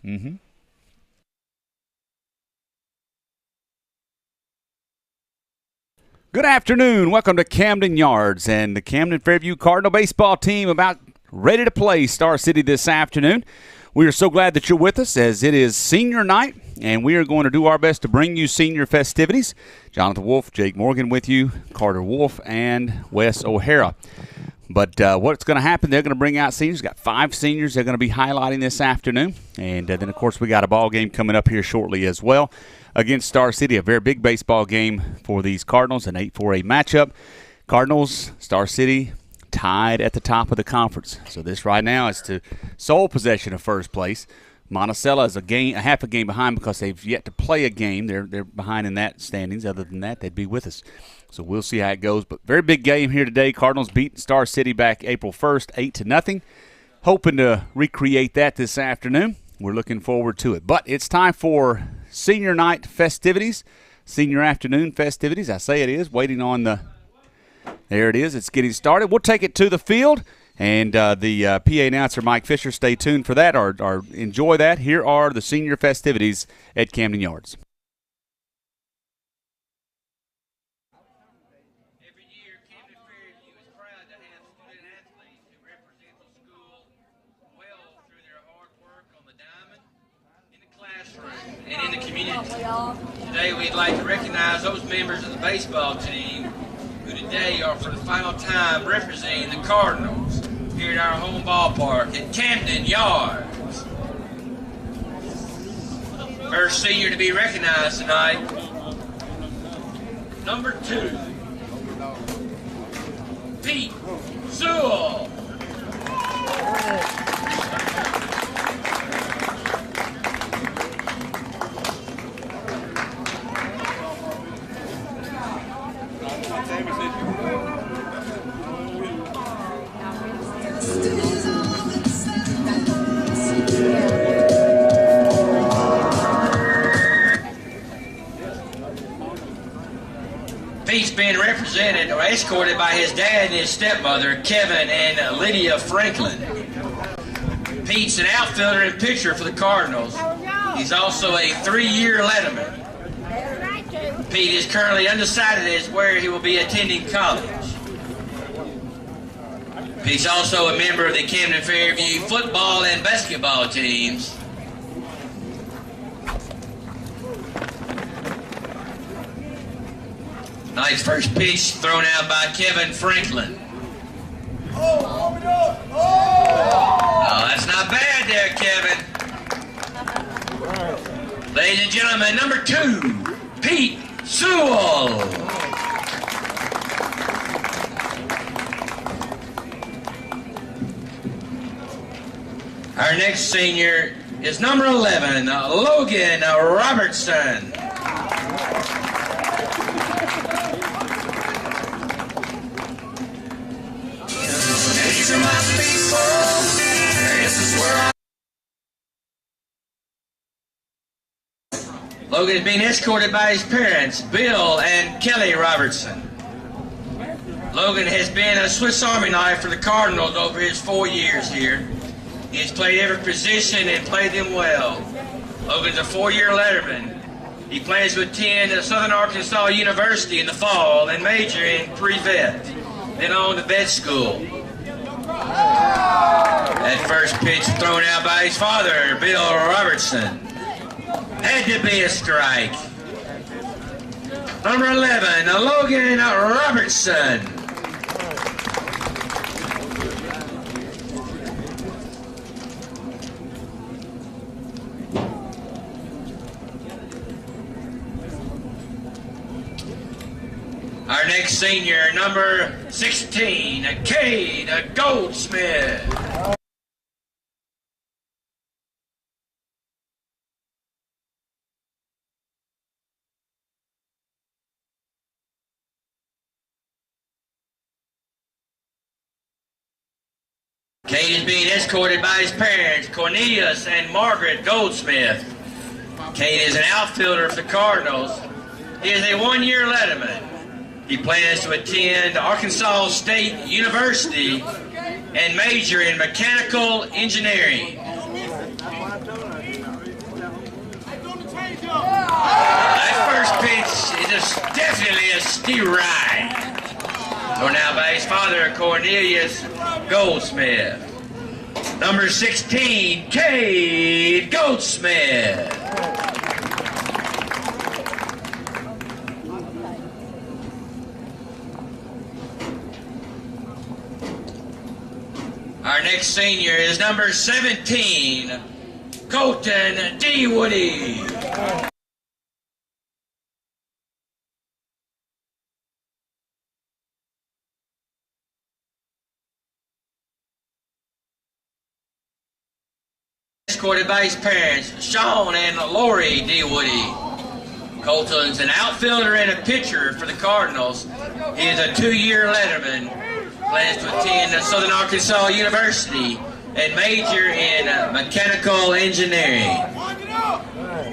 Mm-hmm. Good afternoon. Welcome to Camden Yards and the Camden Fairview Cardinal baseball team about ready to play Star City this afternoon. We are so glad that you're with us as it is senior night, and we are going to do our best to bring you senior festivities. Jonathan Wolf, Jake Morgan with you, Carter Wolf, and Wes O'Hara. But what's going to happen, they're going to bring out seniors. Got 5 seniors they're going to be highlighting this afternoon. And then, of course, we got a ball game coming up here shortly as well against Star City, a very big baseball game for these Cardinals, an 8-4-A matchup. Cardinals, Star City, tied at the top of the conference. So this right now is to sole possession of first place. Monticello is a half a game behind because they've yet to play a game. They're behind in that standings. Other than that, they'd be with us. So we'll see how it goes. But very big game here today. Cardinals beat Star City back April 1st, 8-0. Hoping to recreate that this afternoon. We're looking forward to it. But it's time for senior night festivities, senior afternoon festivities. I say it is. Waiting on the – there it is. It's getting started. We'll take it to the field. And the PA announcer, Mike Fisher, stay tuned for that or enjoy that. Here are the senior festivities at Camden Yards. Every year, Camden Fairview is proud to have student-athletes who represent the school well through their hard work on the diamond, in the classroom, and in the community. Today, we'd like to recognize those members of the baseball team who today are for the final time representing the Cardinals here at our home ballpark at Camden Yards. First senior to be recognized tonight, number 2, Pete Sewell. Pete's being represented or escorted by his dad and his stepmother, Kevin and Lydia Franklin. Pete's an outfielder and pitcher for the Cardinals. He's also a 3-year letterman. Pete is currently undecided as where he will be attending college. Pete's also a member of the Camden Fairview football and basketball teams. Nice first pitch thrown out by Kevin Franklin. Oh, that's not bad there, Kevin. Ladies and gentlemen, number 2, Pete Sewell. Our next senior is number 11, Logan Robertson. Logan is being escorted by his parents, Bill and Kelly Robertson. Logan has been a Swiss Army knife for the Cardinals over his 4 years here. He has played every position and played them well. Logan's a 4-year letterman. He plans to attend Southern Arkansas University in the fall and major in pre-vet, then on to vet school. That first pitch thrown out by his father, Bill Robertson. Had to be a strike. Number 11, Logan Robertson. Our next senior, number 16, Cade Goldsmith. Cade is being escorted by his parents, Cornelius and Margaret Goldsmith. Cade is an outfielder for the Cardinals. He is a 1-year letterman. He plans to attend Arkansas State University and major in mechanical engineering. That first pitch is definitely a steer ride. Thrown out by his father, Cornelius Goldsmith. Number 16, Cade Goldsmith. Our next senior is number 17, Colton D. Woody. Escorted by his parents, Sean and Lori D. Woody. Colton's an outfielder and a pitcher for the Cardinals. He is a 2-year letterman. Plans to attend Southern Arkansas University and major in mechanical engineering.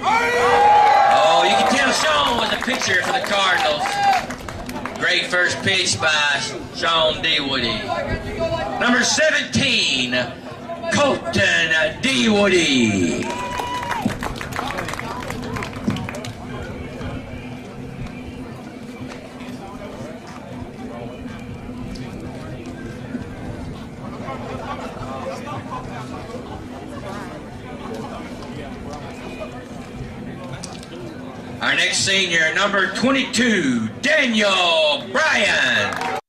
Oh, you can tell Sean was a pitcher for the Cardinals. Great first pitch by Sean D. Woody. Number 17, Colton D. Woody. Our next senior, number 22, Daniel Bryan.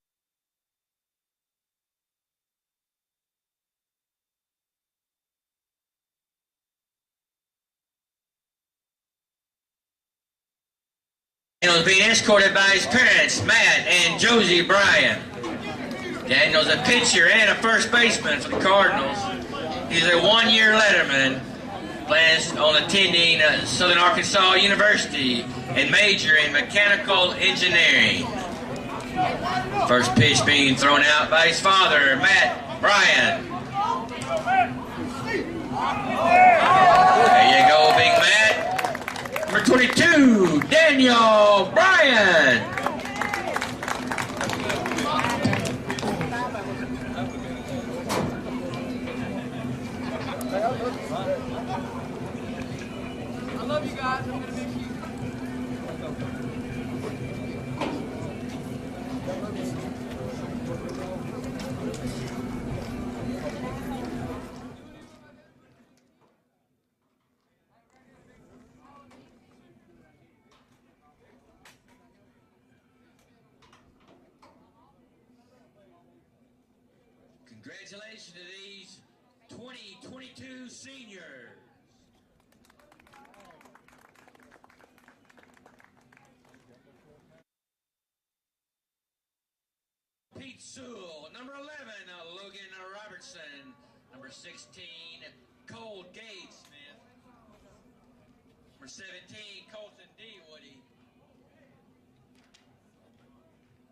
Daniel's being escorted by his parents, Matt and Josie Bryan. Daniel's a pitcher and a first baseman for the Cardinals. He's a 1-year letterman. Plans on attending Southern Arkansas University and major in mechanical engineering. First pitch being thrown out by his father, Matt Bryan. There you go, Big Matt. Number 22, Daniel Bryan. I love you guys. I'm gonna miss you. Congratulations to these 2022 seniors. Pete Sewell, number 11, Logan Robertson, number 16, Cole Gatesmith, number 17, Colton D. Woody,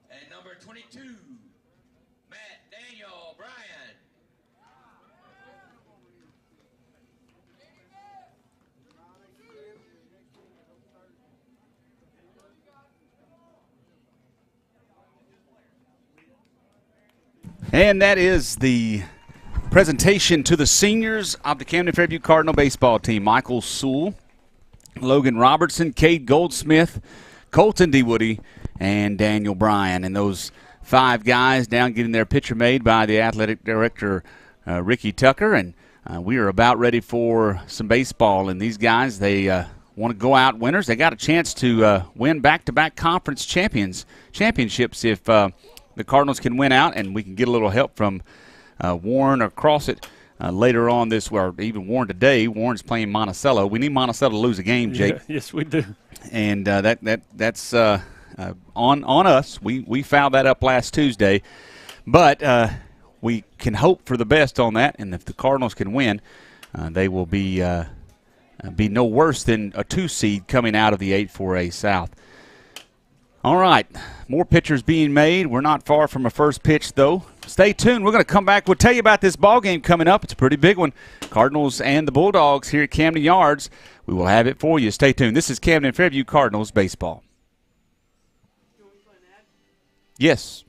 and number 22, Matt Daniel Bryan. And that is the presentation to the seniors of the Camden Fairview Cardinal baseball team. Michael Sewell, Logan Robertson, Cade Goldsmith, Colton D. Woody, and Daniel Bryan. And those 5 guys down getting their picture made by the athletic director, Ricky Tucker. And we are about ready for some baseball. And these guys, they want to go out winners. They got a chance to win back-to-back conference championships if the Cardinals can win out, and we can get a little help from Warren or Crossett later on this, or even Warren today. Warren's playing Monticello. We need Monticello to lose a game, Jake. Yeah, yes, we do. And that's on us. We fouled that up last Tuesday, but we can hope for the best on that. And if the Cardinals can win, they will be no worse than a 2 seed coming out of the 8-4A South. All right, more pitchers being made. We're not far from a first pitch, though. Stay tuned. We're going to come back. We'll tell you about this ball game coming up. It's a pretty big one. Cardinals and the Bulldogs here at Camden Yards. We will have it for you. Stay tuned. This is Camden Fairview Cardinals baseball. Yes.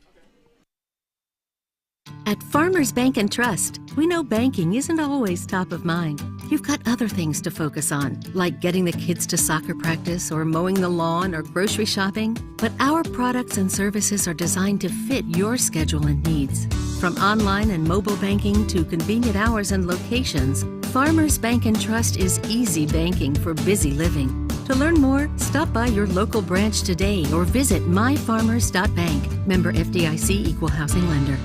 At Farmers Bank and Trust, we know banking isn't always top of mind. You've got other things to focus on, like getting the kids to soccer practice or mowing the lawn or grocery shopping. But our products and services are designed to fit your schedule and needs. From online and mobile banking to convenient hours and locations, Farmers Bank and Trust is easy banking for busy living. To learn more, stop by your local branch today or visit myfarmers.bank. Member FDIC Equal Housing Lender.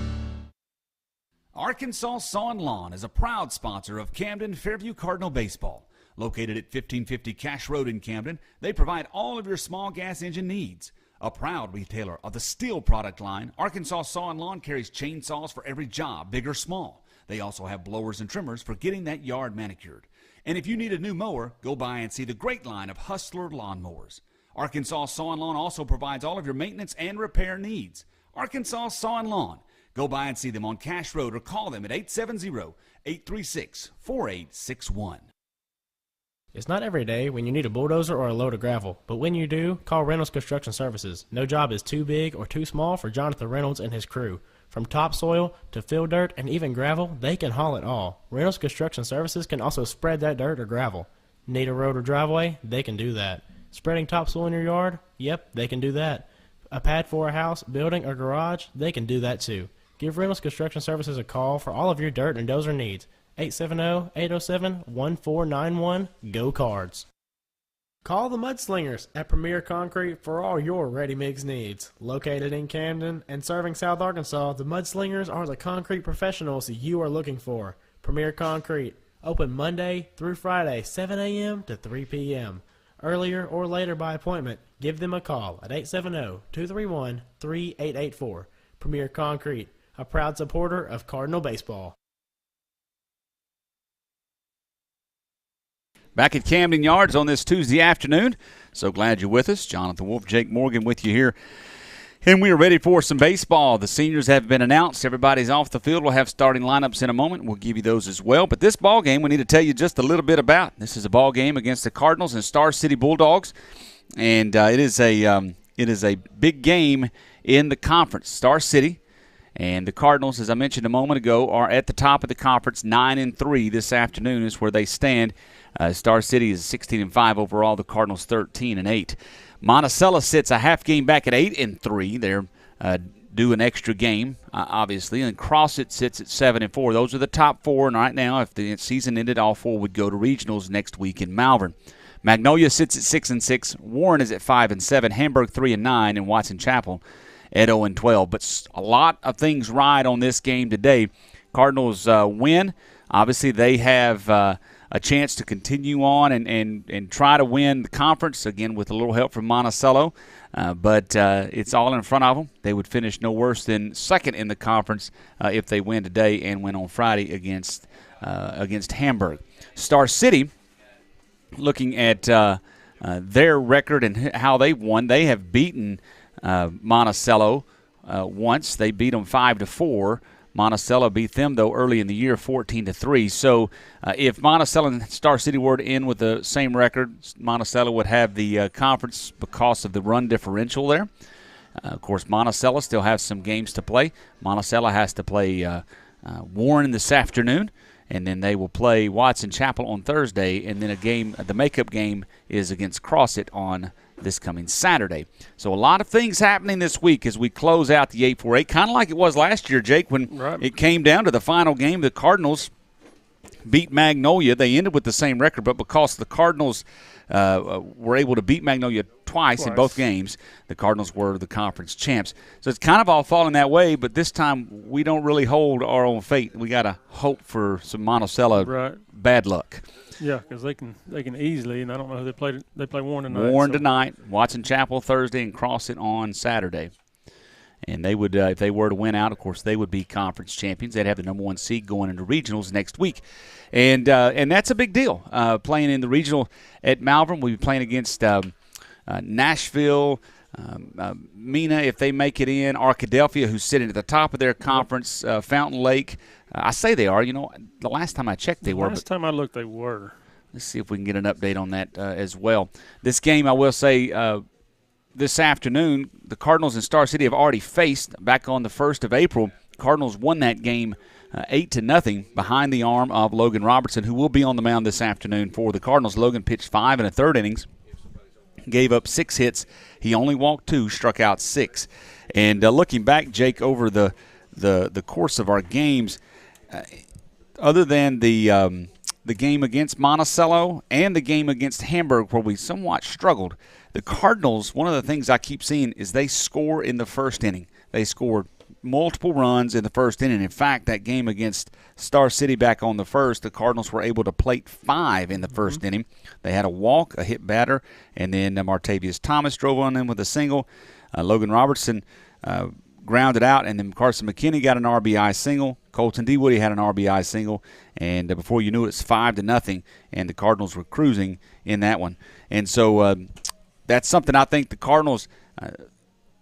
Arkansas Sawn Lawn is a proud sponsor of Camden Fairview Cardinal Baseball. Located at 1550 Cash Road in Camden, they provide all of your small gas engine needs. A proud retailer of the steel product line, Arkansas Sawn Lawn carries chainsaws for every job, big or small. They also have blowers and trimmers for getting that yard manicured. And if you need a new mower, go by and see the great line of Hustler lawnmowers. Arkansas Sawn Lawn also provides all of your maintenance and repair needs. Arkansas Sawn Lawn. Go by and see them on Cash Road or call them at 870-836-4861. It's not every day when you need a bulldozer or a load of gravel, but when you do, call Reynolds Construction Services. No job is too big or too small for Jonathan Reynolds and his crew. From topsoil to fill dirt and even gravel, they can haul it all. Reynolds Construction Services can also spread that dirt or gravel. Need a road or driveway? They can do that. Spreading topsoil in your yard? Yep, they can do that. A pad for a house, building, or garage? They can do that too. Give Reynolds Construction Services a call for all of your dirt and dozer needs. 870-807-1491. Go Cards. Call the Mudslingers at Premier Concrete for all your ready-mix needs. Located in Camden and serving South Arkansas, the Mudslingers are the concrete professionals you are looking for. Premier Concrete. Open Monday through Friday, 7 a.m. to 3 p.m. Earlier or later by appointment, give them a call at 870-231-3884. Premier Concrete, a proud supporter of Cardinal baseball. Back at Camden Yards on this Tuesday afternoon. So glad you're with us. Jonathan Wolf, Jake Morgan with you here. And we are ready for some baseball. The seniors have been announced. Everybody's off the field. We'll have starting lineups in a moment. We'll give you those as well. But this ball game we need to tell you just a little bit about. This is a ball game against the Cardinals and Star City Bulldogs. And it is a big game in the conference. Star City and the Cardinals, as I mentioned a moment ago, are at the top of the conference. 9-3 this afternoon is where they stand. Star City is 16-5 overall. The Cardinals 13-8. Monticello sits a half game back at 8-3. They're due an extra game, obviously. And Crossit sits at 7-4. Those are the top four. And right now, if the season ended, all four would go to regionals next week in Malvern. Magnolia sits at 6-6. Warren is at 5-7. Hamburg 3-9, and Watson Chapel at 0-12. But a lot of things ride on this game today. Cardinals win. Obviously, they have a chance to continue on and try to win the conference, again, with a little help from Monticello. But it's all in front of them. They would finish no worse than second in the conference if they win today and win on Friday against Hamburg. Star City, looking at their record and how they've won, they have beaten Monticello once. They beat them 5-4. Monticello beat them, though, early in the year, 14-3. So if Monticello and Star City were to end with the same record, Monticello would have the conference because of the run differential there. Of course, Monticello still has some games to play. Monticello has to play Warren this afternoon, and then they will play Watson Chapel on Thursday, and then the makeup game is against Crossit on this coming Saturday. So a lot of things happening this week as we close out the 8-4-8, kind of like it was last year, Jake, when it came down to the final game. The Cardinals beat Magnolia. They ended with the same record, but because the Cardinals were able to beat Magnolia twice in both games, the Cardinals were the conference champs. So it's kind of all falling that way, but this time we don't really hold our own fate. We got to hope for some Monticello bad luck. Yeah, because they can easily, and I don't know who they play. They play Warren tonight. Warren tonight, Watson Chapel Thursday, and Crossit on Saturday. And they would, if they were to win out, of course, they would be conference champions. They'd have the number one seed going into regionals next week, and that's a big deal. Playing in the regional at Malvern, we'll be playing against Nashville, Mena if they make it in, Arkadelphia, who's sitting at the top of their conference, Fountain Lake. I say they are. You know, the last time I checked, they were. Last time I looked, they were. Let's see if we can get an update on that as well. This game, I will say, this afternoon, the Cardinals and Star City have already faced back on the 1st of April. Cardinals won that game 8-0 behind the arm of Logan Robertson, who will be on the mound this afternoon for the Cardinals. Logan pitched 5 1/3 innings, gave up 6 hits. He only walked 2, struck out 6. And looking back, Jake, over the course of our games, other than the game against Monticello and the game against Hamburg, where we somewhat struggled, the Cardinals, one of the things I keep seeing is they score in the first inning. They scored multiple runs in the first inning. In fact, that game against Star City back on the first, the Cardinals were able to plate 5 in the first inning. They had a walk, a hit batter, and then Martavius Thomas drove on them with a single. Logan Robertson grounded out, and then Carson McKinney got an RBI single. Colton Woody had an RBI single, and before you knew it, it's 5-0, and the Cardinals were cruising in that one. And so that's something I think the Cardinals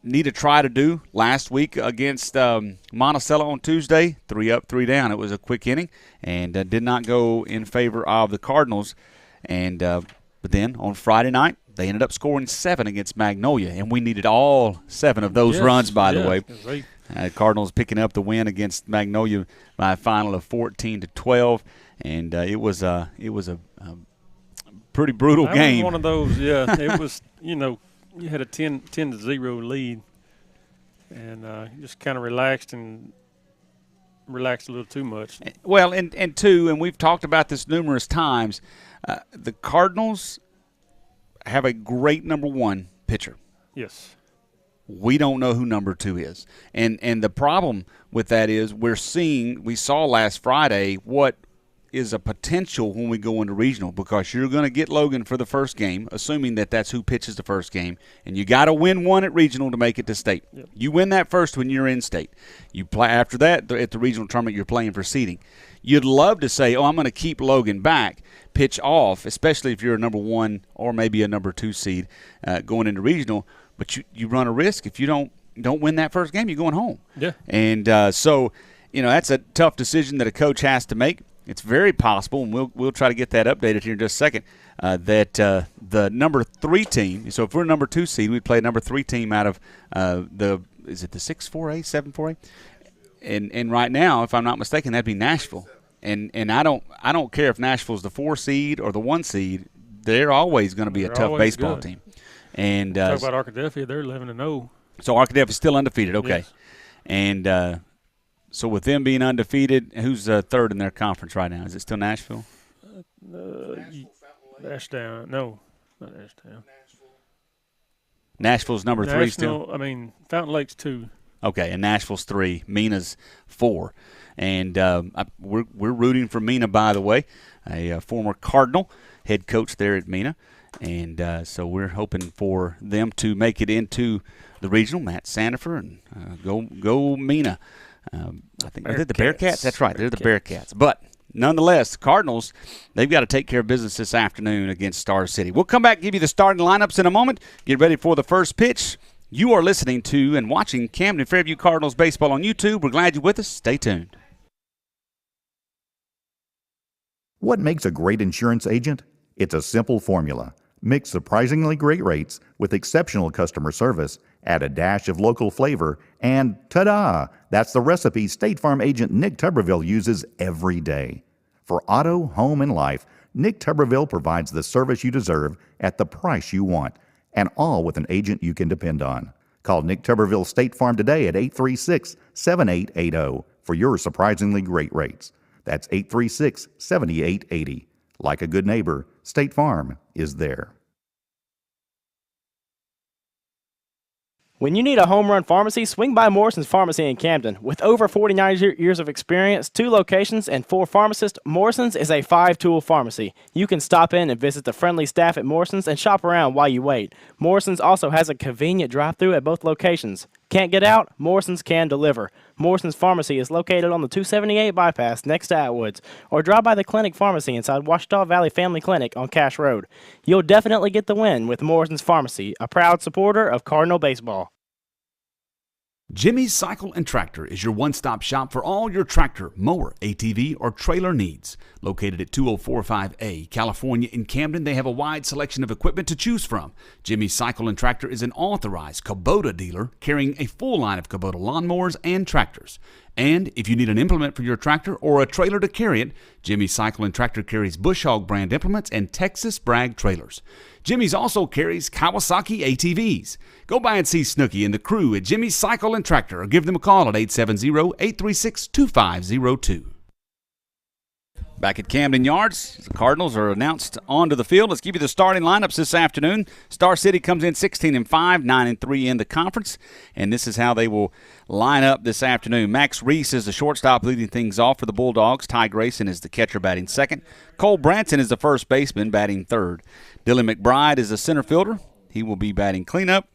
need to try to do. Last week against Monticello on Tuesday, 3 up, 3 down. It was a quick inning and did not go in favor of the Cardinals. And but then on Friday night, they ended up scoring 7 against Magnolia, and we needed all 7 of those runs, by the way. Right. Cardinals picking up the win against Magnolia by a final of 14-12, and it was a pretty brutal game. Was one of those, yeah. It was, you had a 10-0 lead, and you just kind of relaxed a little too much. Well, and two, and we've talked about this numerous times, the Cardinals have a great number 1 pitcher. Yes. We don't know who number 2 is. And the problem with that is we saw last Friday what is a potential when we go into regional, because you're going to get Logan for the first game, assuming that that's who pitches the first game, and you got to win one at regional to make it to state. Yep. You win that first when you're in state. You play after that at the regional tournament. You're playing for seeding. You'd love to say, I'm going to keep Logan back, pitch off, especially if you're a number 1 or maybe a number 2 seed going into regional. But you run a risk if you don't win that first game. You're going home. Yeah. And so that's a tough decision that a coach has to make. It's very possible, and we'll try to get that updated here in just a second, that the number 3 team, so if we're a number 2 seed, we'd play a number 3 team out of is it the 6-4A, 7-4A? And right now, if I'm not mistaken, that'd be Nashville. And I don't care if Nashville's the 4 seed or the 1 seed, they're always going to be a tough baseball team. And talk about Arkadelphia, they're 11-0. So Arkadelphia's still undefeated, okay. Yes. And so with them being undefeated, who's third in their conference right now? Is it still Nashville? Ashdown. No, not Ashdown. Nashville's number 3 still? Fountain Lake's 2. Okay, and Nashville's 3. Mina's 4. And we're rooting for Mina, by the way, a former Cardinal head coach there at Mina. And so we're hoping for them to make it into the regional. Matt Sandifer and go Mina. I think they're the Bearcats. That's right, they're the Bearcats. But nonetheless, the Cardinals, they've got to take care of business this afternoon against Star City. We'll come back and give you the starting lineups in a moment. Get ready for the first pitch. You are listening to and watching Camden Fairview Cardinals baseball on YouTube. We're glad you're with us. Stay tuned. What makes a great insurance agent? It's a simple formula. Mix surprisingly great rates with exceptional customer service, add a dash of local flavor, and ta-da! That's the recipe State Farm agent Nick Tuberville uses every day. For auto, home, and life, Nick Tuberville provides the service you deserve at the price you want, and all with an agent you can depend on. Call Nick Tuberville State Farm today at 836-7880 for your surprisingly great rates. That's 836-7880. Like a good neighbor, State Farm is there. When you need a home run pharmacy, swing by Morrison's Pharmacy in Camden. With over 49 years of experience, 2 locations, and 4 pharmacists, Morrison's is a 5-tool pharmacy. You can stop in and visit the friendly staff at Morrison's and shop around while you wait. Morrison's also has a convenient drive-thru at both locations. Can't get out? Morrison's can deliver. Morrison's Pharmacy is located on the 278 bypass next to Atwoods, or drop by the Clinic Pharmacy inside Washita Valley Family Clinic on Cash Road. You'll definitely get the win with Morrison's Pharmacy, a proud supporter of Cardinal baseball. Jimmy's Cycle and Tractor is your one-stop shop for all your tractor, mower, ATV, or trailer needs. Located at 2045A, California in Camden, they have a wide selection of equipment to choose from. Jimmy's Cycle and Tractor is an authorized Kubota dealer carrying a full line of Kubota lawnmowers and tractors. And if you need an implement for your tractor or a trailer to carry it, Jimmy's Cycle and Tractor carries Bush Hog brand implements and Texas Bragg trailers. Jimmy's also carries Kawasaki ATVs. Go by and see Snooky and the crew at Jimmy's Cycle and Tractor or give them a call at 870-836-2502. Back at Camden Yards, the Cardinals are announced onto the field. Let's give you the starting lineups this afternoon. Star City comes in 16-5, 9-3 in the conference, and this is how they will line up this afternoon. Max Reese is the shortstop leading things off for the Bulldogs. Ty Grayson is the catcher batting second. Cole Branson is the first baseman batting third. Dylan Mcbride is the center fielder. He will be batting cleanup.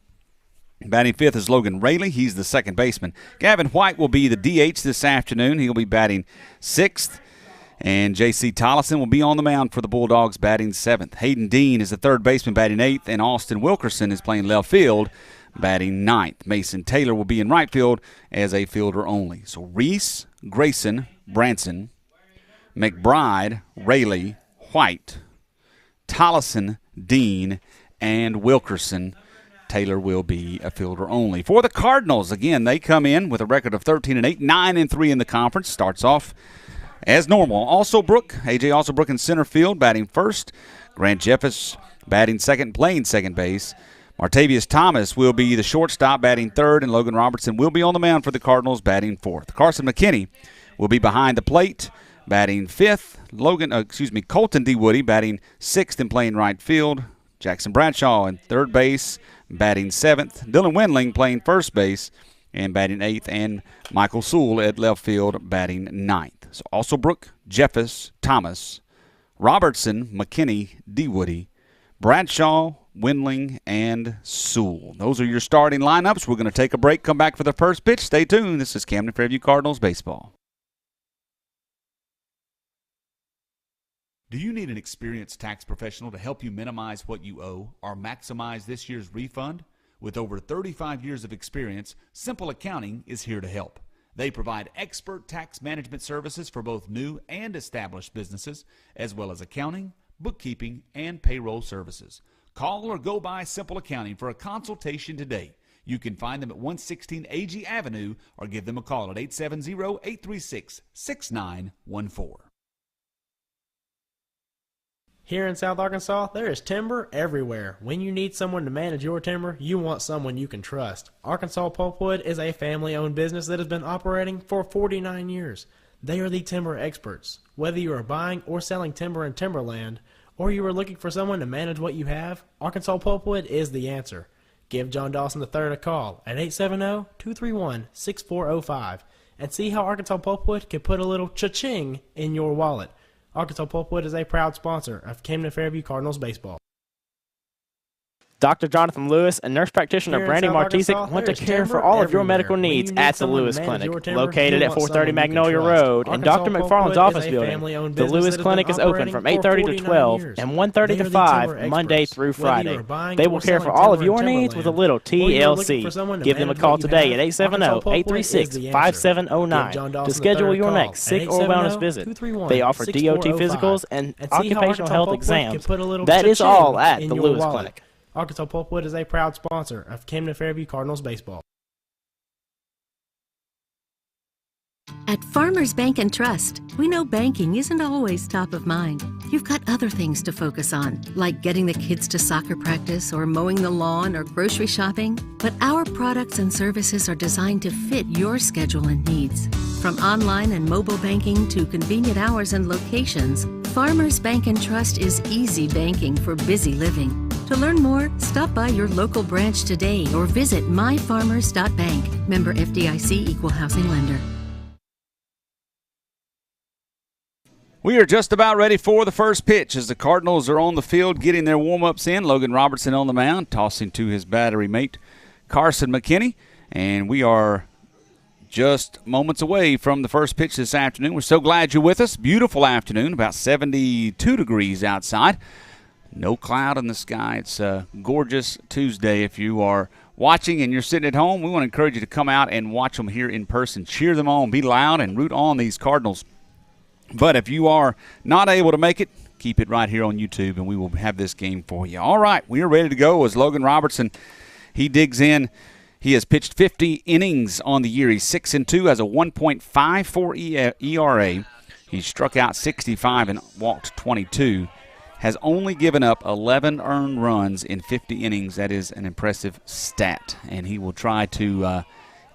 Batting fifth is Logan Rayleigh. He's the second baseman. Gavin White will be the DH this afternoon. He'll be batting sixth. And J.C. Tollison will be on the mound for the Bulldogs batting seventh. Hayden Dean is the third baseman batting eighth, and Austin Wilkerson is playing left field batting ninth. Mason Taylor will be in right field as a fielder only. So Reese, Grayson, Branson, McBride, Rayleigh, White, Tollison, Dean, and Wilkerson. Taylor will be a fielder only. For the Cardinals, again, they come in with a record of 13-8, 9-3 in the conference. Starts off as normal. A.J. Alsobrook in center field, batting first. Grant Jeffers batting second, playing second base. Martavius Thomas will be the shortstop, batting third, and Logan Robertson will be on the mound for the Cardinals, batting fourth. Carson McKinney will be behind the plate, batting fifth. Colton D. Woody batting sixth and playing right field. Jackson Bradshaw in third base, batting seventh. Dylan Wendling playing first base and batting eighth, and Michael Sewell at left field batting ninth. So Alsobrook, Jeffers, Thomas, Robertson, McKinney, D. Woody, Bradshaw, Wendling, and Sewell. Those are your starting lineups. We're going to take a break, come back for the first pitch. Stay tuned. This is Camden Fairview Cardinals baseball. Do you need an experienced tax professional to help you minimize what you owe or maximize this year's refund? With over 35 years of experience, Simple Accounting is here to help. They provide expert tax management services for both new and established businesses, as well as accounting, bookkeeping, and payroll services. Call or go by Simple Accounting for a consultation today. You can find them at 116 AG Avenue or give them a call at 870-836-6914. Here in South Arkansas, there is timber everywhere. When you need someone to manage your timber, you want someone you can trust. Arkansas Pulpwood is a family-owned business that has been operating for 49 years. They are the timber experts. Whether you are buying or selling timber in timberland, or you are looking for someone to manage what you have, Arkansas Pulpwood is the answer. Give John Dawson III a call at 870-231-6405 and see how Arkansas Pulpwood can put a little cha-ching in your wallet. Arkansas Pulpwood is a proud sponsor of Camden Fairview Cardinals baseball. Dr. Jonathan Lewis and nurse practitioner Brandy Martisic want to care for all of your medical needs at the Lewis Clinic, located at 430 Magnolia Road in Dr. McFarland's office building. The Lewis Clinic is open from 8:30 to 12 and 1:30 to 5 Monday through Friday. They will care for all of your needs with a little TLC. Give them a call today at 870-836-5709 to schedule your next sick or wellness visit. They offer DOT physicals and occupational health exams. That is all at the Lewis Clinic. Arkansas Pulpwood is a proud sponsor of Camden Fairview Cardinals baseball. At Farmers Bank and Trust, we know banking isn't always top of mind. You've got other things to focus on, like getting the kids to soccer practice or mowing the lawn or grocery shopping. But our products and services are designed to fit your schedule and needs. From online and mobile banking to convenient hours and locations, Farmers Bank and Trust is easy banking for busy living. To learn more, stop by your local branch today or visit myfarmers.bank. Member FDIC, Equal Housing Lender. We are just about ready for the first pitch as the Cardinals are on the field getting their warm-ups in. Logan Robertson on the mound, tossing to his battery mate, Carson McKinney. And we are just moments away from the first pitch this afternoon. We're so glad you're with us. Beautiful afternoon, about 72 degrees outside. No cloud in the sky. It's a gorgeous Tuesday if you are watching and you're sitting at home, we want to encourage you to come out and watch them here in person. Cheer them on, be loud, and root on these Cardinals. But if you are not able to make it, keep it right here on YouTube, and we will have this game for you. All right, we are ready to go as Logan Robertson, he digs in. He has pitched 50 innings on the year. He's 6-2, has a 1.54 ERA. He struck out 65 and walked 22. Has only given up 11 earned runs in 50 innings. That is an impressive stat, and he will try to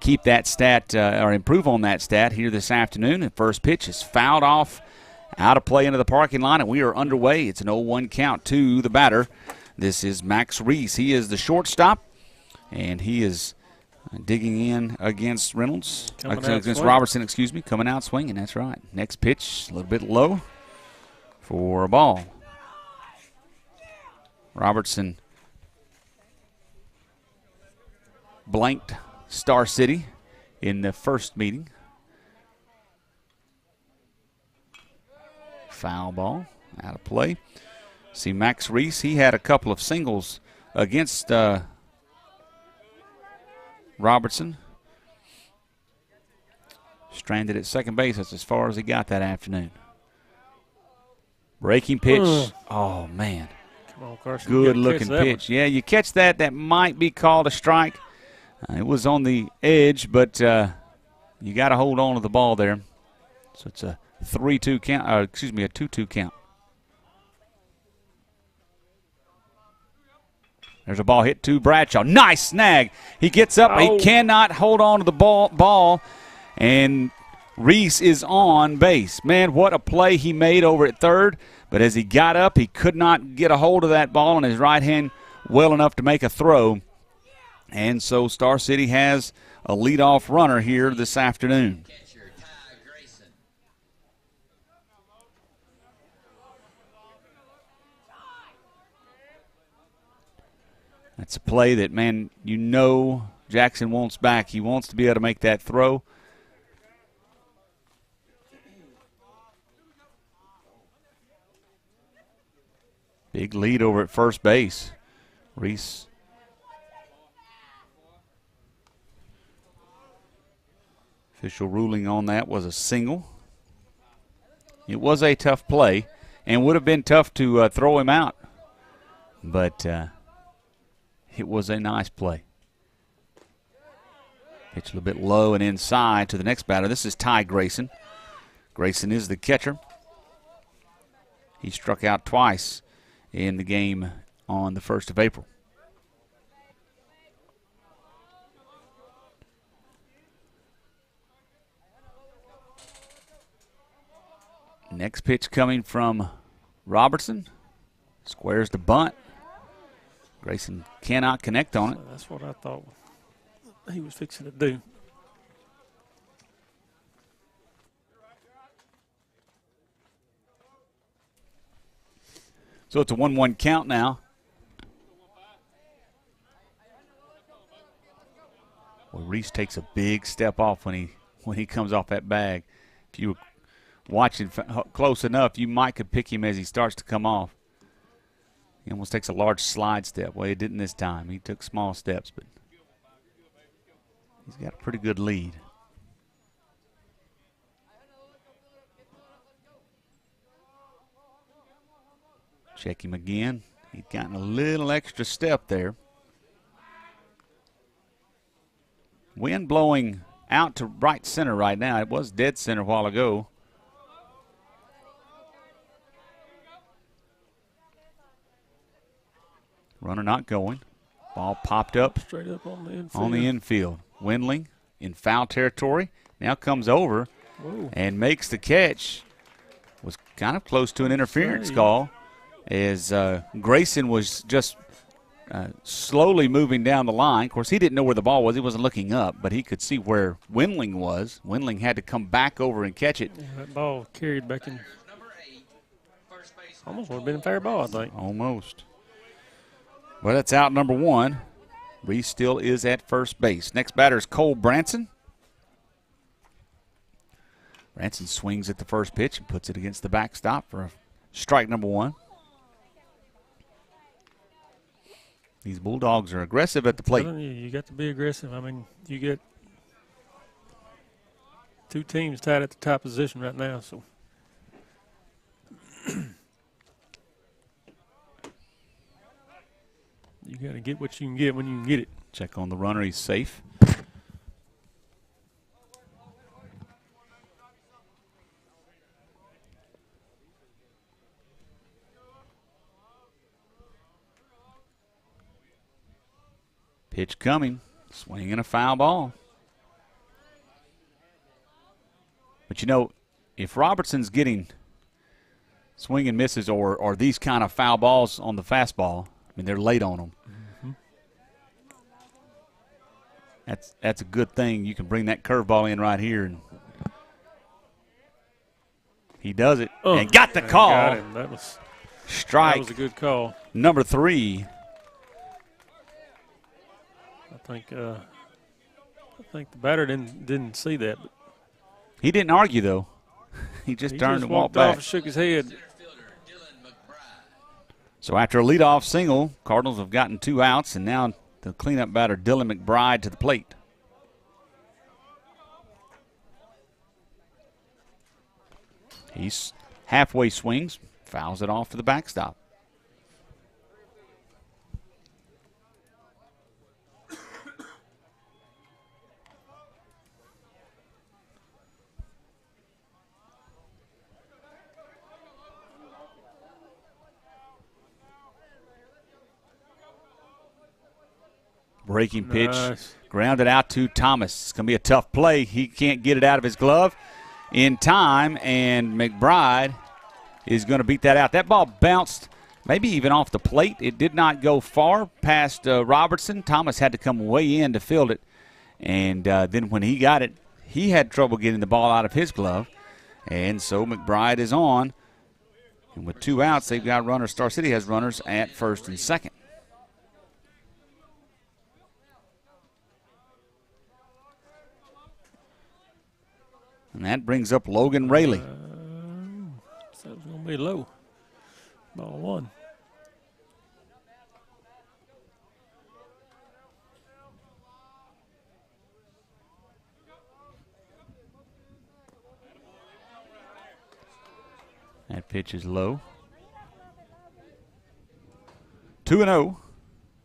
keep that stat or improve on that stat here this afternoon. The first pitch is fouled off out of play into the parking lot, and we are underway. It's an 0-1 count to the batter. This is Max Reese. He is the shortstop, and he is digging in against Reynolds. Against Robertson, excuse me, coming out swinging. That's right. Next pitch, a little bit low for a ball. Robertson blanked Star City in the first meeting. Foul ball, out of play. See Max Reese, he had a couple of singles against Robertson. Stranded at second base. That's as far as he got that afternoon. Breaking pitch. Oh, man. Come on, Carson. Good-looking pitch. Yeah, you catch that. That might be called a strike. It was on the edge, but you got to hold on to the ball there. So it's a 3-2 count. A 2-2 count. There's a ball hit to Bradshaw. Nice snag. He gets up. He cannot hold on to the ball, and Reese is on base. Man, what a play he made over at third. But as he got up, he could not get a hold of that ball in his right hand well enough to make a throw. And so Star City has a leadoff runner here this afternoon. That's a play that, man, you know Jackson wants back. He wants to be able to make that throw. Big lead over at first base. Reese. Official ruling on that was a single. It was a tough play and would have been tough to throw him out. But it was a nice play. Pitch a little bit low and inside to the next batter. This is Ty Grayson. Grayson is the catcher. He struck out twice in the game on the 1st of April. Next pitch coming from Robertson. Squares the bunt. Grayson cannot connect on it. That's what I thought he was fixing to do. So it's a 1-1 count now. Well, Reese takes a big step off when he comes off that bag. If you were watching close enough, you might could pick him as he starts to come off. He almost takes a large slide step. Well, he didn't this time. He took small steps, but he's got a pretty good lead. Check him again. He's gotten a little extra step there. Wind blowing out to right center right now. It was dead center a while ago. Runner not going. Ball popped up straight up on the infield. On the infield. Windling in foul territory. Now comes over and makes the catch. Was kind of close to an interference call as Grayson was just slowly moving down the line. Of course, he didn't know where the ball was. He wasn't looking up, but he could see where Windling was. Windling had to come back over and catch it. Yeah, that ball carried back in. Almost would have been a fair ball, I think. Almost. Well, that's out number one. Reese still is at first base. Next batter is Cole Branson. Branson swings at the first pitch and puts it against the backstop for strike number one. These Bulldogs are aggressive at the plate. You got to be aggressive. I mean, you get two teams tied at the top position right now, so. You got to get what you can get when you can get it. Check on the runner. He's safe. Pitch coming. Swinging a foul ball. But, you know, if Robertson's getting swing and misses or these kind of foul balls on the fastball, I mean, they're late on them. Mm-hmm. That's a good thing. You can bring that curveball in right here. And he does it and got the call. Got him. That was strike. That was a good call. Number 3. I think the batter didn't see that. But he didn't argue, though. He just turned and walked off back. And shook his head. So after a leadoff single, Cardinals have gotten 2 outs, and now the cleanup batter, Dylan McBride, to the plate. He's halfway swings, fouls it off for the backstop. Breaking pitch, nice. Grounded out to Thomas. It's going to be a tough play. He can't get it out of his glove in time, and McBride is going to beat that out. That ball bounced maybe even off the plate. It did not go far past Robertson. Thomas had to come way in to field it, and then when he got it, he had trouble getting the ball out of his glove, and so McBride is on. And with 2 outs, they've got runners. Star City has runners at first and second. And that brings up Logan Rayleigh. So it's going to be low. Ball 1. That pitch is low. 2-0.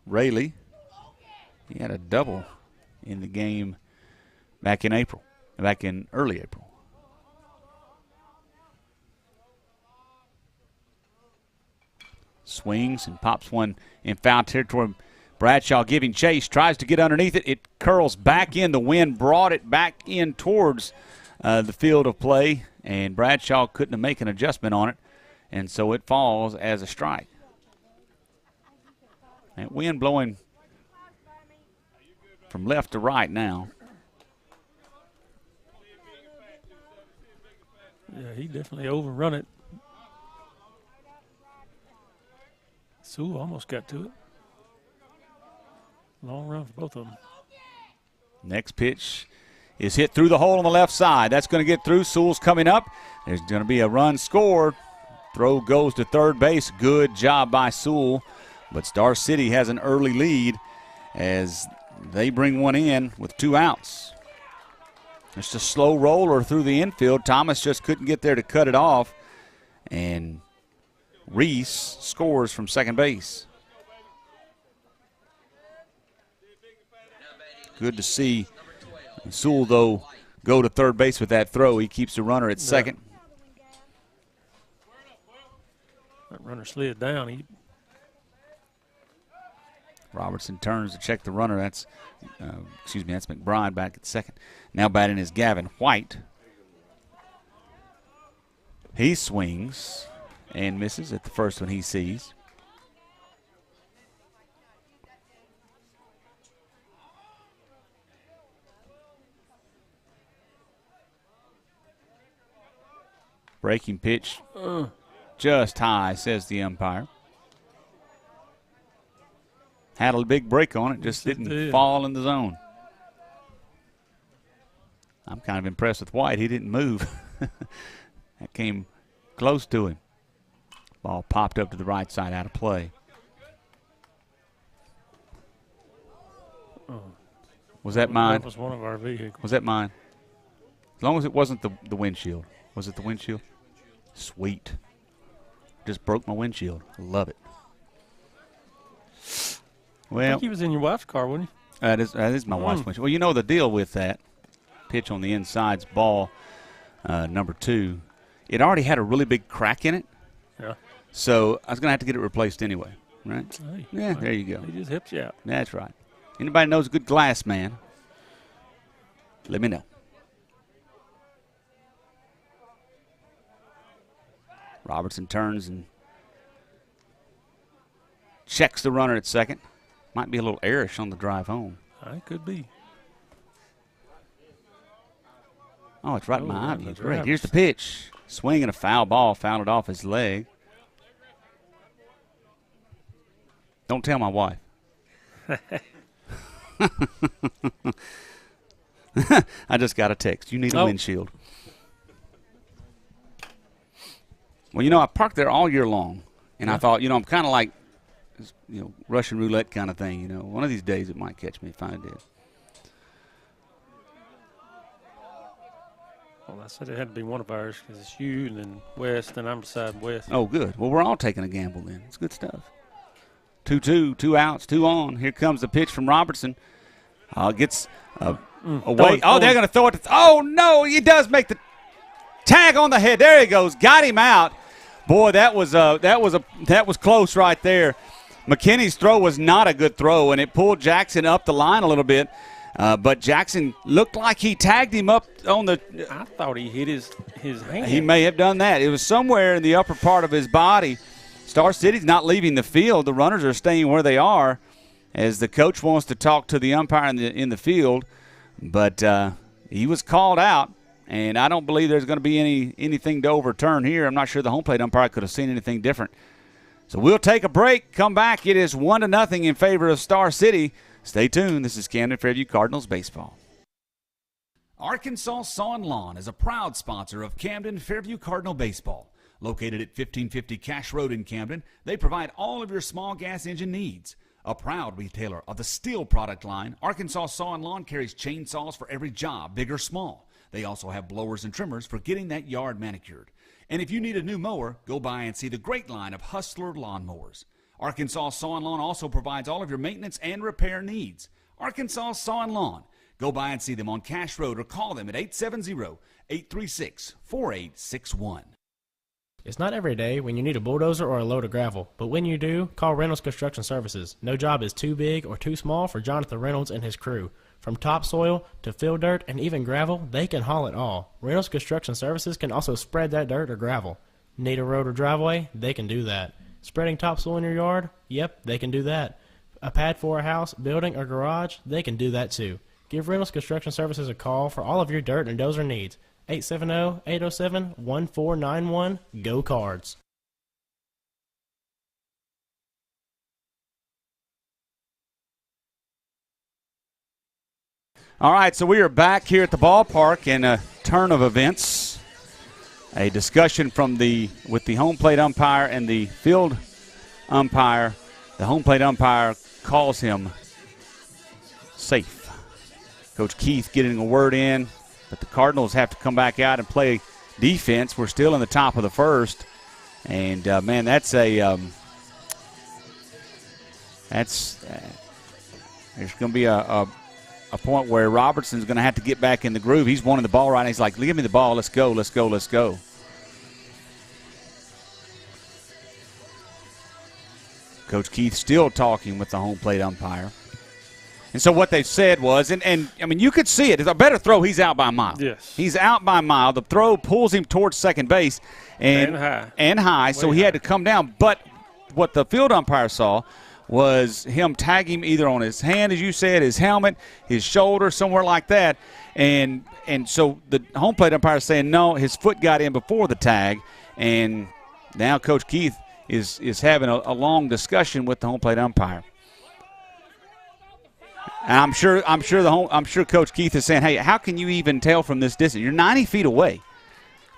Rayleigh. He had a double in the game back in early April. Swings and pops one in foul territory. Bradshaw giving chase, tries to get underneath it. It curls back in. The wind brought it back in towards the field of play, and Bradshaw couldn't make an adjustment on it, and so it falls as a strike. That wind blowing from left to right now. Yeah, he definitely overrun it. Sewell almost got to it. Long run for both of them. Next pitch is hit through the hole on the left side. That's going to get through. Sewell's coming up. There's going to be a run scored. Throw goes to third base. Good job by Sewell. But Star City has an early lead as they bring one in with 2 outs. Just a slow roller through the infield. Thomas just couldn't get there to cut it off. And Reese scores from second base. Good to see Sewell, though, go to third base with that throw. He keeps the runner at second. That runner slid down. Robertson turns to check the runner. That's McBride back at second. Now batting is Gavin White. He swings and misses at the first one he sees. Breaking pitch just high, says the umpire. Had a big break on it, just didn't fall in the zone. I'm kind of impressed with White. He didn't move. That came close to him. Ball popped up to the right side, out of play. Was that mine? That was one of our vehicles. Was that mine? As long as it wasn't the windshield. Was it the windshield? Sweet. Just broke my windshield. I love it. I Well, think he was in your wife's car, wasn't he? that is my wife's windshield. Well, you know the deal with that pitch on the inside's ball, number 2. It already had a really big crack in it. Yeah. So I was going to have to get it replaced anyway, right? Hey, Yeah, there you go. He just helps you out. That's right. Anybody knows a good glass man, let me know. Robertson turns and checks the runner at second. Might be a little airish on the drive home. It could be. Oh, it's right in my eye. that's Great. right. Here's the pitch. Swinging a foul ball, fouled it off his leg. Don't tell my wife. I just got a text. You need a windshield. Well, you know, I parked there all year long, and I thought, you know, I'm kind of like, you know, Russian roulette kind of thing. You know, one of these days it might catch me if I did. Well, I said it had to be one of ours because it's you and then West, and I'm beside West. Oh, good. Well, we're all taking a gamble then. It's good stuff. 2-2, 2 outs, 2 on. Here comes the pitch from Robertson. Gets away. Oh, they're going to throw it. Oh, no, he does make the tag on the head. There he goes. Got him out. Boy, that was close right there. McKinney's throw was not a good throw, and it pulled Jackson up the line a little bit. But Jackson looked like he tagged him up on the – I thought he hit his hand. He may have done that. It was somewhere in the upper part of his body. Star City's not leaving the field. The runners are staying where they are as the coach wants to talk to the umpire in the field. But he was called out, and I don't believe there's going to be anything to overturn here. I'm not sure the home plate umpire could have seen anything different. So we'll take a break, come back. It is 1-0 in favor of Star City. Stay tuned. This is Camden Fairview Cardinals baseball. Arkansas Sawn Lawn is a proud sponsor of Camden Fairview Cardinal baseball. Located at 1550 Cash Road in Camden, they provide all of your small gas engine needs. A proud retailer of the steel product line, Arkansas Sawn Lawn carries chainsaws for every job, big or small. They also have blowers and trimmers for getting that yard manicured. And if you need a new mower, go by and see the great line of Hustler lawnmowers. Arkansas Sawn Lawn also provides all of your maintenance and repair needs. Arkansas Sawn Lawn. Go by and see them on Cash Road or call them at 870-836-4861. It's not every day when you need a bulldozer or a load of gravel, but when you do, call Reynolds Construction Services. No job is too big or too small for Jonathan Reynolds and his crew. From topsoil to fill dirt and even gravel, they can haul it all. Reynolds Construction Services can also spread that dirt or gravel. Need a road or driveway? They can do that. Spreading topsoil in your yard? Yep, they can do that. A pad for a house, building, or garage? They can do that too. Give Reynolds Construction Services a call for all of your dirt and dozer needs. 870-807-1491. Go Cards. All right, so we are back here at the ballpark in a turn of events. A discussion with the home plate umpire and the field umpire. The home plate umpire calls him safe. Coach Keith getting a word in, but the Cardinals have to come back out and play defense. We're still in the top of the first, and man, there's going to be a point where Robertson's going to have to get back in the groove. He's wanting the ball right now. He's like, give me the ball. Let's go, let's go, let's go. Coach Keith still talking with the home plate umpire. And so what they said was, and I mean, you could see it. It's a better throw. He's out by a mile. Yes. He's out by a mile. The throw pulls him towards second base. And high. So he had to come down. But what the field umpire saw was him tag him either on his hand, as you said, his helmet, his shoulder, somewhere like that. And so the home plate umpire is saying, no, his foot got in before the tag. And now Coach Keith is having a long discussion with the home plate umpire. And I'm sure Coach Keith is saying, hey, how can you even tell from this distance? You're 90 feet away.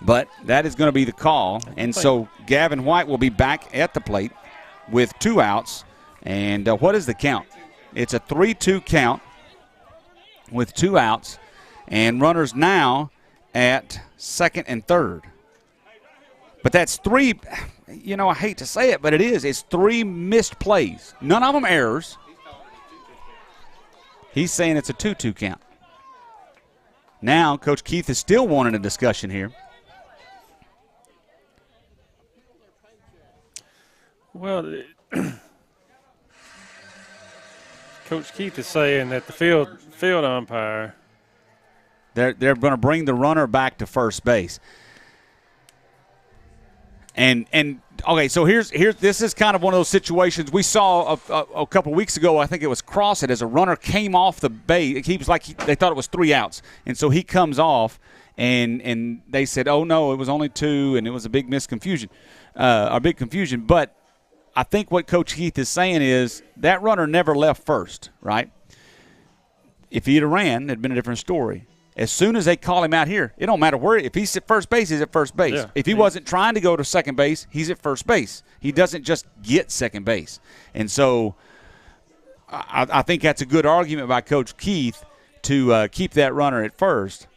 But that is going to be the call. And so Gavin White will be back at the plate. with 2 outs. And what is the count? It's a 3-2 count. And so the home plate umpire is saying, hey, how can you even tell from this distance? You're 90 feet away. But that is going to be the call. And so Gavin White will be back at the plate with 2 outs. And what is the count? It's a 3-2 count. with 2 outs and runners now at second and third. But that's 3, I hate to say it, but it is. It's 3 missed plays. None of them errors. He's saying it's a 2-2 count. Now, Coach Keith is still wanting a discussion here. Well, Coach Keith is saying that the field umpire. They're going to bring the runner back to first base. And okay, so here's this is kind of one of those situations we saw a couple weeks ago. I think it was Crossett as a runner came off the base. He was they thought it was 3 outs, and so he comes off, and they said, "Oh no, it was only 2," and it was a big confusion. But I think what Coach Keith is saying is that runner never left first, right? If he'd have ran, it'd been a different story. As soon as they call him out here, it don't matter where. If he's at first base, he's at first base. Yeah. If he wasn't trying to go to second base, he's at first base. He doesn't just get second base. And so I think that's a good argument by Coach Keith to keep that runner at first.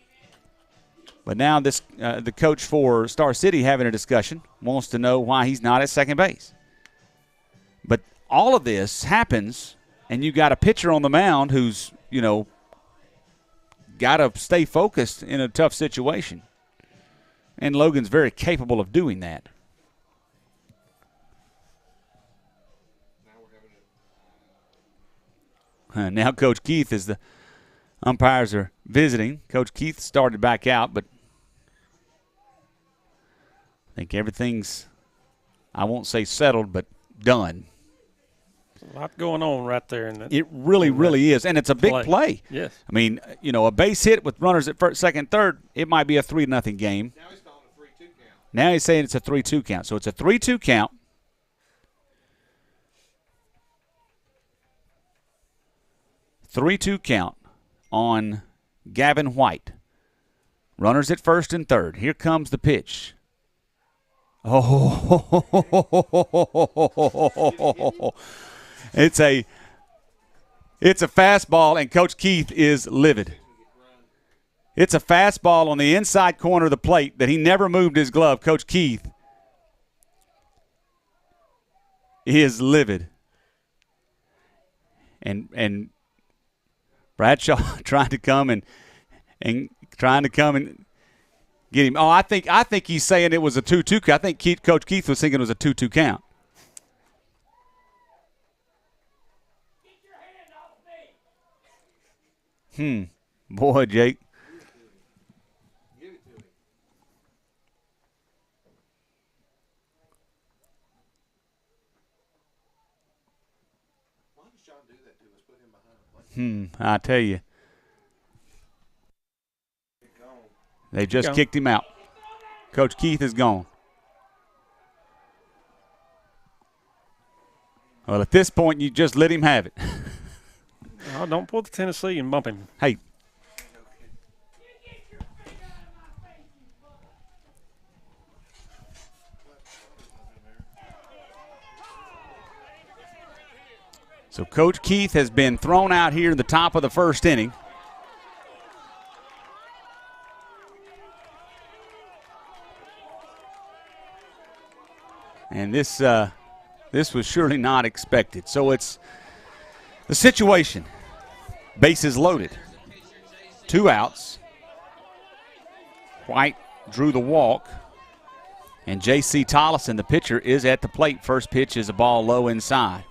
But now the coach for Star City having a discussion wants to know why he's not at second base. But all of this happens, and you got a pitcher on the mound who's, got to stay focused in a tough situation. And Logan's very capable of doing that. Now Coach Keith, as the umpires are visiting, Coach Keith started back out, but I think everything's, I won't say settled, but done. A lot going on right there. It really is, and it's a big play. Yes. I mean, a base hit with runners at first, second, third, it might be a 3-0 game. Now he's calling a 3-2 count. Now he's saying it's a 3-2 count. So it's a 3-2 count. Three-two count on Gavin White. Runners at first and third. Here comes the pitch. Oh, it's a fastball, and Coach Keith is livid. It's a fastball on the inside corner of the plate that he never moved his glove. Coach Keith is livid. And Bradshaw trying to come and get him. Oh, I think he's saying it was a 2-2 count. I think Coach Keith was thinking it was a 2-2 count. Boy, Jake. Why does John do that to us? Put him behind the plate. I tell you. They just kicked him out. Coach Keith is gone. Well, at this point, you just let him have it. Oh, don't pull the Tennessee and bump him. Hey. So Coach Keith has been thrown out here in the top of the first inning. And this was surely not expected. So it's the situation. Bases loaded. 2 outs. White drew the walk. And J.C. Tollison, the pitcher, is at the plate. First pitch is a ball low inside.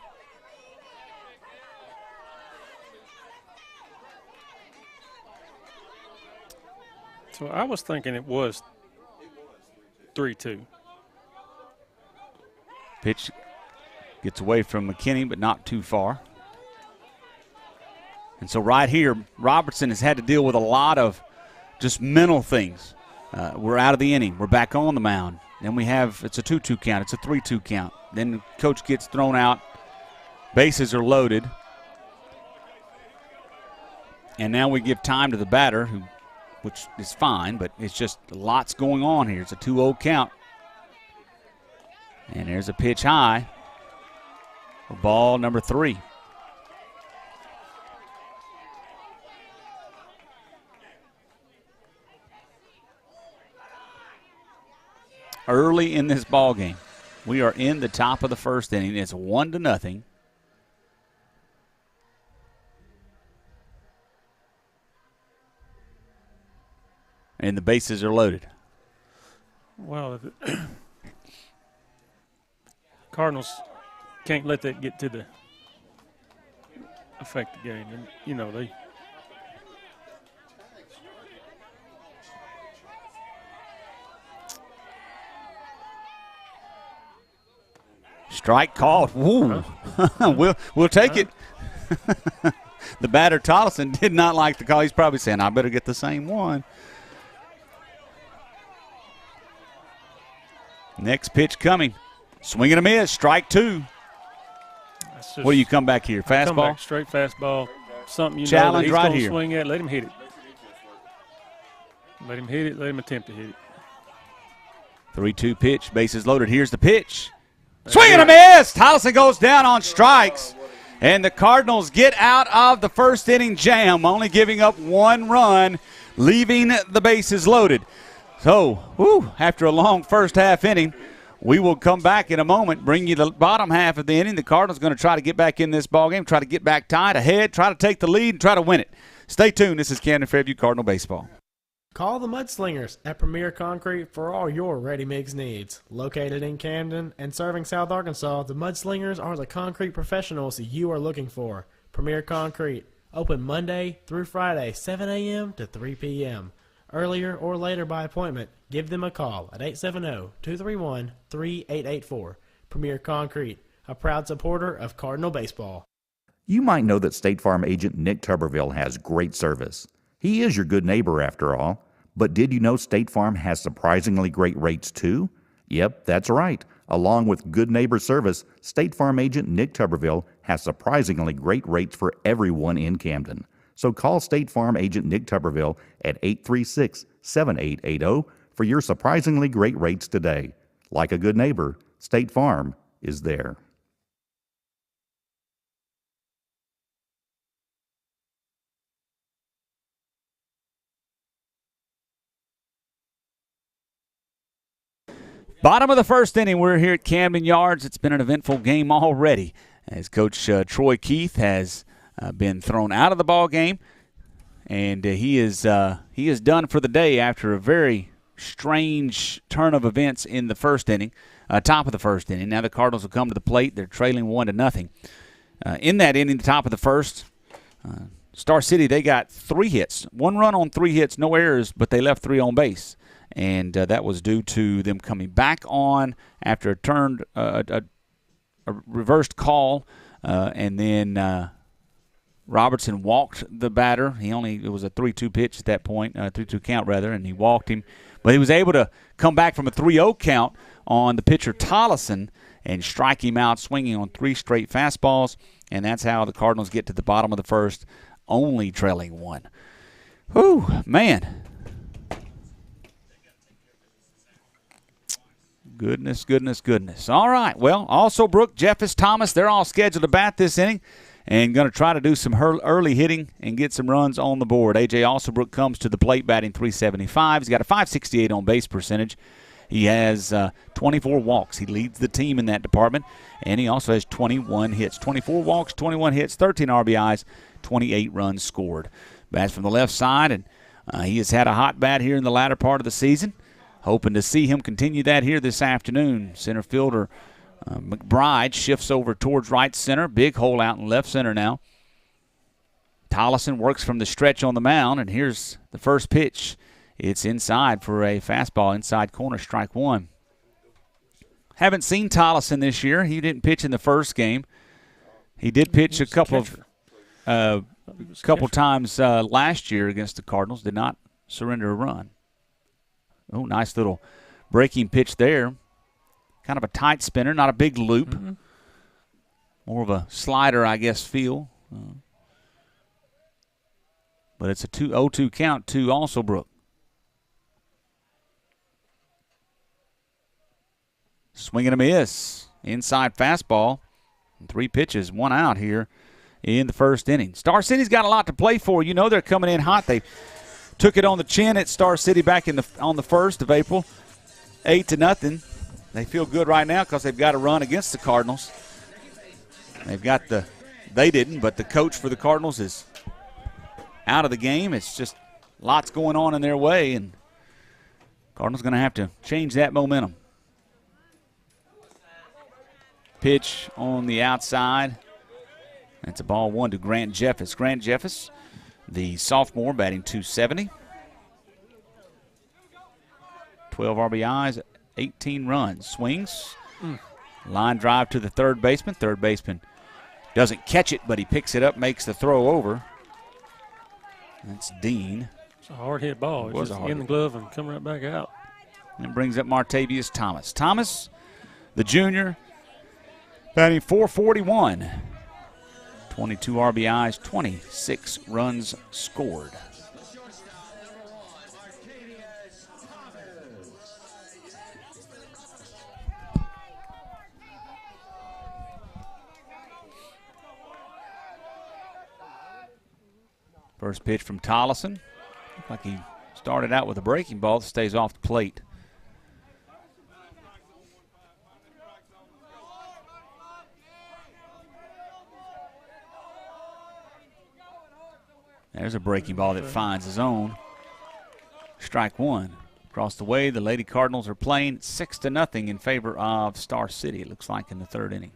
So I was thinking it was 3-2. Pitch gets away from McKinney, but not too far. And so right here, Robertson has had to deal with a lot of just mental things. We're out of the inning. We're back on the mound. Then it's a 2-2 count. It's a 3-2 count. Then the coach gets thrown out. Bases are loaded. And now we give time to the batter, which is fine, but it's just lots going on here. It's a 2-0 count. And there's a pitch high for ball number 3. early in this ball game. We are in the top of the first inning. It's 1-0. And the bases are loaded. Well, Cardinals can't let that get to the affect the game. And, you know, they strike called. Woo. We'll take it. The batter, Tollison, did not like the call. He's probably saying, I better get the same one. Next pitch coming. Swing and a miss. Strike 2. What do you come back here? Fastball? Come back straight fastball. Something you Challenge know that he's right going to here. swing at. Let him hit it. Let him hit it. Let him attempt to hit it. 3-2 pitch. Bases loaded. Here's the pitch. Swing and a miss. Tollison goes down on strikes. And the Cardinals get out of the first inning jam, only giving up 1 run, leaving the bases loaded. So, after a long first half inning, we will come back in a moment, bring you the bottom half of the inning. The Cardinals going to try to get back in this ballgame, try to get back tied ahead, try to take the lead, and try to win it. Stay tuned. This is Camden Fairview Cardinal Baseball. Call the Mudslingers at Premier Concrete for all your ready-mix needs. Located in Camden and serving South Arkansas, the Mudslingers are the concrete professionals you are looking for. Premier Concrete, open Monday through Friday, 7 a.m. to 3 p.m. Earlier or later by appointment, give them a call at 870-231-3884. Premier Concrete, a proud supporter of Cardinal baseball. You might know that State Farm agent Nick Tuberville has great service. He is your good neighbor after all. But did you know State Farm has surprisingly great rates too? Yep, that's right. Along with good neighbor service, State Farm agent Nick Tuberville has surprisingly great rates for everyone in Camden. So call State Farm agent Nick Tuberville at 836-7880 for your surprisingly great rates today. Like a good neighbor, State Farm is there. Bottom of the first inning, we're here at Camden Yards. It's been an eventful game already as Coach Troy Keith has been thrown out of the ball game, and he is done for the day after a very strange turn of events in the first inning, top of the first inning. Now the Cardinals will come to the plate. They're trailing 1-0. In that inning, the top of the first, Star City, they got 3 hits. 1 run on 3 hits, no errors, but they left 3 on base. And that was due to them coming back on after a reversed call, and then Robertson walked the batter. It was a 3-2 pitch at that point, 3-2 count rather, and he walked him. But he was able to come back from a 3-0 count on the pitcher Tollison and strike him out, swinging on 3 straight fastballs, and that's how the Cardinals get to the bottom of the first, only trailing 1. Whew, man. Goodness. All right. Well, also Brook, Jeffers, Thomas, they're all scheduled to bat this inning and going to try to do some early hitting and get some runs on the board. A.J. Alsobrook comes to the plate batting .375. He's got a .568 on base percentage. He has 24 walks. He leads the team in that department, and he also has 21 hits. 24 walks, 21 hits, 13 RBIs, 28 runs scored. Bats from the left side, and he has had a hot bat here in the latter part of the season. Hoping to see him continue that here this afternoon. Center fielder Mcbride shifts over towards right center. Big hole out in left center now. Tollison works from the stretch on the mound, and here's the first pitch. It's inside for a fastball, inside corner, strike 1. Haven't seen Tollison this year. He didn't pitch in the first game. He did pitch a couple times last year against the Cardinals. Did not surrender a run. Oh, nice little breaking pitch there. Kind of a tight spinner, not a big loop. Mm-hmm. More of a slider, I guess, feel. But it's a 2-0-2 count to Alsobrook. Swing and a miss. Inside fastball. 3 pitches, 1 out here in the first inning. Star City's got a lot to play for. You know they're coming in hot. They took it on the chin at Star City back on the 1st of April. 8-0. They feel good right now because they've got a run against the Cardinals. They didn't, but the coach for the Cardinals is out of the game. It's just lots going on in their way, and Cardinals going to have to change that momentum. Pitch on the outside. That's a ball one to Grant Jeffers. Grant Jeffers, the sophomore, batting .270. 12 RBIs, 18 runs. Swings. Line drive to the third baseman. Third baseman doesn't catch it, but he picks it up, makes the throw over. That's Dean. It's a hard hit ball. It was just in the glove and come right back out. And it brings up Martavius Thomas. Thomas, the junior, batting .441. 22 RBIs, 26 runs scored. First pitch from Tollison. Looked like he started out with a breaking ball that stays off the plate. There's a breaking ball that finds his own. Strike one. Across the way, the Lady Cardinals are playing 6-0 in favor of Star City, it looks like, in the third inning.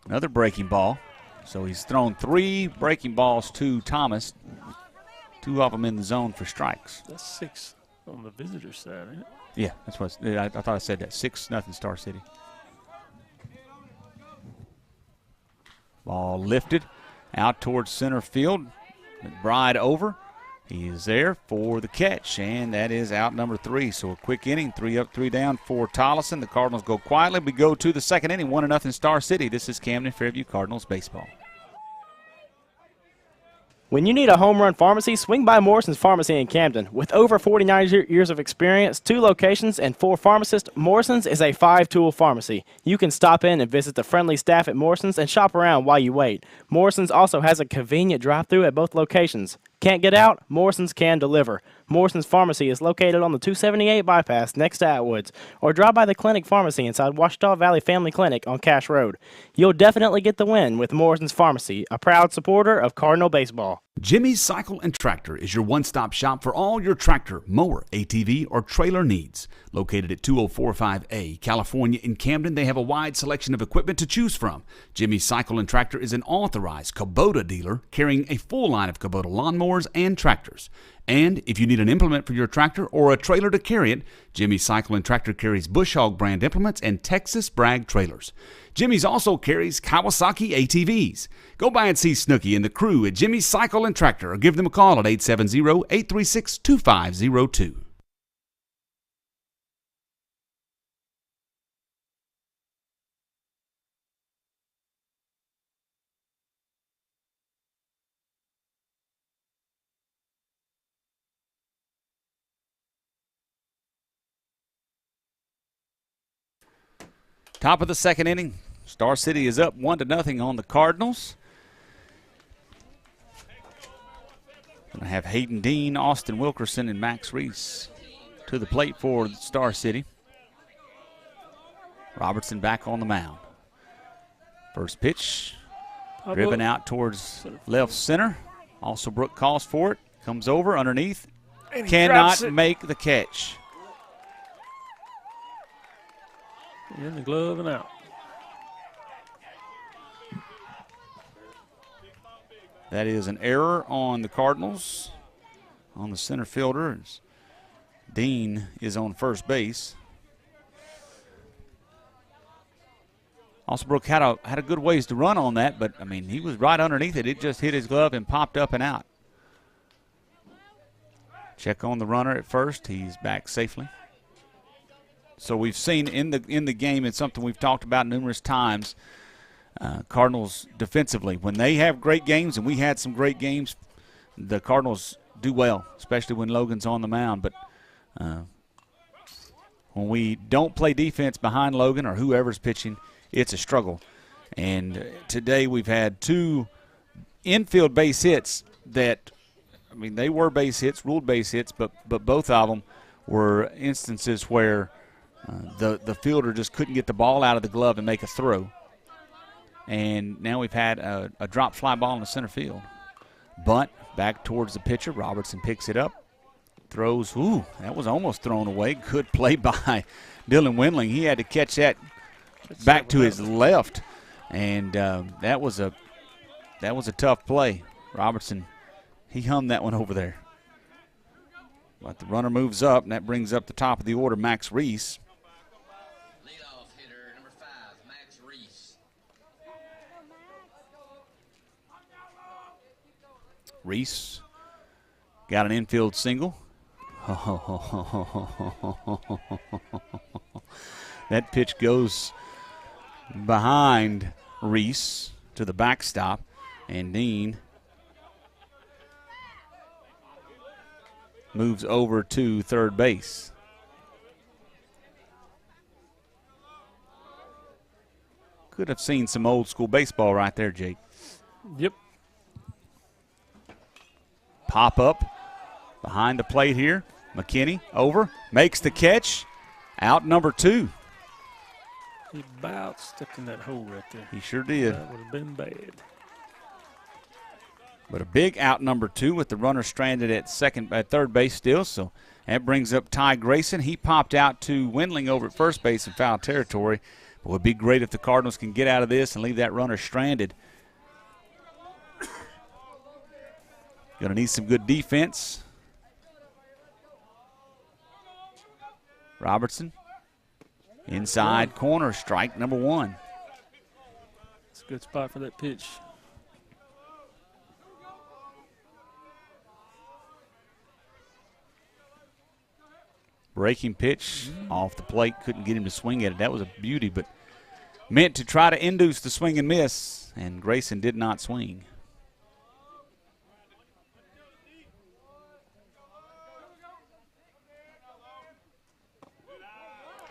Another breaking ball. So he's thrown 3 breaking balls to Thomas. 2 of them in the zone for strikes. That's 6 on the visitor side, ain't it? Yeah, that's what I thought I said that. 6-0 Star City. Ball lifted out towards center field. McBride over. He is there for the catch, and that is out number 3. So a quick inning, 3 up, 3 down for Tollison. The Cardinals go quietly. We go to the second inning, 1-0 Star City. This is Camden Fairview Cardinals baseball. When you need a home run pharmacy, swing by Morrison's Pharmacy in Camden. With over 49 years of experience, 2 locations, and 4 pharmacists, Morrison's is a 5-tool pharmacy. You can stop in and visit the friendly staff at Morrison's and shop around while you wait. Morrison's also has a convenient drive-thru at both locations. Can't get out? Morrison's can deliver. Morrison's Pharmacy is located on the 278 bypass next to Atwoods, or drop by the Clinic Pharmacy inside Washita Valley Family Clinic on Cash Road. You'll definitely get the win with Morrison's Pharmacy, a proud supporter of Cardinal baseball. Jimmy's Cycle and Tractor is your one-stop shop for all your tractor, mower, ATV, or trailer needs. Located at 2045A, California in Camden, they have a wide selection of equipment to choose from. Jimmy's Cycle and Tractor is an authorized Kubota dealer carrying a full line of Kubota lawnmowers and tractors. And if you need an implement for your tractor or a trailer to carry it, Jimmy's Cycle and Tractor carries Bush Hog brand implements and Texas Bragg trailers. Jimmy's also carries Kawasaki ATVs. Go by and see Snooky and the crew at Jimmy's Cycle and Tractor, or give them a call at 870-836-2502. Top of the second inning, Star City is up 1-0 on the Cardinals. Going to have Hayden Dean, Austin Wilkerson, and Max Reese to the plate for Star City. Robertson back on the mound. First pitch, driven out towards left center. Also Brook calls for it, comes over underneath, cannot make the catch. In the glove and out. That is an error on the Cardinals, on the center fielder. Dean is on first base. Alsbrook had a good ways to run on that, but, I mean, he was right underneath it. It just hit his glove and popped up and out. Check on the runner at first. He's back safely. So we've seen in the game, it's something we've talked about numerous times, Cardinals defensively. When they have great games, and we had some great games, the Cardinals do well, especially when Logan's on the mound. But when we don't play defense behind Logan or whoever's pitching, it's a struggle. And today we've had 2 infield base hits that I mean, they were base hits, ruled base hits, but both of them were instances where the fielder just couldn't get the ball out of the glove and make a throw. And now we've had a drop fly ball in the center field. Bunt back towards the pitcher. Robertson picks it up. Throws. Ooh, that was almost thrown away. Good play by Dylan Windling. He had to catch that back to his left. And that was a tough play. Robertson, he hummed that one over there. But the runner moves up, and that brings up the top of the order, Max Reese. Leadoff hitter, number 5, Max Reese. Reese got an infield single. That pitch goes behind Reese to the backstop, and Dean moves over to third base. Could have seen some old school baseball right there, Jake. Yep. Pop up behind the plate here. McKinney over, makes the catch. Out number 2. He about stepped in that hole right there. He sure did. That would have been bad. But a big out number 2 with the runner stranded at third base still. So that brings up Ty Grayson. He popped out to Windling over at first base in foul territory. But it would be great if the Cardinals can get out of this and leave that runner stranded. Going to need some good defense. Robertson, inside corner, strike number 1. It's a good spot for that pitch. Breaking pitch off the plate, couldn't get him to swing at it. That was a beauty, but meant to try to induce the swing and miss, and Grayson did not swing.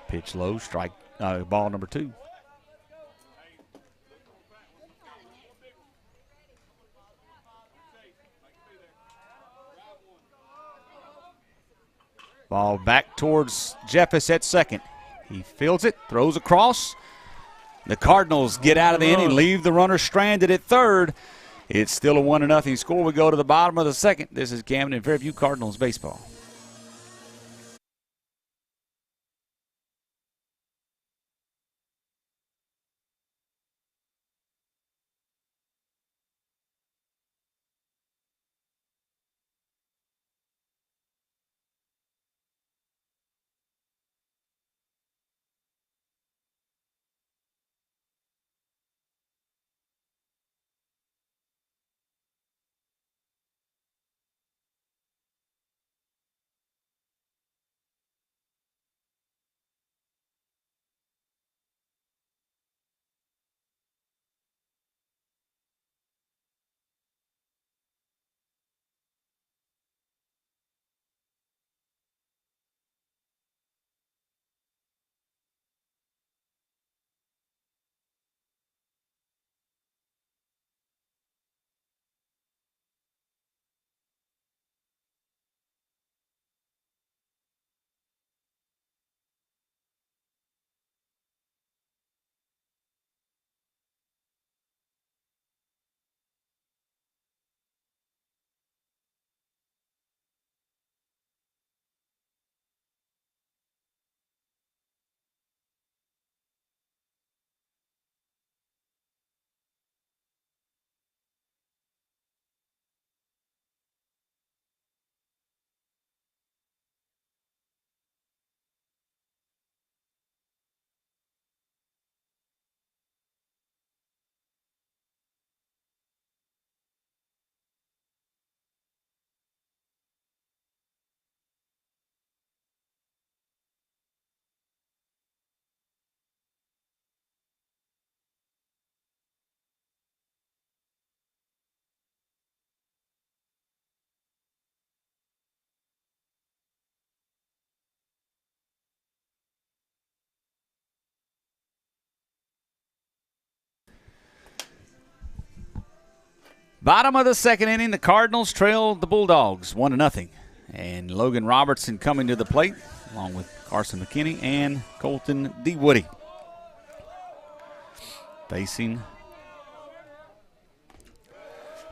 Pitch low, strike, ball number 2. Ball back towards Jeffers at second. He fields it, throws across. The Cardinals get out of the inning, leave the runner stranded at third. It's still a 1-0 score. We go to the bottom of the second. This is Camden Fairview Cardinals baseball. Bottom of the second inning, the Cardinals trailed the Bulldogs 1-0. And Logan Robertson coming to the plate, along with Carson McKinney and Colton D. Woody. Facing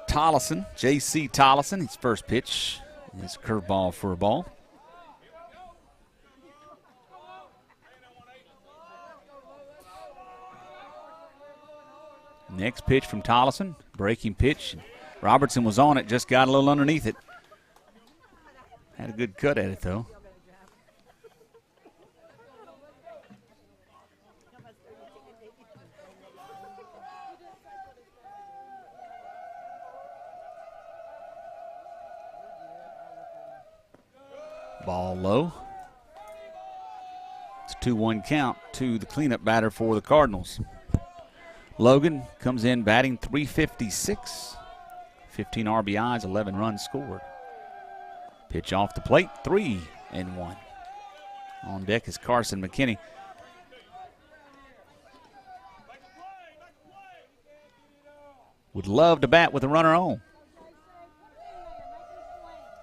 Tollison, J.C. Tollison. His first pitch is a curveball for a ball. Next pitch from Tollison, breaking pitch. Robertson was on it, just got a little underneath it. Had a good cut at it, though. Ball low. It's a 2-1 count to the cleanup batter for the Cardinals. Logan comes in batting .356. 15 RBIs, 11 runs scored. Pitch off the plate, 3-1. On deck is Carson McKinney. Would love to bat with a runner on.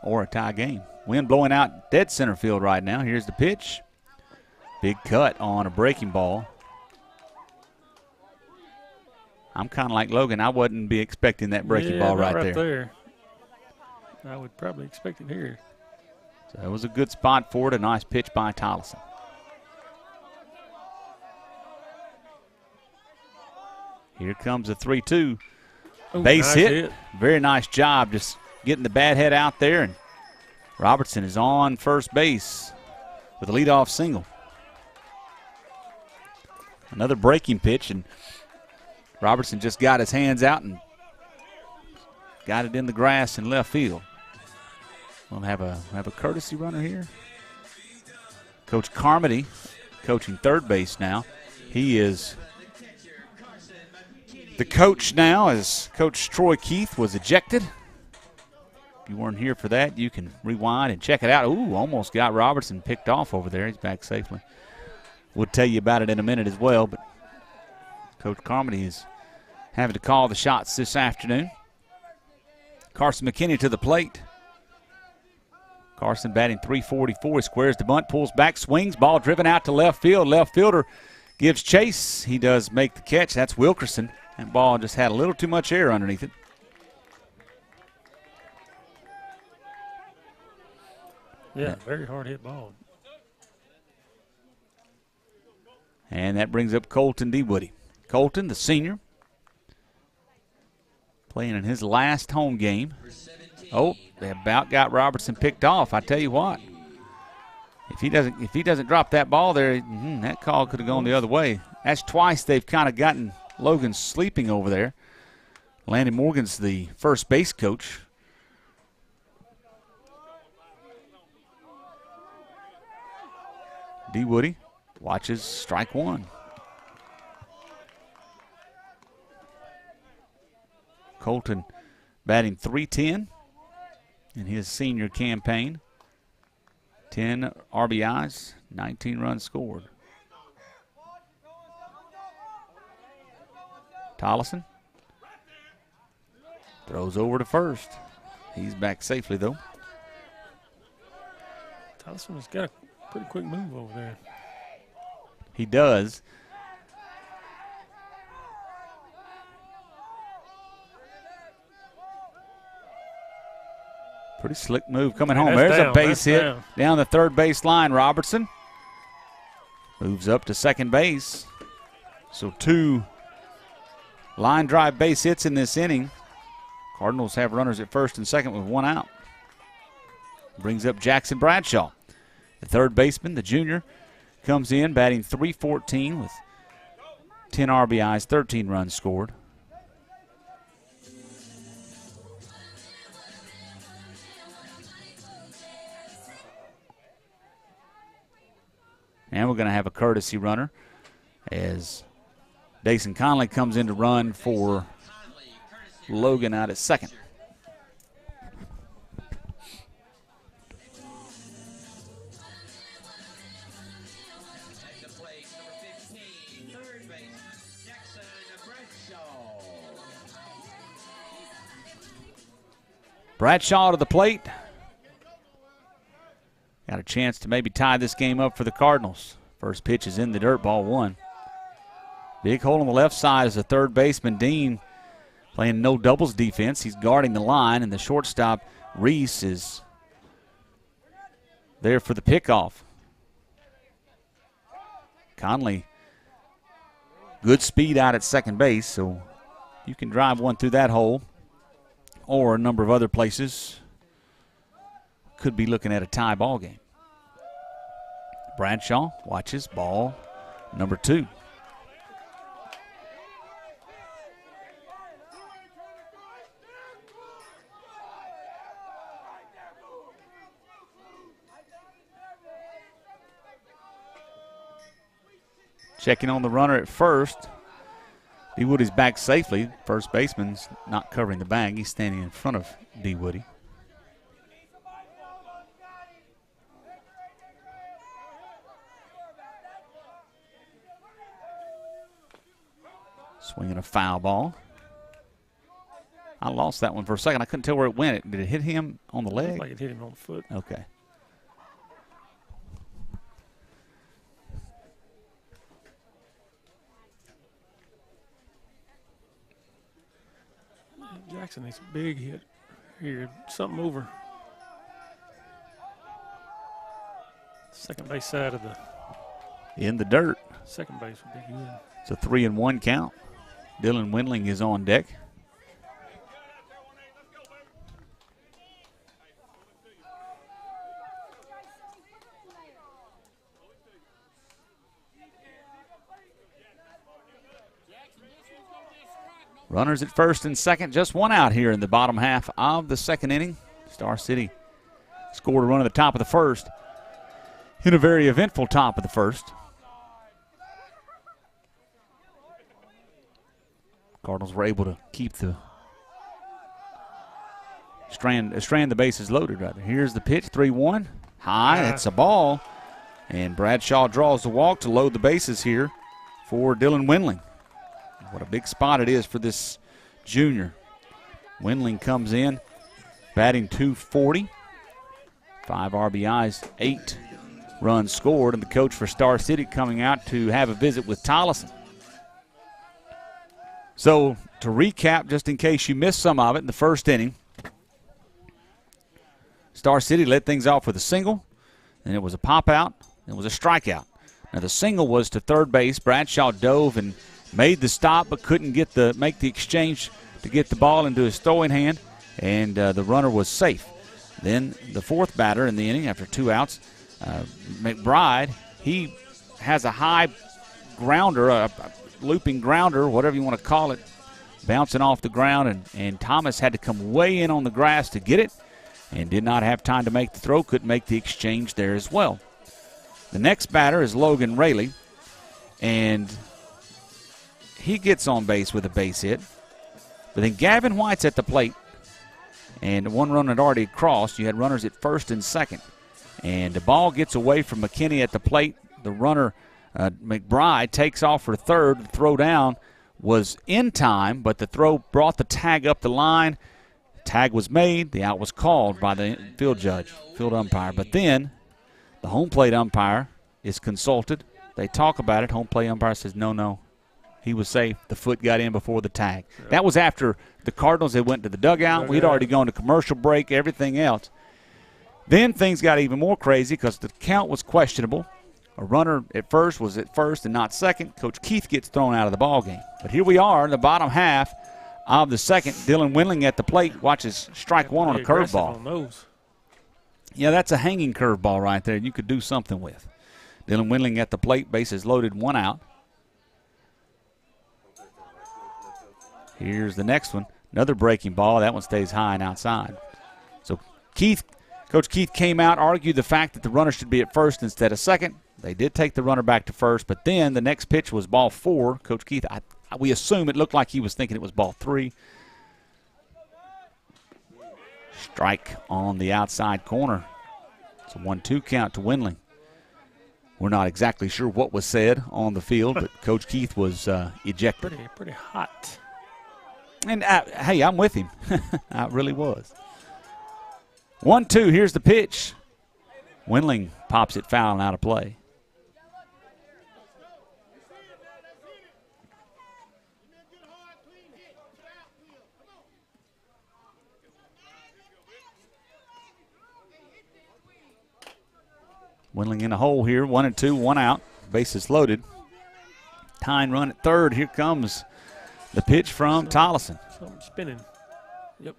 Or a tie game. Wind blowing out dead center field right now. Here's the pitch. Big cut on a breaking ball. I'm kind of like Logan. I wouldn't be expecting that breaking ball right there. I would probably expect it here. So it was a good spot for it. A nice pitch by Tollison. Here comes a 3-2. Base nice hit. Very nice job just getting the bat head out there. And Robertson is on first base with a leadoff single. Another breaking pitch, and Robertson just got his hands out and got it in the grass in left field. We'll have a courtesy runner here. Coach Carmody coaching third base now. He is the coach now, as Coach Troy Keith was ejected. If you weren't here for that, you can rewind and check it out. Ooh, almost got Robertson picked off over there. He's back safely. We'll tell you about it in a minute as well, but Coach Carmody is having to call the shots this afternoon. Carson McKinney to the plate. Carson batting .344. He squares the bunt, pulls back, swings, ball driven out to left field. Left fielder gives chase. He does make the catch. That's Wilkerson. That ball just had a little too much air underneath it. Yeah, very hard hit ball. And that brings up Colton D. Woody. Colton, the senior, playing in his last home game. Oh, they about got Robertson picked off. I tell you what, if he doesn't drop that ball there, that call could have gone the other way. That's twice they've kind of gotten Logan sleeping over there. Landon Morgan's the first base coach. D. Woody watches strike one. Colton batting .310 in his senior campaign. 10 RBIs, 19 runs scored. Tollison throws over to first. He's back safely, though. Tollison has got a pretty quick move over there. He does. Pretty slick move coming home. There's a base hit down the third base line. Robertson moves up to second base. So 2 line drive base hits in this inning. Cardinals have runners at first and second with 1 out. Brings up Jackson Bradshaw. The third baseman, the junior, comes in batting .314 with 10 RBIs, 13 runs scored. And we're going to have a courtesy runner as Dason Conley comes in to run for Logan out at second. Bradshaw to the plate. Got a chance to maybe tie this game up for the Cardinals. First pitch is in the dirt, ball one. Big hole on the left side is the third baseman, Dean, playing no doubles defense. He's guarding the line, and the shortstop, Reese, is there for the pickoff. Conley, good speed out at second base, so you can drive one through that hole or a number of other places. Could be looking at a tie ball game. Bradshaw watches ball number 2. Checking on the runner at first. D. Woody's back safely. First baseman's not covering the bag. He's standing in front of D. Woody. Swinging a foul ball. I lost that one for a second. I couldn't tell where it went. Did it hit him on the leg? Like it hit him on the foot. Okay. Jackson needs a big hit here. Something over. Second base side of the. In the dirt. Second base would be good. It's a 3-1 count. Dylan Windling is on deck. Runners at first and second, just one out here in the bottom half of the second inning. Star City scored a run at the top of the first in a very eventful top of the first. Cardinals were able to keep the strand the bases loaded right there. Here's the pitch, 3-1. High, that's a ball. And Bradshaw draws the walk to load the bases here for Dylan Windling. What a big spot it is for this junior. Windling comes in, batting .240. 5 RBIs, 8 runs scored, and the coach for Star City coming out to have a visit with Tollison. So, to recap, just in case you missed some of it in the first inning, Star City led things off with a single, and it was a pop-out, and it was a strikeout. Now, the single was to third base. Bradshaw dove and made the stop, but couldn't make the exchange to get the ball into his throwing hand, and the runner was safe. Then the fourth batter in the inning, after 2 outs, Mcbride, he has a high grounder, a looping grounder, whatever you want to call it, bouncing off the ground, and Thomas had to come way in on the grass to get it and did not have time to make the throw, couldn't make the exchange there as well. The next batter is Logan Rayleigh, and he gets on base with a base hit. But then Gavin White's at the plate, and one run had already crossed. You had runners at first and second. And the ball gets away from McKinney at the plate. The runner, Mcbride, takes off for third. The throw down was in time, but the throw brought the tag up the line. Tag was made. The out was called by the field umpire. But then the home plate umpire is consulted. They talk about it. Home plate umpire says, no. He was safe. The foot got in before the tag. Yep. That was after the Cardinals had went to the dugout. We'd already gone to commercial break, everything else. Then things got even more crazy because the count was questionable. A runner at first was at first and not second. Coach Keith gets thrown out of the ball game. But here we are in the bottom half of the second. Dylan Windling at the plate watches strike one on a curveball. Yeah, that's a hanging curveball right there you could do something with. Dylan Windling at the plate, bases loaded, 1 out. Here's the next one. Another breaking ball. That one stays high and outside. So Coach Keith came out, argued the fact that the runner should be at first instead of second. They did take the runner back to first, but then the next pitch was ball 4. Coach Keith, we assume it looked like he was thinking it was ball 3. Strike on the outside corner. It's a 1-2 count to Windling. We're not exactly sure what was said on the field, but Coach Keith was ejected. Pretty hot. And, hey, I'm with him. I really was. 1-2, here's the pitch. Windling pops it foul and out of play. Windling in a hole here, 1-2, 1 out. Bases loaded. Tying run at third. Here comes the pitch from Tollison. Something spinning. Yep.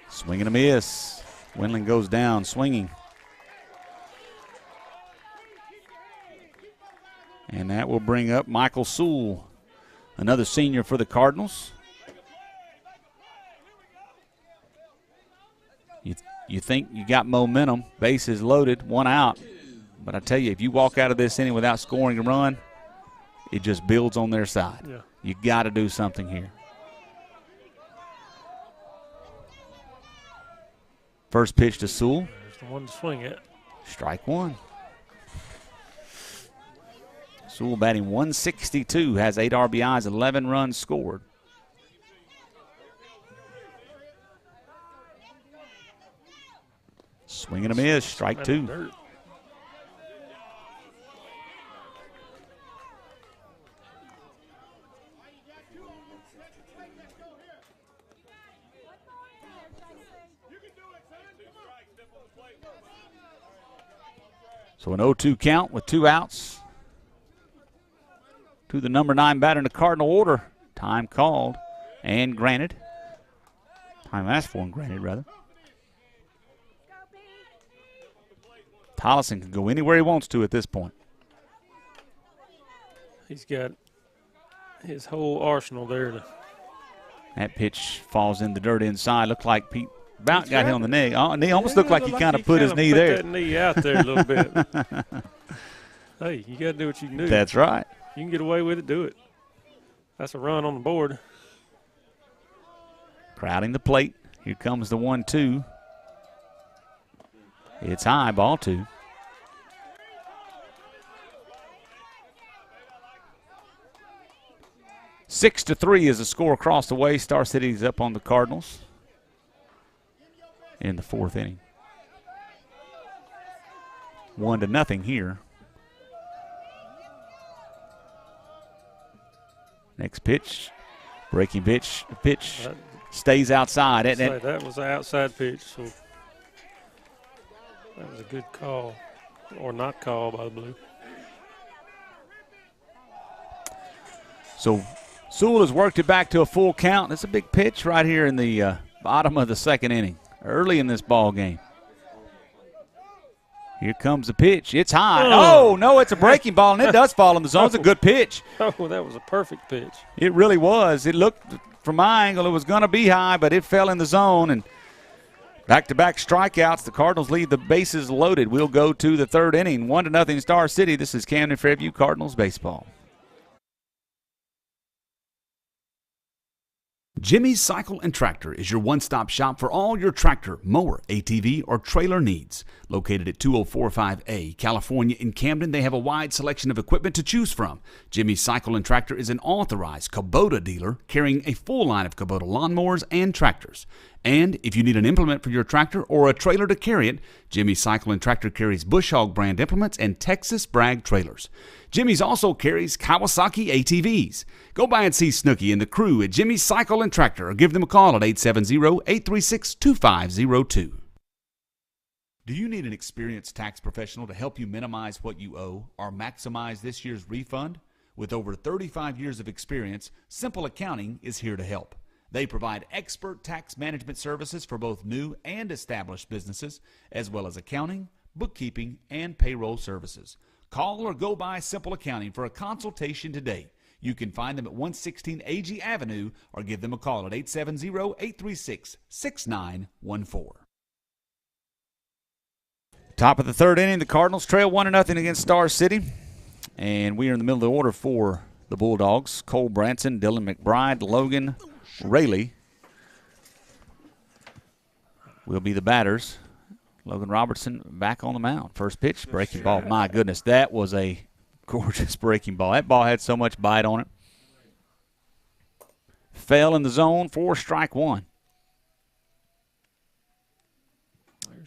Swing and a miss. Windling goes down, swinging. And that will bring up Michael Sewell, another senior for the Cardinals. You think you got momentum. Bases loaded, 1 out. But I tell you, if you walk out of this inning without scoring a run, it just builds on their side. Yeah. You got to do something here. First pitch to Sewell. There's the one to swing at. Strike one. Sewell batting 162, has 8 RBIs, 11 runs scored. Swing and a miss, strike two. So an 0-2 count with 2 outs to the number 9 batter in the Cardinal order. Time called and granted. Time asked for and granted, rather. Tollison can go anywhere he wants to at this point. He's got his whole arsenal there. That pitch falls in the dirt inside. Looked like Pete Bout got hit on the knee. Knee almost looked like he kind of put his knee there. That knee out there a little bit. Hey, you got to do what you can do. That's right. You can get away with it, do it. That's a run on the board. Crowding the plate. Here comes the 1-2. It's high, ball 2. Six to 3 is the score across the way. Star City's up on the Cardinals in the 4th inning. 1-0 here. Next pitch, breaking pitch. Pitch stays outside. That was an outside pitch, so that was a good call, or not call by the Blue. So Sewell has worked it back to a full count. It's a big pitch right here in the bottom of the 2nd inning, early in this ball game. Here comes the pitch. It's high. Oh, no, it's a breaking ball, and it does fall in the zone. It's a good pitch. Oh, that was a perfect pitch. It really was. It looked, from my angle, it was going to be high, but it fell in the zone. And back-to-back strikeouts. The Cardinals leave the bases loaded. We'll go to the 3rd inning. 1-0 Star City. This is Camden Fairview Cardinals baseball. Jimmy's Cycle and Tractor is your one-stop shop for all your tractor, mower, ATV, or trailer needs. Located at 2045A, California in Camden, they have a wide selection of equipment to choose from. Jimmy's Cycle and Tractor is an authorized Kubota dealer carrying a full line of Kubota lawnmowers and tractors. And if you need an implement for your tractor or a trailer to carry it, Jimmy's Cycle and Tractor carries Bush Hog brand implements and Texas Brag trailers. Jimmy's also carries Kawasaki ATVs. Go by and see Snooky and the crew at Jimmy's Cycle and Tractor or give them a call at 870-836-2502. Do you need an experienced tax professional to help you minimize what you owe or maximize this year's refund? With over 35 years of experience, Simple Accounting is here to help. They provide expert tax management services for both new and established businesses, as well as accounting, bookkeeping, and payroll services. Call or go by Simple Accounting for a consultation today. You can find them at 116 AG Avenue or give them a call at 870-836-6914. Top of the 3rd inning, the Cardinals trail 1-0 against Star City. And we are in the middle of the order for the Bulldogs. Cole Branson, Dylan McBride, Logan Rayleigh will be the batters. Logan Robertson back on the mound. First pitch, breaking ball. My goodness, that was a gorgeous breaking ball. That ball had so much bite on it. Fell in the zone for strike 1.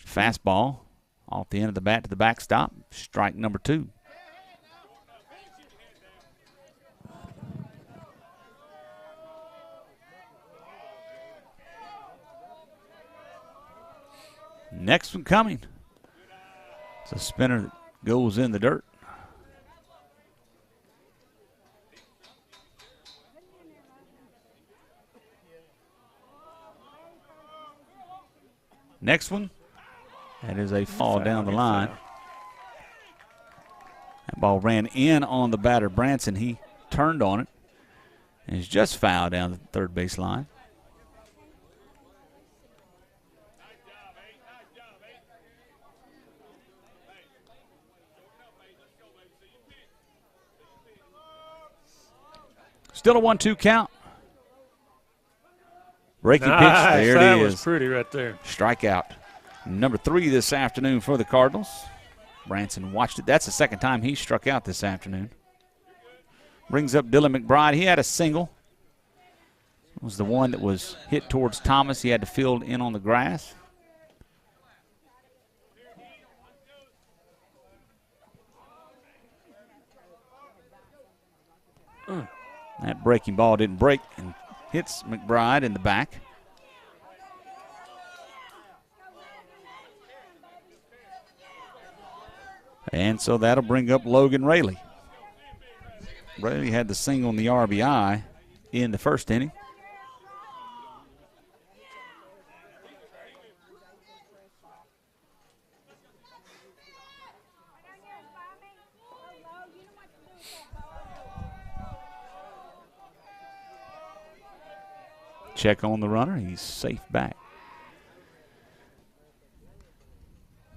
Fastball off the end of the bat to the backstop. Strike number 2. Next one coming. It's a spinner that goes in the dirt. Next one. That is a fall down the line. That ball ran in on the batter, Branson. He turned on it and is just fouled down the third base line. Still a 1-2 count. Breaking pitch. There it that is. was pretty right there. Strikeout. Number 3 this afternoon for the Cardinals. Branson watched it. That's the second time he struck out this afternoon. Brings up Dylan McBride. He had a single. It was the one that was hit towards Thomas. He had to field in on the grass. That breaking ball didn't break and hits McBride in the back. And so that'll bring up Logan Rayleigh. Rayleigh had the single and the RBI in the first inning. Check on the runner. He's safe back.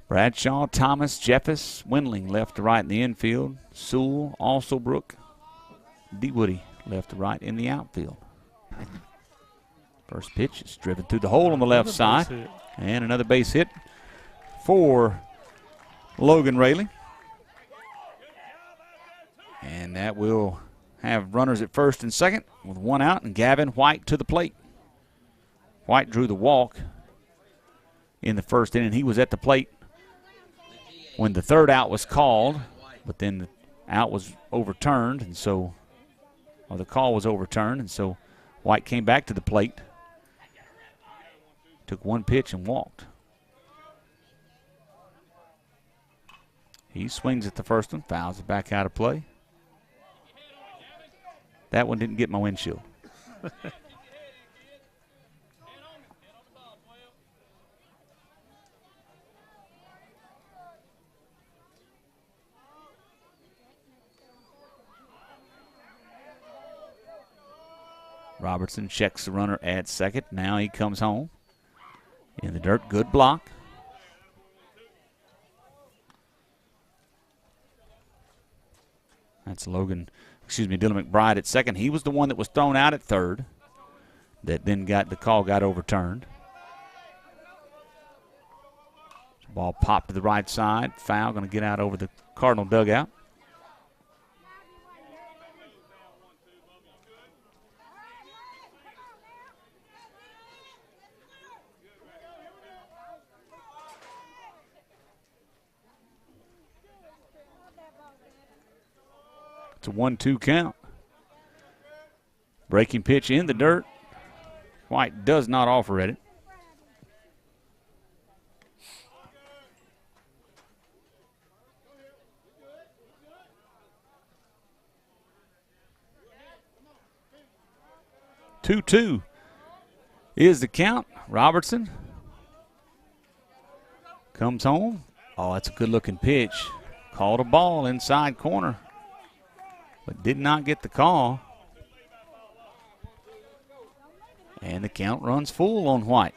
Bradshaw, Thomas, Jeffers, Windling left to right in the infield. Sewell, Alsobrook, DeWoody left to right in the outfield. First pitch is driven through the hole on the left side. And another base hit for Logan Rayleigh. And that will have runners at first and second with one out, and Gavin White to the plate. White drew the walk in the first inning. He was at the plate when the third out was called, but then the out was overturned, and so, or the call was overturned, and so White came back to the plate, took one pitch and walked. He swings at the first one, fouls it back out of play. That one didn't get my windshield. Robertson checks the runner at second. Now he comes home. In the dirt, good block. That's Dylan McBride at second. He was the one that was thrown out at third. That then the call got overturned. Ball popped to the right side. Foul, going to get out over the Cardinal dugout. It's a 1-2 count. Breaking pitch in the dirt. White does not offer at it. Two is the count. Robertson comes home. Oh, that's a good-looking pitch. Called a ball inside corner, but did not get the call. And the count runs full on White.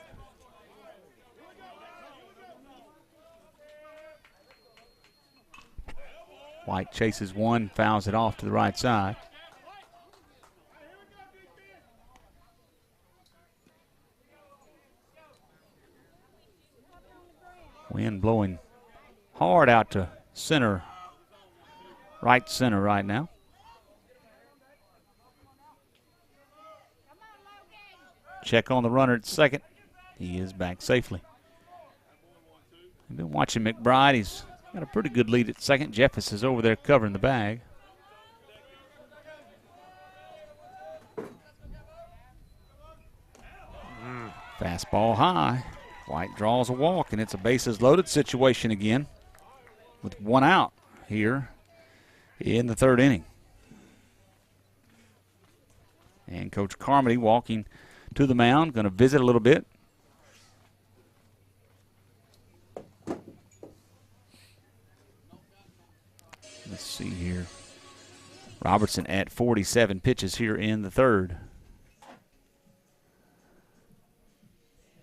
White chases one, fouls it off to the right side. Wind blowing hard out to center, right center right now. Check on the runner at second. He is back safely. I've been watching Mcbride. He's got a pretty good lead at second. Jeffers is over there covering the bag. Fastball high. White draws a walk, and it's a bases loaded situation again with one out here in the third inning. And Coach Carmody walking to the mound, going to visit a little bit. Let's see here. Robertson at 47 pitches here in the third.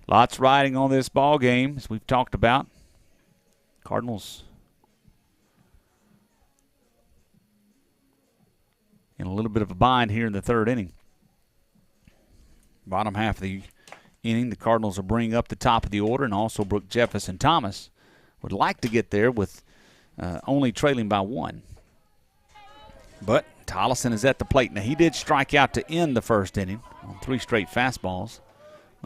Lots riding on this ball game, as we've talked about. Cardinals in a little bit of a bind here in the third inning. Bottom half of the inning, the Cardinals will bring up the top of the order, and also Brooke Jefferson Thomas would like to get there with only trailing by one. But Tollison is at the plate. Now, he did strike out to end the first inning on 3 straight fastballs.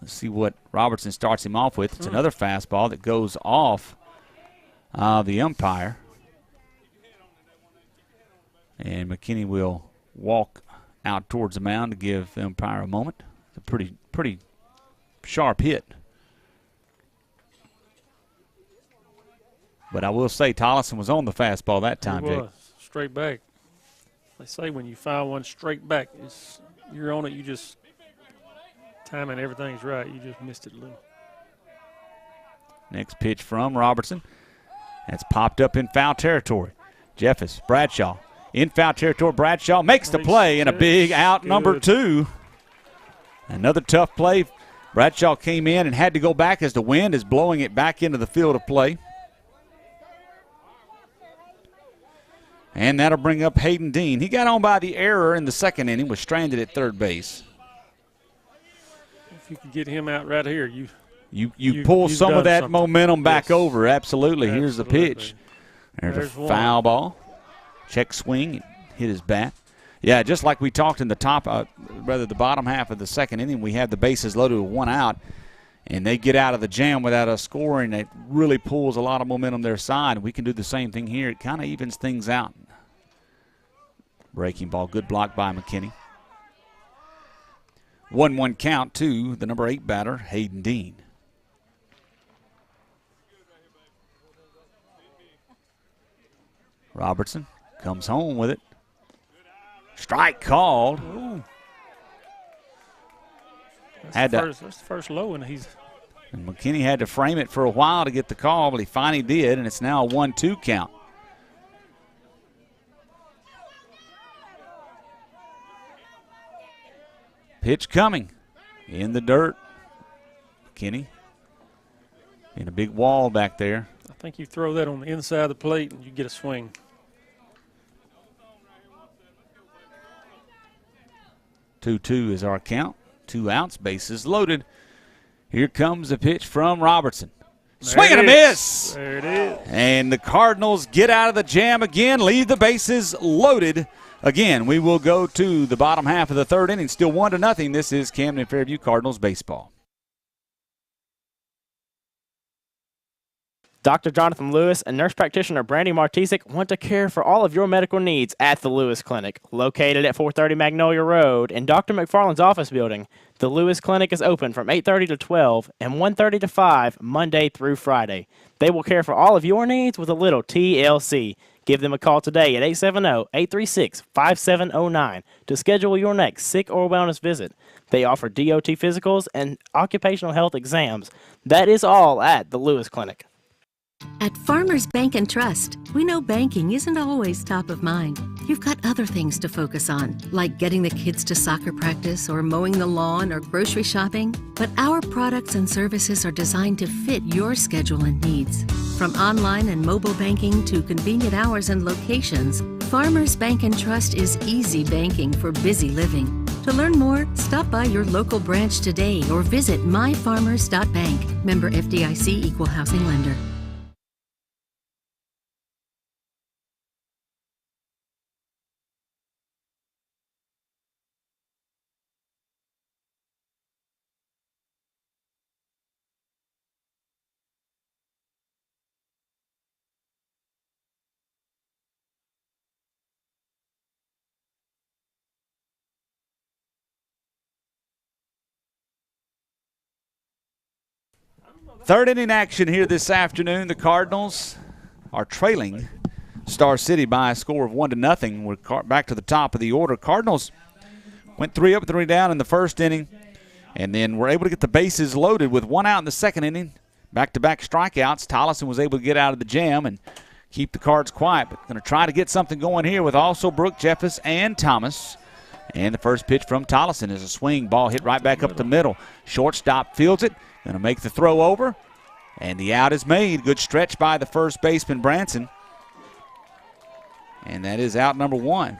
Let's see what Robertson starts him off with. It's another fastball that goes off the umpire. And McKinney will walk out towards the mound to give the umpire a moment. It's a pretty sharp hit. But I will say Tollison was on the fastball that time, He Jake. was. Straight back. They say when you fire one straight back, you're on it, you just timing everything's right. You just missed it a little. Next pitch from Robertson. That's popped up in foul territory. Jeffers, Bradshaw. In foul territory, Bradshaw makes the play and a big out, number 2. Another tough play. Bradshaw came in and had to go back as the wind is blowing it back into the field of play. And that'll bring up Hayden Dean. He got on by the error in the second inning, was stranded at third base. If you could get him out right here, you pull some of that momentum back over. Absolutely. Absolutely. Here's the pitch. There's a foul ball. Check swing. Hit his bat. Yeah, just like we talked in the the bottom half of the second inning, we had the bases loaded with one out, and they get out of the jam without us scoring. It really pulls a lot of momentum their side. We can do the same thing here. It kind of evens things out. Breaking ball. Good block by McKinney. 1-1 count to the number 8 batter, Hayden Dean. Robertson comes home with it. Strike called. That's the first low, and and McKinney had to frame it for a while to get the call, but he finally did, and it's now a 1-2 count. Pitch coming in the dirt. McKinney in a big wall back there. I think you throw that on the inside of the plate and you get a swing. Two is our count. 2 outs, bases loaded. Here comes a pitch from Robertson. Swing and a miss. There it is. And the Cardinals get out of the jam again, leave the bases loaded. Again, we will go to the bottom half of the third inning. Still 1-0. This is Camden Fairview Cardinals baseball. Dr. Jonathan Lewis and nurse practitioner Brandy Martisic want to care for all of your medical needs at the Lewis Clinic. Located at 430 Magnolia Road in Dr. McFarland's office building, the Lewis Clinic is open from 8:30 to 12 and 1:30 to 5 Monday through Friday. They will care for all of your needs with a little TLC. Give them a call today at 870-836-5709 to schedule your next sick or wellness visit. They offer DOT physicals and occupational health exams. That is all at the Lewis Clinic. At Farmers Bank and Trust, we know banking isn't always top of mind. You've got other things to focus on, like getting the kids to soccer practice or mowing the lawn or grocery shopping. But our products and services are designed to fit your schedule and needs. From online and mobile banking to convenient hours and locations, Farmers Bank and Trust is easy banking for busy living. To learn more, stop by your local branch today or visit myfarmers.bank. Member FDIC Equal Housing Lender. Third inning action here this afternoon. The Cardinals are trailing Star City by a score of 1-0. We're back to the top of the order. Cardinals went 3 up, 3 down in the first inning, and then were able to get the bases loaded with 1 out in the second inning. Back-to-back strikeouts. Tollison was able to get out of the jam and keep the Cards quiet, but going to try to get something going here with also Brooke, Jeffers, and Thomas. And the first pitch from Tollison is a swing. Ball hit right back up the middle. Shortstop fields it. Going to make the throw over. And the out is made. Good stretch by the first baseman, Branson. And that is out number 1.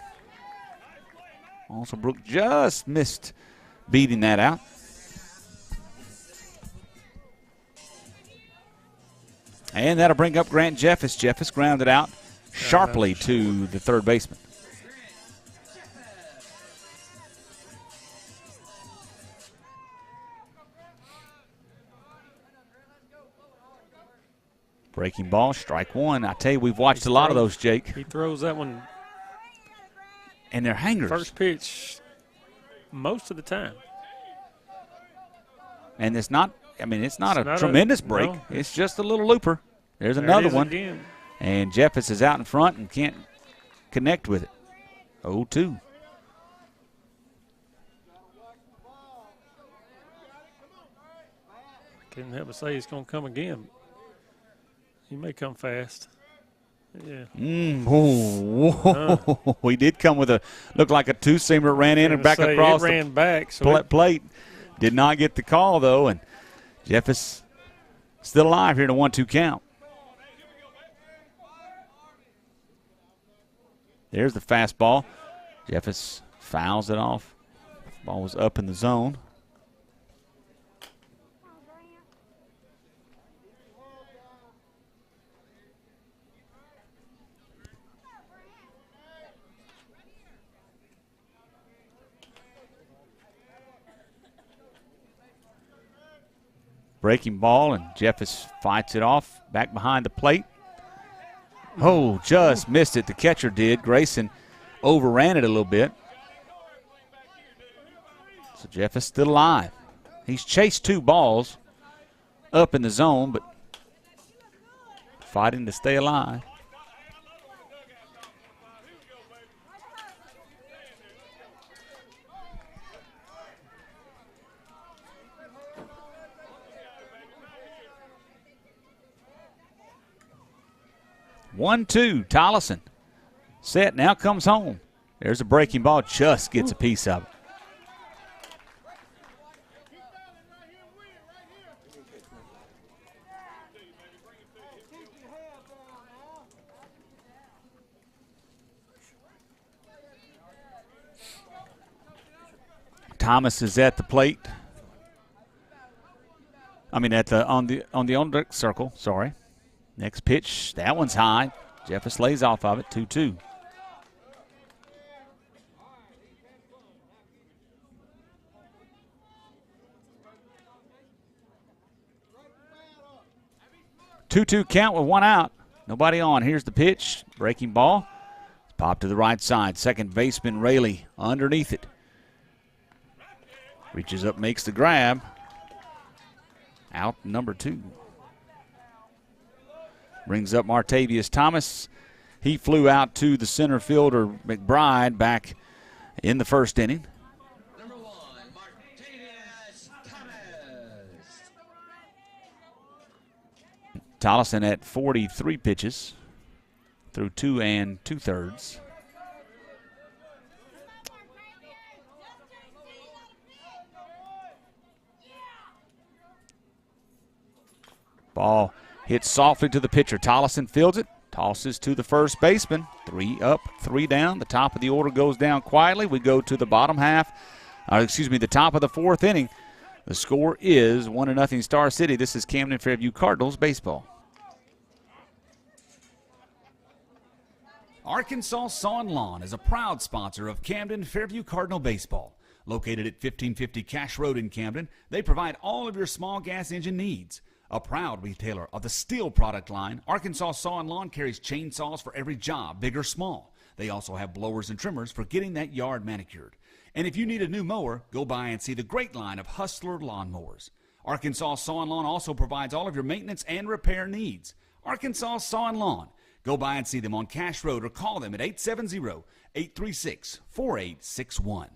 Also, Brooke just missed beating that out. And that'll bring up Grant Jeffers. Jeffers grounded out sharply to the third baseman. Breaking ball, strike 1. I tell you, we've watched a lot of those, Jake. He throws that one. And they're hangers. First pitch most of the time. And it's not a tremendous break. No. It's just a little looper. There's another one. Again. And Jeffers is out in front and can't connect with it. 0-2. Couldn't help but say he's going to come again. He may come fast. Yeah. He did come with looked like a two-seamer, ran in and back across the plate. Did not get the call, though, and Jeffers still alive here in a 1-2 count. There's the fastball. Jeffers fouls it off. Ball was up in the zone. Breaking ball, and Jeffers fights it off back behind the plate. Oh, just missed it. The catcher did. Grayson overran it a little bit. So Jeffers still alive. He's chased 2 balls up in the zone, but fighting to stay alive. One-two, Tollison. Set, now comes home. There's a breaking ball, just gets a piece of it. Thomas is at the plate. On the on-deck circle, sorry. Next pitch, that one's high. Jeffers lays off of it, 2-2. Two-two count with 1 out. Nobody on. Here's the pitch. Breaking ball. It's popped to the right side. Second baseman Rayleigh underneath it. Reaches up, makes the grab. Out number 2. Brings up Martavius Thomas. He flew out to the center fielder, Mcbride, back in the first inning. Number 1, Martavius Thomas. Tollison at 43 pitches through 2 2/3. Ball hits softly to the pitcher. Tollison fields it, tosses to the first baseman. 3 up, 3 down. The top of the order goes down quietly. We go to the bottom half, the top of the 4th inning. The score is 1-0 Star City. This is Camden Fairview Cardinals baseball. Arkansas Saw & Lawn is a proud sponsor of Camden Fairview Cardinal baseball. Located at 1550 Cash Road in Camden, they provide all of your small gas engine needs. A proud retailer of the steel product line, Arkansas Saw & Lawn carries chainsaws for every job, big or small. They also have blowers and trimmers for getting that yard manicured. And if you need a new mower, go by and see the great line of Hustler lawnmowers. Arkansas Saw and Lawn also provides all of your maintenance and repair needs. Arkansas Saw and Lawn. Go by and see them on Cash Road or call them at 870-836-4861.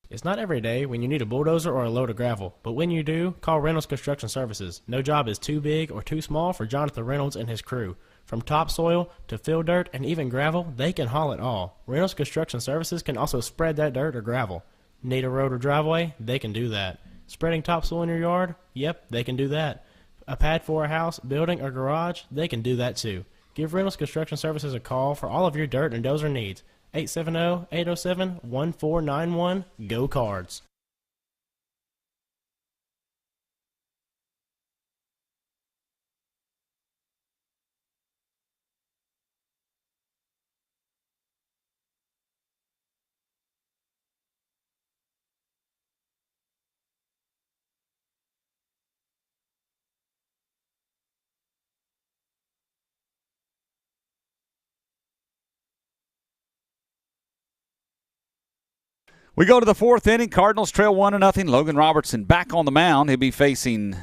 It's not every day when you need a bulldozer or a load of gravel, but when you do, call Reynolds Construction Services. No job is too big or too small for Jonathan Reynolds and his crew. From topsoil to fill dirt and even gravel, they can haul it all. Reynolds Construction Services can also spread that dirt or gravel. Need a road or driveway? They can do that. Spreading topsoil in your yard? Yep, they can do that. A pad for a house, building, or garage? They can do that too. Give Reynolds Construction Services a call for all of your dirt and dozer needs. 870-807-1491. Go Cards. We go to the fourth inning. Cardinals trail 1-0. Logan Robertson back on the mound. He'll be facing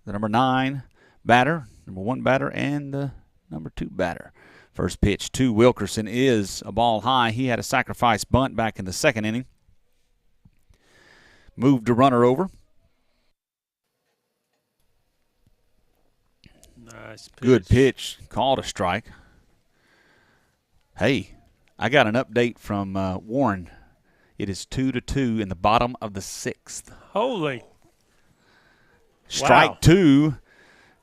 the number 9 batter, number 1 batter, and the number 2 batter. First pitch to Wilkerson is a ball high. He had a sacrifice bunt back in the second inning. Moved a runner over. Nice pitch. Good pitch. Called a strike. Hey, I got an update from Warren. It is 2-2 in the bottom of the 6th. Holy. Strike Wow. two.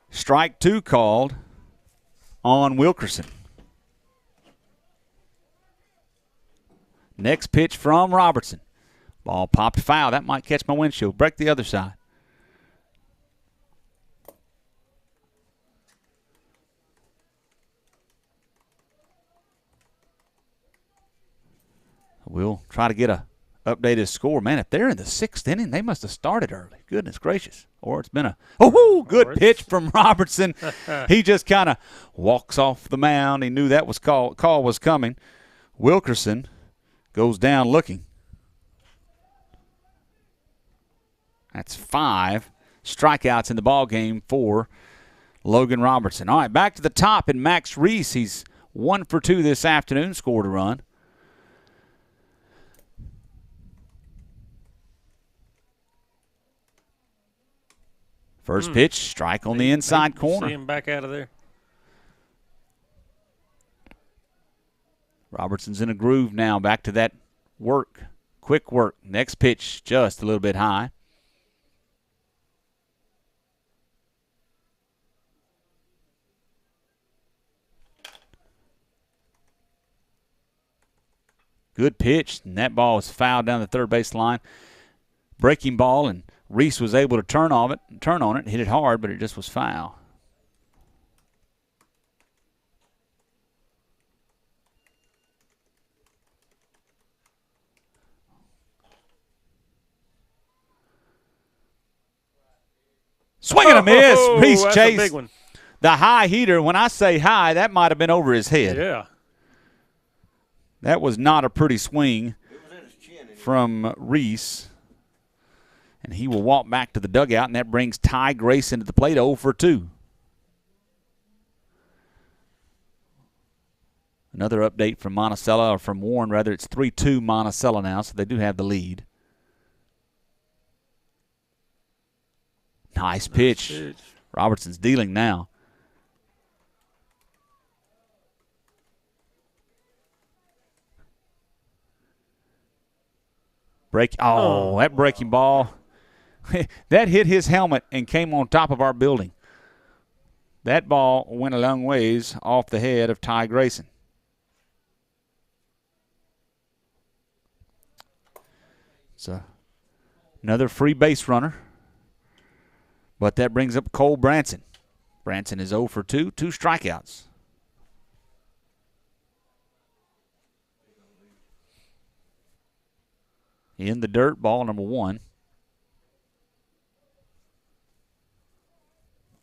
Strike 2 called on Wilkerson. Next pitch from Robertson. Ball popped foul. That might catch my windshield. Break the other side. We'll try to get a updated score. Man, if they're in the 6th inning, they must have started early. Goodness gracious. Or it's been a good pitch from Robertson. He just kind of walks off the mound. He knew that was call was coming. Wilkerson goes down looking. That's 5 strikeouts in the ball game for Logan Robertson. All right, back to the top, and Max Reese, he's 1 for 2 this afternoon, scored a run. First pitch, strike on the inside corner. See him back out of there. Robertson's in a groove now, back to that work, quick work. Next pitch, just a little bit high. Good pitch, and that ball was fouled down the third base line. Breaking ball, and Reese was able to turn on it, hit it hard, but it just was foul. Swing and a miss. Reese That's chased a big one. the high heater. When I say high, that might have been over his head. Yeah. That was not a pretty swing from Reese. And he will walk back to the dugout, and that brings Ty Grayson to the plate, 0 for 2. Another update from Monticello, or from Warren, rather. It's 3-2 Monticello now, so they do have the lead. Nice pitch. Robertson's dealing now. That breaking ball. That hit his helmet and came on top of our building. That ball went a long ways off the head of Ty Grayson. So another free base runner. But that brings up Cole Branson. Branson is 0 for 2, 2 strikeouts. In the dirt, ball number 1.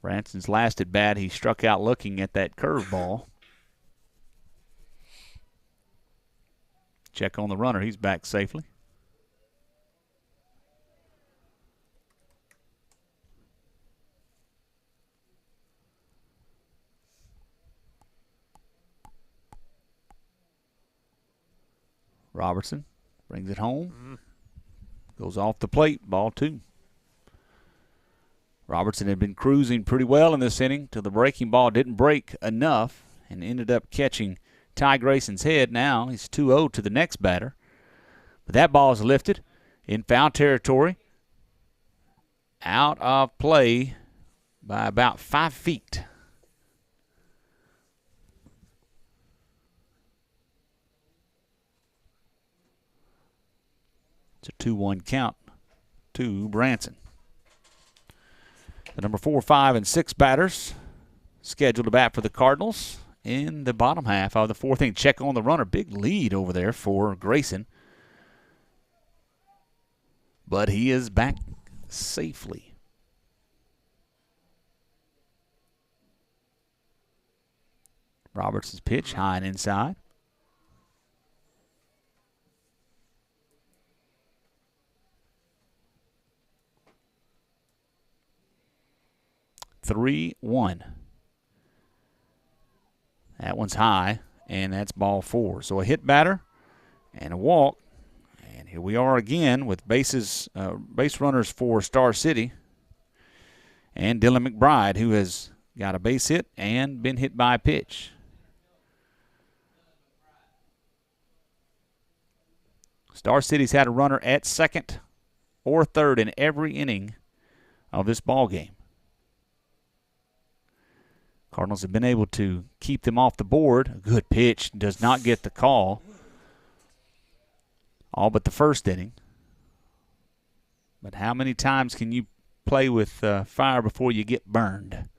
Branson's last at bat, he struck out looking at that curveball. Check on the runner. He's back safely. Robertson brings it home. Goes off the plate, ball 2. Robertson had been cruising pretty well in this inning till the breaking ball didn't break enough and ended up catching Ty Grayson's head. Now he's 2-0 to the next batter. But that ball is lifted in foul territory, out of play by about 5 feet. It's a 2-1 count to Branson. The number 4, 5, and 6 batters scheduled to bat for the Cardinals in the bottom half of the 4th inning. Check on the runner. Big lead over there for Grayson. But he is back safely. Robertson's pitch high and inside. Three, 1. That one's high, and that's ball 4. So a hit batter and a walk. And here we are again with base runners for Star City and Dylan Mcbride, who has got a base hit and been hit by a pitch. Star City's had a runner at second or third in every inning of this ball game. Cardinals have been able to keep them off the board. A good pitch, does not get the call. All but the first inning. But how many times can you play with fire before you get burned?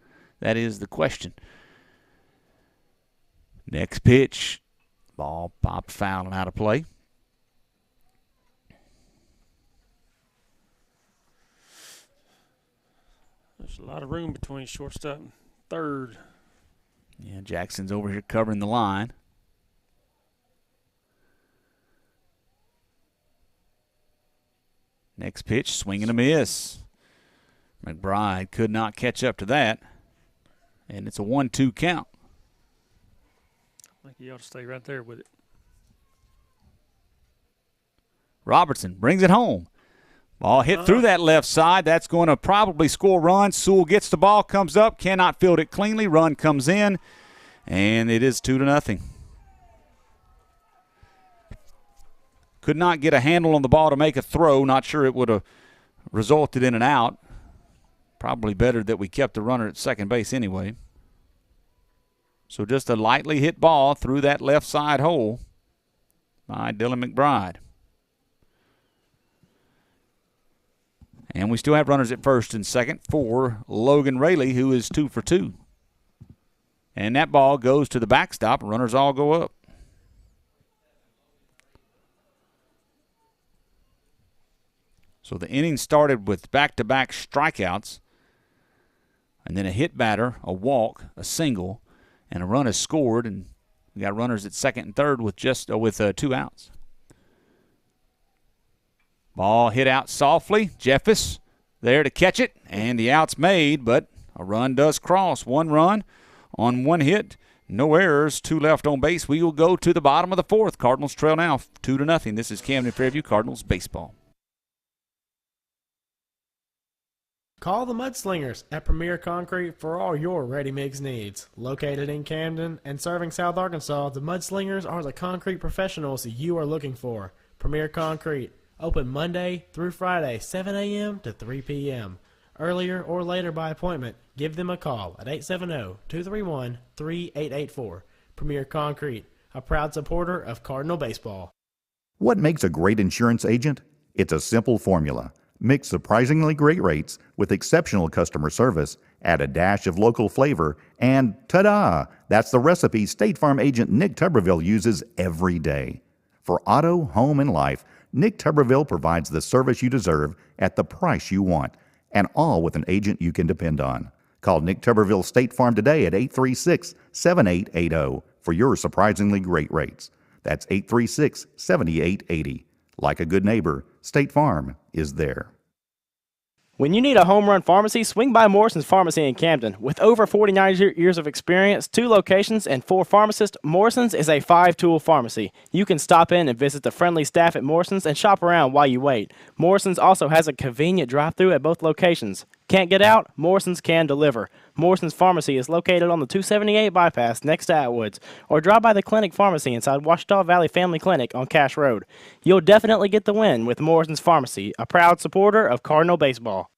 That is the question. Next pitch, ball popped foul and out of play. There's a lot of room between shortstop and third. Yeah, Jackson's over here covering the line. Next pitch, swing and a miss. Mcbride could not catch up to that. And it's a 1-2 count. I think he ought to stay right there with it. Robertson brings it home. Ball hit through that left side. That's going to probably score runs. Sewell gets the ball, comes up, cannot field it cleanly. Run comes in, and it is 2-0. Could not get a handle on the ball to make a throw. Not sure it would have resulted in an out. Probably better that we kept the runner at second base anyway. So just a lightly hit ball through that left side hole by Dylan Mcbride. And we still have runners at first and second for Logan Rayleigh, who is 2 for 2. And that ball goes to the backstop. Runners all go up. So the inning started with back-to-back strikeouts, and then a hit batter, a walk, a single, and a run is scored. And we got runners at second and third with 2 outs. Ball hit out softly. Jeffis there to catch it, and the out's made, but a run does cross. 1 run on 1 hit. No errors. 2 left on base. We will go to the bottom of the 4th. Cardinals trail now 2-0. This is Camden Fairview Cardinals baseball. Call the Mudslingers at Premier Concrete for all your ready-mix needs. Located in Camden and serving South Arkansas, the Mudslingers are the concrete professionals you are looking for. Premier Concrete, open Monday through Friday, 7 a.m. to 3 p.m. Earlier or later by appointment, give them a call at 870-231-3884. Premier Concrete, a proud supporter of Cardinal baseball. What makes a great insurance agent? It's a simple formula. Mix surprisingly great rates with exceptional customer service, add a dash of local flavor, and ta-da! That's the recipe State Farm agent Nick Tuberville uses every day. For auto, home, and life, Nick Tuberville provides the service you deserve at the price you want, and all with an agent you can depend on. Call Nick Tuberville State Farm today at 836-7880 for your surprisingly great rates. That's 836-7880. Like a good neighbor, State Farm is there. When you need a home run pharmacy, swing by Morrison's Pharmacy in Camden. With over 49 years of experience, 2 locations, and 4 pharmacists, Morrison's is a 5-tool pharmacy. You can stop in and visit the friendly staff at Morrison's and shop around while you wait. Morrison's also has a convenient drive-thru at both locations. Can't get out? Morrison's can deliver. Morrison's Pharmacy is located on the 278 bypass next to Atwoods, or drop by the Clinic Pharmacy inside Washita Valley Family Clinic on Cash Road. You'll definitely get the win with Morrison's Pharmacy, a proud supporter of Cardinal baseball.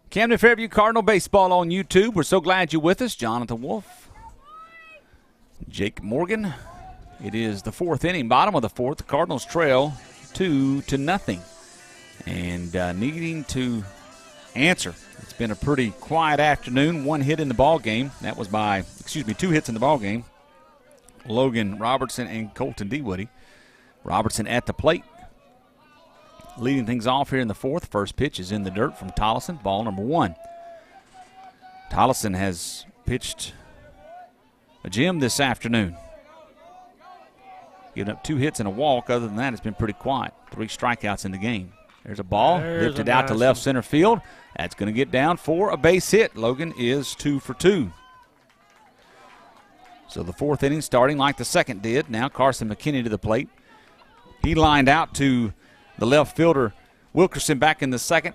Camden Fairview Cardinal baseball on YouTube. We're so glad you're with us. Jonathan Wolf, Jake Morgan. It is the 4th inning, bottom of the 4th. The Cardinals trail 2-0, and needing to answer. It's been a pretty quiet afternoon. 1 hit in the ball game. That was 2 hits in the ball game. Logan Robertson and Colton Dewoody. Robertson at the plate, leading things off here in the 4th. First pitch is in the dirt from Tollison, ball number 1. Tollison has pitched a gem this afternoon, giving up 2 hits and a walk. Other than that, it's been pretty quiet. 3 strikeouts in the game. There's a ball lifted out to left center field. That's going to get down for a base hit. Logan is 2 for 2. So the 4th inning starting like the 2nd did. Now Carson McKinney to the plate. He lined out to the left fielder, Wilkerson, back in the 2nd.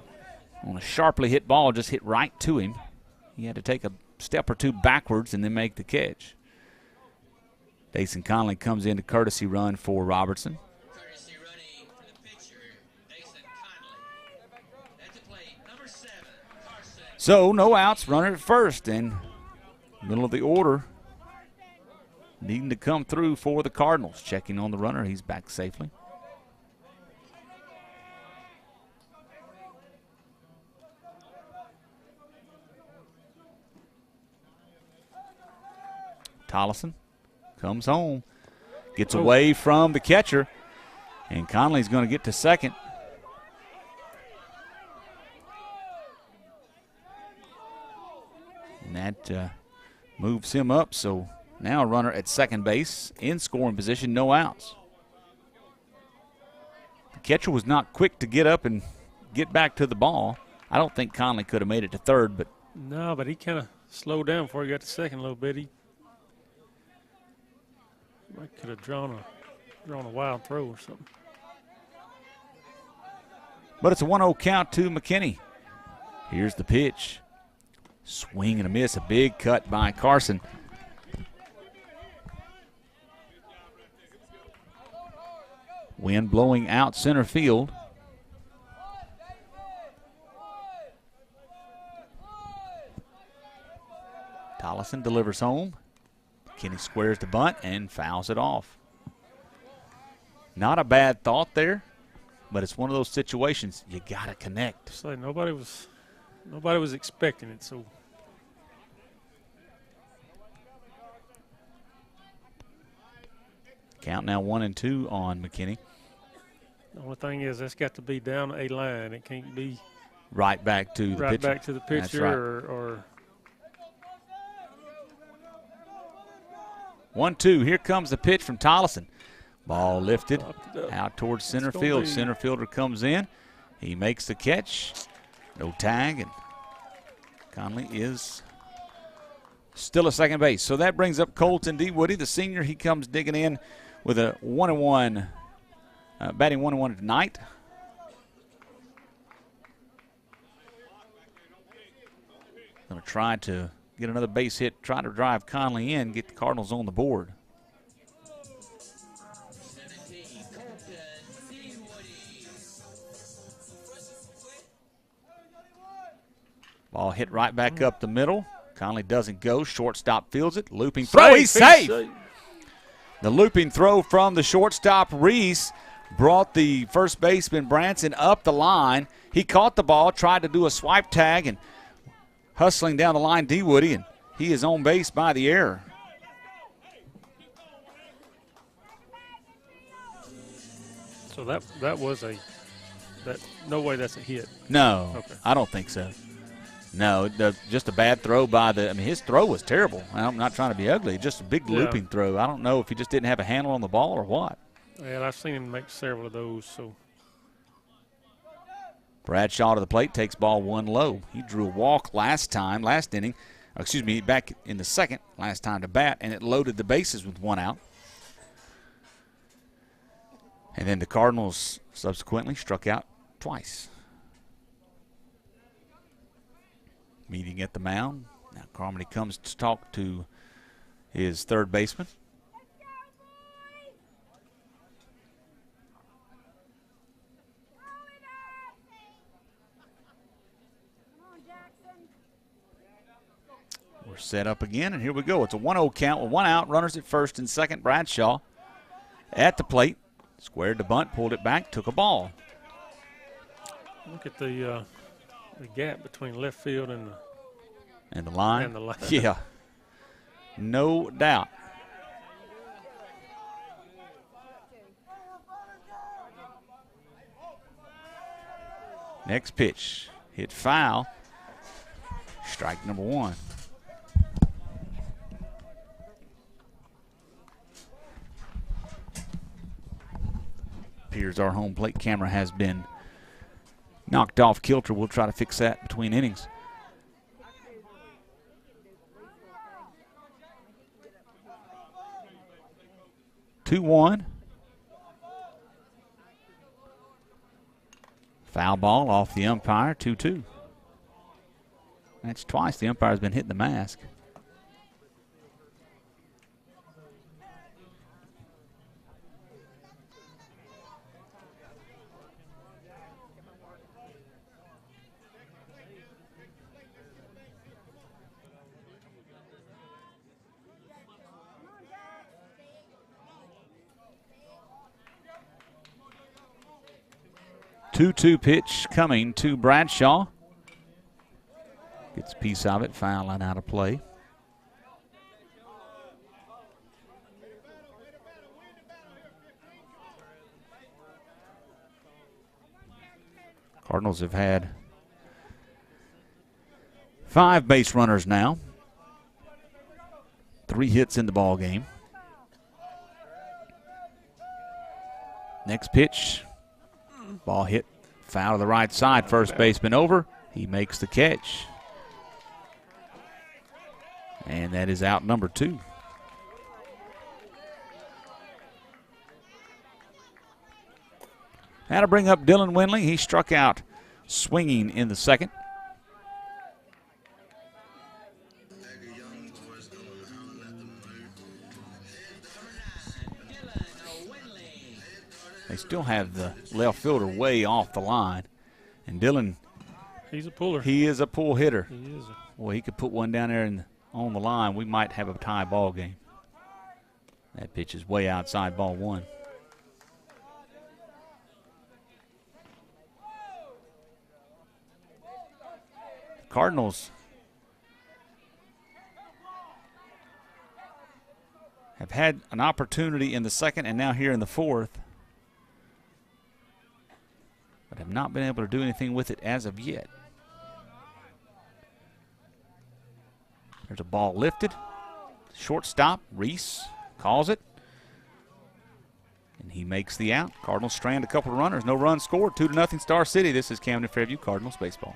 On a sharply hit ball, just hit right to him. He had to take a step or 2 backwards and then make the catch. Dason Conley comes in to courtesy run for Robertson. Courtesy running for the pitcher, Dason Conley. At the plate, number 7, Carson. So no outs, runner at first, and middle of the order needing to come through for the Cardinals. Checking on the runner, he's back safely. Tollison comes home, gets away from the catcher, and Conley's going to get to 2nd. And that moves him up, so now a runner at 2nd base in scoring position, no outs. The catcher was not quick to get up and get back to the ball. I don't think Conley could have made it to 3rd, but No, but he kind of slowed down before he got to 2nd a little bit. He could have drawn a wild throw or something. But it's a 1-0 count to McKinney. Here's the pitch. Swing and a miss. A big cut by Carson. Wind blowing out center field. Tollison delivers home. McKinney squares the bunt and fouls it off. Not a bad thought there, but it's one of those situations you got to connect. So nobody was expecting it. So count now 1-2 on McKinney. the only thing is that's got to be down a line. It can't be right back to the right pitcher. back to the pitcher. That's right. or 1-2. Here comes the pitch from Tollison. Ball lifted out towards center field. Center fielder comes in. He makes the catch. No tag, and Conley is still at 2nd base. So that brings up Colton Dewoody, the senior. He comes digging in with a 1-1, batting 1-1 tonight. Going to try to get another base hit, try to drive Conley in, get the Cardinals on the board. Ball hit right back up the middle. Conley doesn't go. Shortstop fields it. Looping throw. He's safe. The looping throw from the shortstop, Reese, brought the first baseman, Branson, up the line. He caught the ball, tried to do a swipe tag, and hustling down the line, Dewoody, and he is on base by the error. So that was no way that's a hit. No, Okay. I don't think so. No, just a bad throw by his throw was terrible. I'm not trying to be ugly. Just a big looping throw. I don't know if he just didn't have a handle on the ball or what. Yeah, I've seen him make several of those. So Bradshaw to the plate, takes ball one low. He drew a walk last inning. Back in the second, last time to bat, and it loaded the bases with one out. And then the Cardinals subsequently struck out twice. Meeting at the mound. Now Carmody comes to talk to his third baseman. We're set up again, and here we go. It's a 1-0 count with one out. Runners at first and second. Bradshaw at the plate. Squared the bunt, pulled it back, took a ball. Look at the gap between left field and the line. And the line. Yeah, no doubt. Next pitch, hit foul. Strike number one. Appears our home plate camera has been knocked off kilter. We'll try to fix that between innings. Two one. Foul ball off the umpire, 2-2. That's twice the umpire's been hitting the mask. Two pitch coming to Bradshaw. Gets a piece of it, foul line out of play. Cardinals have had 5 base runners now. 3 hits in the ball game. Next pitch. Ball hit foul to the right side. First baseman over. He makes the catch. And that is out number 2. Now to bring up Dylan Winley. He struck out swinging in the second. They still have the left fielder way off the line. And Dylan, he's a puller. He is a pull hitter. He is. Well, he could put one down there on the line. We might have a tie ball game. That pitch is way outside ball one. The Cardinals have had an opportunity in the second and now here in the fourth, but have not been able to do anything with it as of yet. There's a ball lifted. Shortstop, Reese, calls it. And he makes the out. Cardinals strand a couple of runners. No runs scored. 2-0 Star City. This is Camden Fairview Cardinals baseball.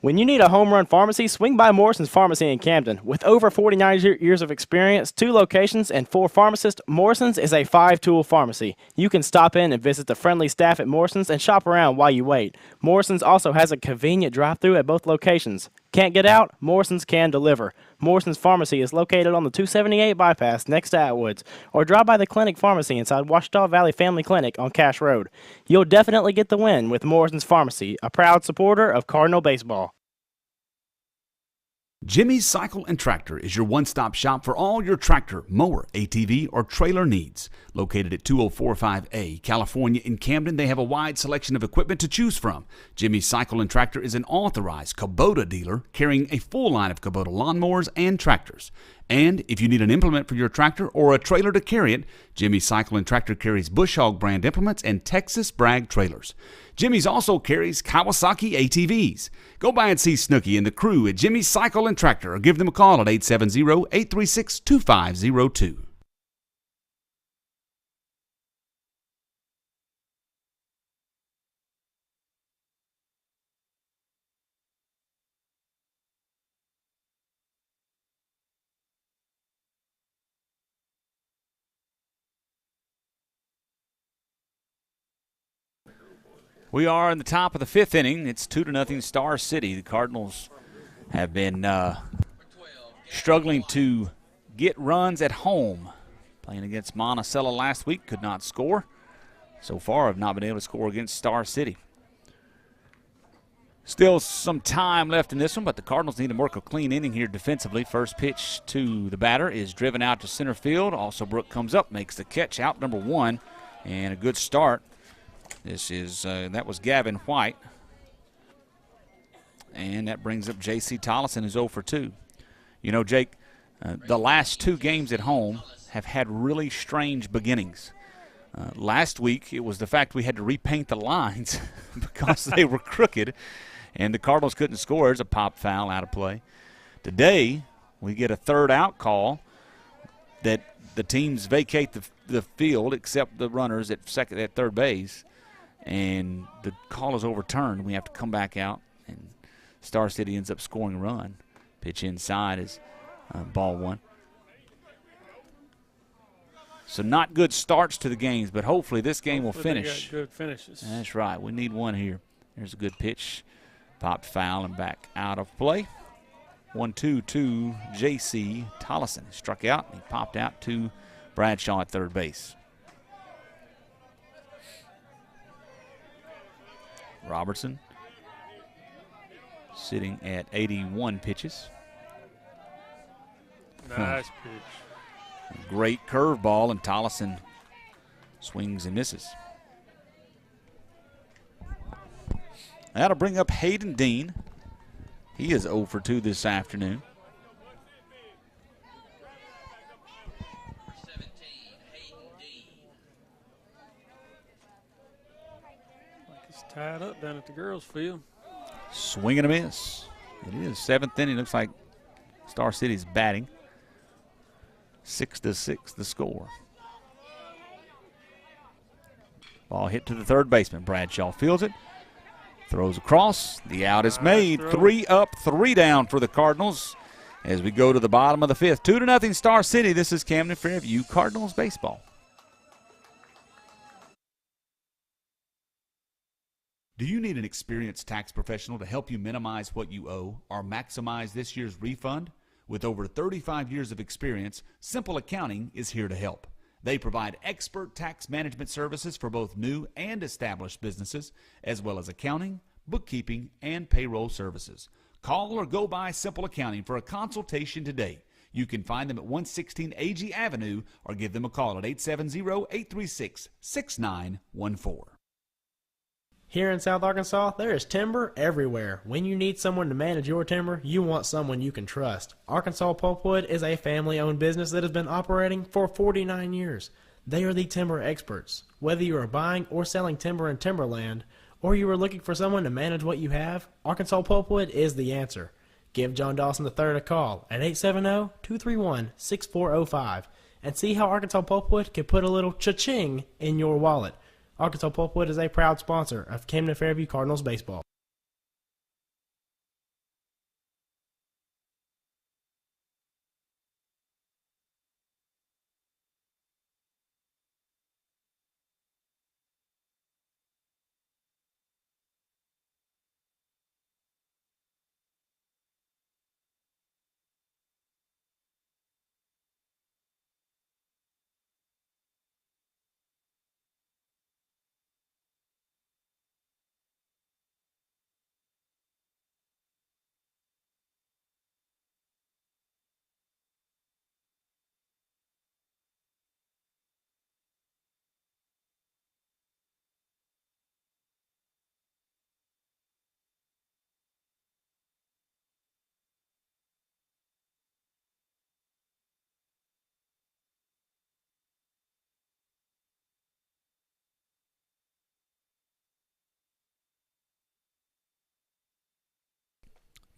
When you need a home run pharmacy, swing by Morrison's Pharmacy in Camden. With over 49 years of experience, 2 locations, and 4 pharmacists, Morrison's is a 5-tool pharmacy. You can stop in and visit the friendly staff at Morrison's and shop around while you wait. Morrison's also has a convenient drive-thru at both locations. Can't get out? Morrison's can deliver. Morrison's Pharmacy is located on the 278 bypass next to Atwoods, or drop by the Clinic Pharmacy inside Washita Valley Family Clinic on Cash Road. You'll definitely get the win with Morrison's Pharmacy, a proud supporter of Cardinal baseball. Jimmy's Cycle and Tractor is your one-stop shop for all your tractor, mower, ATV, or trailer needs. Located at 2045A, California in Camden, they have a wide selection of equipment to choose from. Jimmy's Cycle and Tractor is an authorized Kubota dealer carrying a full line of Kubota lawnmowers and tractors. And if you need an implement for your tractor or a trailer to carry it, Jimmy's Cycle and Tractor carries Bush Hog brand implements and Texas Bragg trailers. Jimmy's also carries Kawasaki ATVs. Go by and see Snooky and the crew at Jimmy's Cycle and Tractor or give them a call at 870-836-2502. We are in the top of the fifth inning. It's 2-0 Star City. The Cardinals have been struggling to get runs at home. Playing against Monticello last week, could not score. So far, have not been able to score against Star City. Still some time left in this one, but the Cardinals need to work a clean inning here defensively. First pitch to the batter is driven out to center field. Also, Brooke comes up, makes the catch, out number one, and a good start. This is that was Gavin White, and that brings up J.C. Tollison, who's 0 for 2. You know, Jake, the last two games at home have had really strange beginnings. Last week, it was the fact we had to repaint the lines because they were crooked, and the Cardinals couldn't score. There's a pop foul out of play. Today, we get a third out call that the teams vacate the field except the runners at third base, and the call is overturned. We have to come back out, and Star City ends up scoring a run. Pitch inside is ball one. So not good starts to the games, but hopefully this game will finish. They got good finishes. That's right. We need one here. There's a good pitch. Popped foul and back out of play. 1-2 to J.C. Tollison. Struck out. He popped out to Bradshaw at third base. Robertson sitting at 81 pitches. Nice pitch. Great curveball, and Tollison swings and misses. That'll bring up Hayden Dean. He is 0 for 2 this afternoon. It's tied up down at the girls' field. Swing and a miss. It is seventh inning. Looks like Star City's batting. 6-6 the score. Ball hit to the third baseman. Bradshaw fields it. Throws across. The out is made. 3 up, 3 down for the Cardinals as we go to the bottom of the fifth. 2-0 Star City. This is Camden Fairview Cardinals baseball. Do you need an experienced tax professional to help you minimize what you owe or maximize this year's refund? With over 35 years of experience, Simple Accounting is here to help. They provide expert tax management services for both new and established businesses, as well as accounting, bookkeeping, and payroll services. Call or go by Simple Accounting for a consultation today. You can find them at 116 AG Avenue or give them a call at 870-836-6914. Here in South Arkansas, there is timber everywhere. When you need someone to manage your timber, you want someone you can trust. Arkansas Pulpwood is a family-owned business that has been operating for 49 years. They are the timber experts. Whether you are buying or selling timber in timberland, or you are looking for someone to manage what you have, Arkansas Pulpwood is the answer. Give John Dawson III a call at 870-231-6405 and see how Arkansas Pulpwood can put a little cha-ching in your wallet. Arkansas Pulpwood is a proud sponsor of Camden Fairview Cardinals baseball.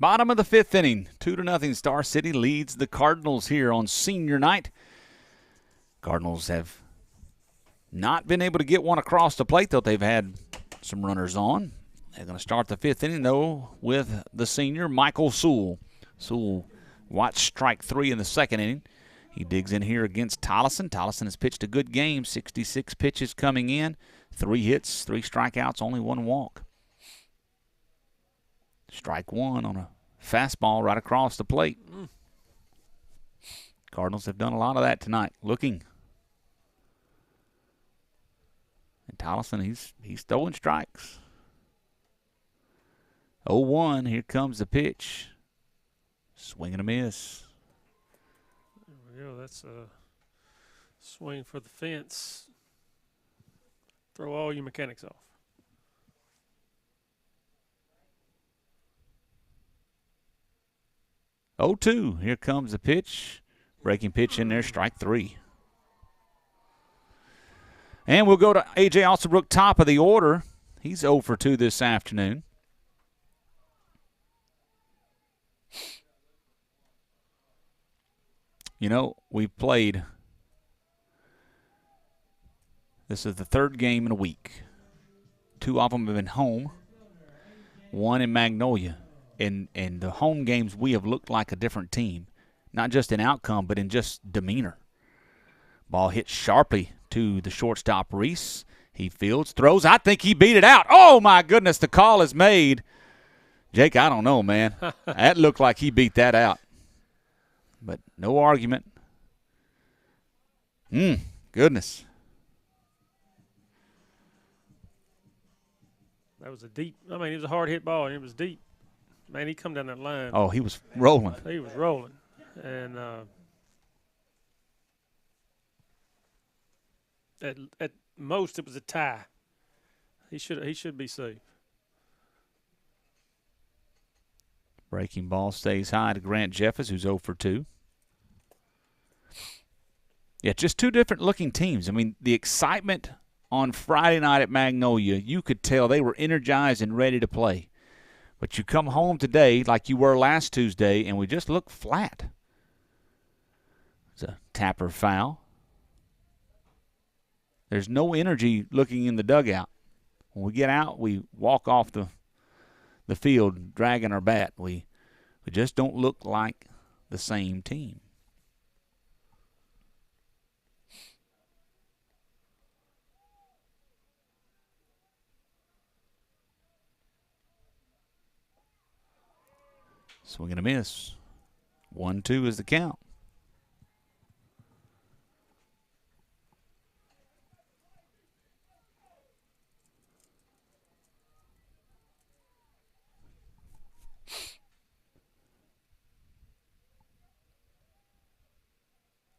Bottom of the 5th inning, 2-0. Star City leads the Cardinals here on senior night. Cardinals have not been able to get one across the plate, though they've had some runners on. They're going to start the 5th inning, though, with the senior, Michael Sewell. Sewell watched strike 3 in the 2nd inning. He digs in here against Tollison. Tollison has pitched a good game, 66 pitches coming in, 3 hits, 3 strikeouts, only 1 walk. Strike 1 on a fastball right across the plate. Cardinals have done a lot of that tonight. Looking. And Tollison, he's throwing strikes. 0-1, here comes the pitch. Swing and a miss. There we go. That's a swing for the fence. Throw all your mechanics off. 0-2. Here comes the pitch. Breaking pitch in there, strike 3. And we'll go to A.J. Alsterbrook, top of the order. He's 0 for 2 this afternoon. You know, we've played. This is the 3rd game in a week. 2 of them have been home. 1 in Magnolia. In the home games, we have looked like a different team, not just in outcome, but in just demeanor. Ball hits sharply to the shortstop, Reese. He fields, throws. I think he beat it out. Oh, my goodness, the call is made. Jake, I don't know, man. That looked like he beat that out. But no argument. Goodness. That was a deep, it was a hard hit ball, and it was deep. Man, he come down that line. Oh, he was rolling. He was rolling. And at most it was a tie. He should be safe. Breaking ball stays high to Grant Jeffers, who's 0 for 2. Yeah, just 2 different looking teams. I mean, the excitement on Friday night at Magnolia, you could tell they were energized and ready to play. But you come home today like you were last Tuesday, and we just look flat. It's a Tapper foul. There's no energy looking in the dugout. When we get out, we walk off the field dragging our bat. We just don't look like the same team. Swing and a miss. 1-2 is the count.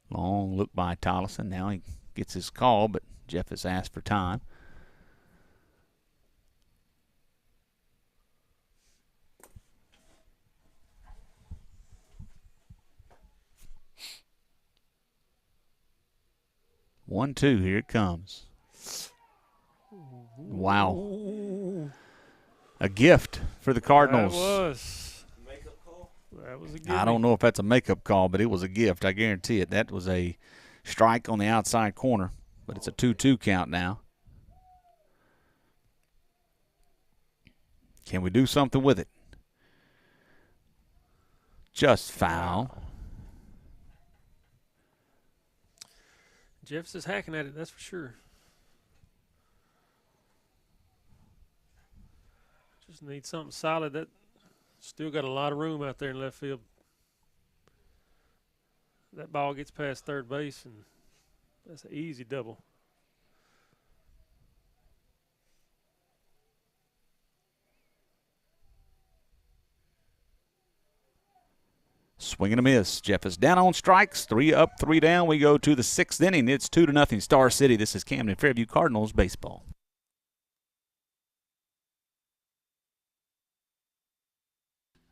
Long look by Tollison. Now he gets his call, but Jeff has asked for time. One-two, here it comes. Wow. A gift for the Cardinals. That was a gift. I don't know if that's a makeup call, but it was a gift. I guarantee it. That was a strike on the outside corner, but it's a 2-2 count now. Can we do something with it? Just foul. Jeff's is hacking at it, that's for sure. Just need something solid. That still got a lot of room out there in left field. That ball gets past third base, and that's an easy double. Swing and a miss. Jeff is down on strikes. 3 up, 3 down. We go to the 6th inning. It's 2-0 Star City. This is Camden Fairview Cardinals baseball.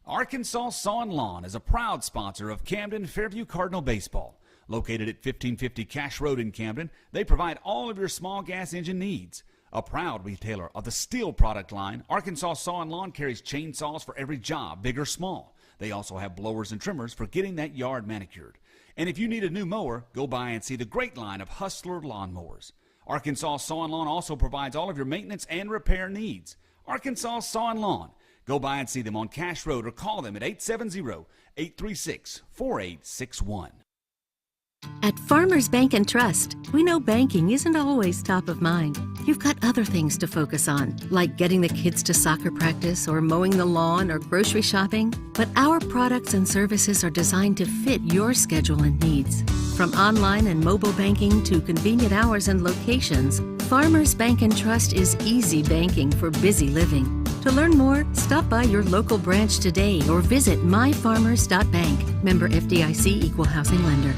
Arkansas Saw & Lawn is a proud sponsor of Camden Fairview Cardinal baseball. Located at 1550 Cash Road in Camden, they provide all of your small gas engine needs. A proud retailer of the Steel product line, Arkansas Saw and Lawn carries chainsaws for every job, big or small. They also have blowers and trimmers for getting that yard manicured. And if you need a new mower, go by and see the great line of Hustler lawnmowers. Arkansas Saw and Lawn also provides all of your maintenance and repair needs. Arkansas Saw and Lawn. Go by and see them on Cash Road or call them at 870-836-4861. At Farmers Bank and Trust, we know banking isn't always top of mind. You've got other things to focus on, like getting the kids to soccer practice or mowing the lawn or grocery shopping. But our products and services are designed to fit your schedule and needs. From online and mobile banking to convenient hours and locations, Farmers Bank and Trust is easy banking for busy living. To learn more, stop by your local branch today or visit myfarmers.bank. Member FDIC Equal Housing Lender.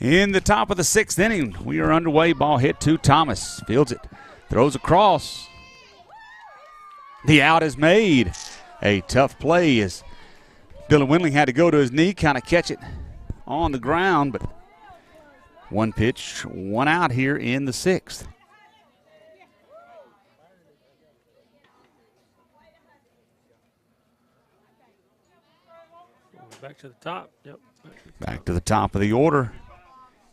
In the top of the 6th inning, we are underway. Ball hit to Thomas. Fields it. Throws across. The out is made. A tough play as Dylan Windling had to go to his knee, kind of catch it on the ground. But one pitch, one out here in the 6th. Back to the top. Yep. Back to the top of the order.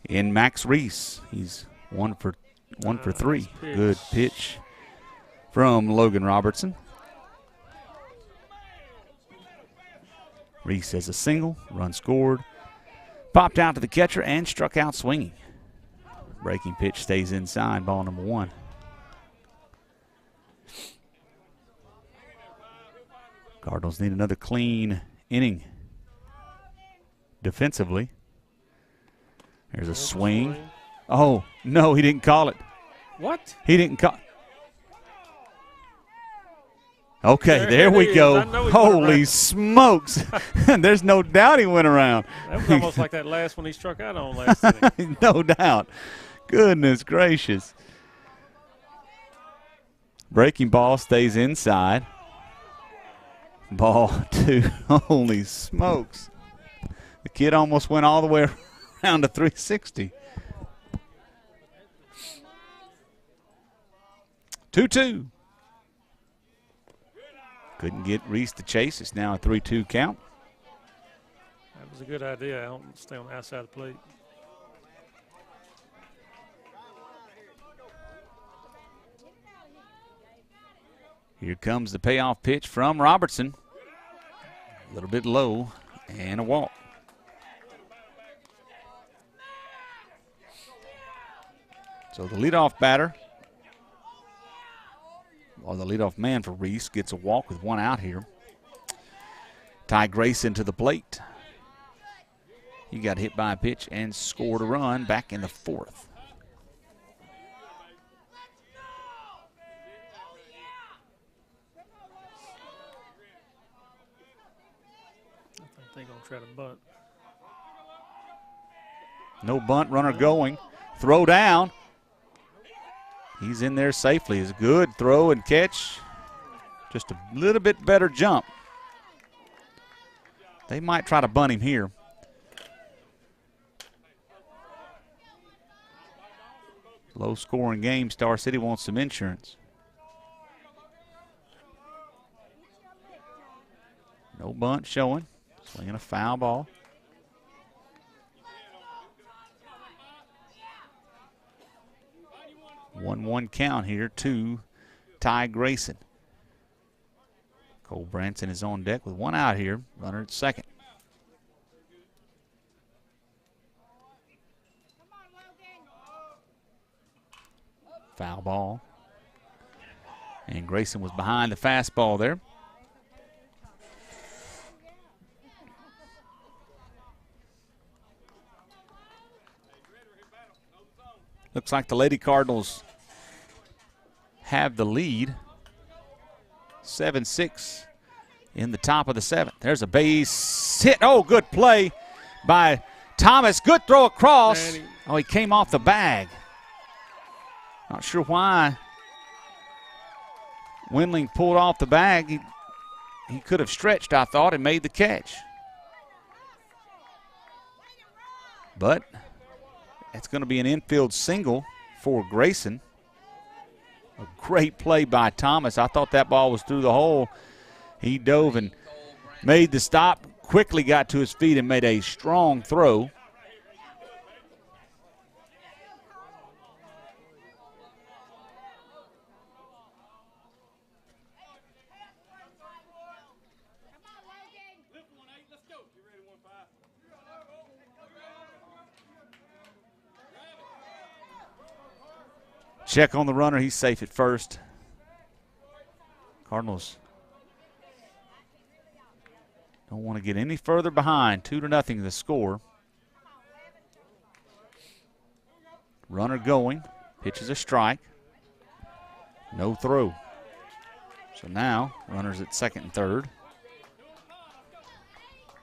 In Max Reese, he's one for 3. Nice Good pitch from Logan Robertson. Reese has a single, run scored, popped out to the catcher and struck out swinging. Breaking pitch stays inside, ball number 1. Cardinals need another clean inning defensively. There's a swing. Oh, no, he didn't call it. What? He didn't call. Okay, there we go. Holy smokes. There's no doubt he went around. That was almost like that last one he struck out on last inning. No doubt. Goodness gracious. Breaking ball stays inside. Ball 2. Holy smokes. The kid almost went all the way around to 360. 2-2. Couldn't get Reese to chase. It's now a 3-2 count. That was a good idea. I don't stay on the outside of the plate. Here comes the payoff pitch from Robertson. A little bit low and a walk. So the leadoff batter, or the leadoff man for Reese, gets a walk with one out here. Ty Grayson to the plate. He got hit by a pitch and scored a run back in the 4th. I think they're going to try to bunt. No bunt, runner going. Throw down. He's in there safely. It's a good throw and catch. Just a little bit better jump. They might try to bunt him here. Low-scoring game. Star City wants some insurance. No bunt showing. Swinging a foul ball. 1-1 count here to Ty Grayson. Cole Branson is on deck with one out here. Runner at second. Foul ball. And Grayson was behind the fastball there. Looks like the Lady Cardinals have the lead. 7-6 in the top of the seventh. There's a base hit. Oh, good play by Thomas. Good throw across. Oh, he came off the bag. Not sure why Windling pulled off the bag. He could have stretched, I thought, and made the catch. But it's going to be an infield single for Grayson. A great play by Thomas. I thought that ball was through the hole. He dove and made the stop, quickly got to his feet and made a strong throw. Check on the runner. He's safe at first. Cardinals don't want to get any further behind. 2-0 the score. Runner going. Pitches a strike. No throw. So now runners at second and third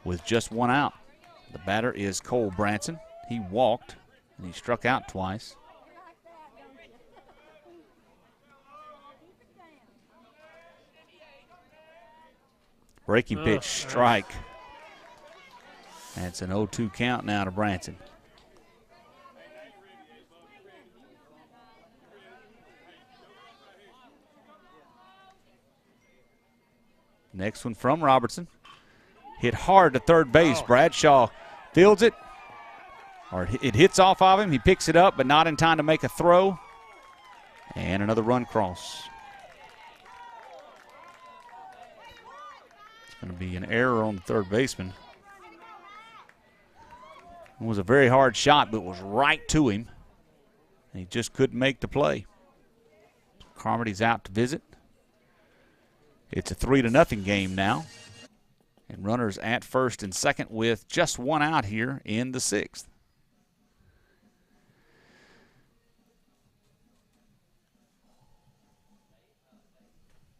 with just one out. The batter is Cole Branson. He walked and he struck out twice. Breaking pitch, strike. That's an 0-2 count now to Branson. Next one from Robertson. Hit hard to third base. Bradshaw fields it. Or it hits off of him. He picks it up, but not in time to make a throw. And another run cross. Going to be an error on the third baseman. It was a very hard shot, but it was right to him. And he just couldn't make the play. Carmody's out to visit. It's a 3-0 game now. And runners at first and second with just one out here in the sixth.